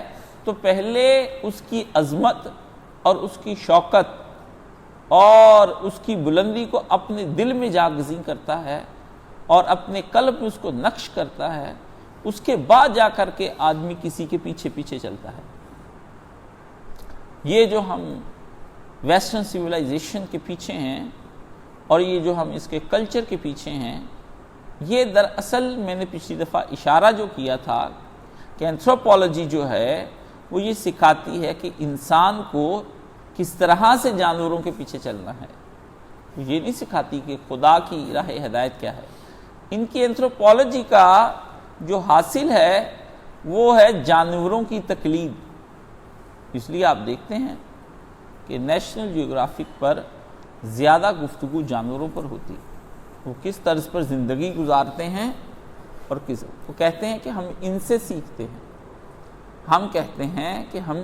S1: تو پہلے اس کی عظمت اور اس کی شوکت اور اس کی بلندی کو اپنے دل میں جاگزین کرتا ہے اور اپنے قلب میں اس کو نقش کرتا ہے، اس کے بعد جا کر کے آدمی کسی کے پیچھے پیچھے چلتا ہے۔ یہ جو ہم ویسٹرن سویلائزیشن کے پیچھے ہیں اور یہ جو ہم اس کے کلچر کے پیچھے ہیں، یہ دراصل میں نے پچھلی دفعہ اشارہ جو کیا تھا کہ اینتھروپولوجی جو ہے وہ یہ سکھاتی ہے کہ انسان کو کس طرح سے جانوروں کے پیچھے چلنا ہے، یہ نہیں سکھاتی کہ خدا کی راہ ہدایت کیا ہے۔ ان کی اینتھروپولوجی کا جو حاصل ہے وہ ہے جانوروں کی تقلید۔ اس لیے آپ دیکھتے ہیں کہ نیشنل جیوگرافک پر زیادہ گفتگو جانوروں پر ہوتی، وہ کس طرز پر زندگی گزارتے ہیں، اور وہ کہتے ہیں کہ ہم ان سے سیکھتے ہیں، ہم کہتے ہیں کہ ہم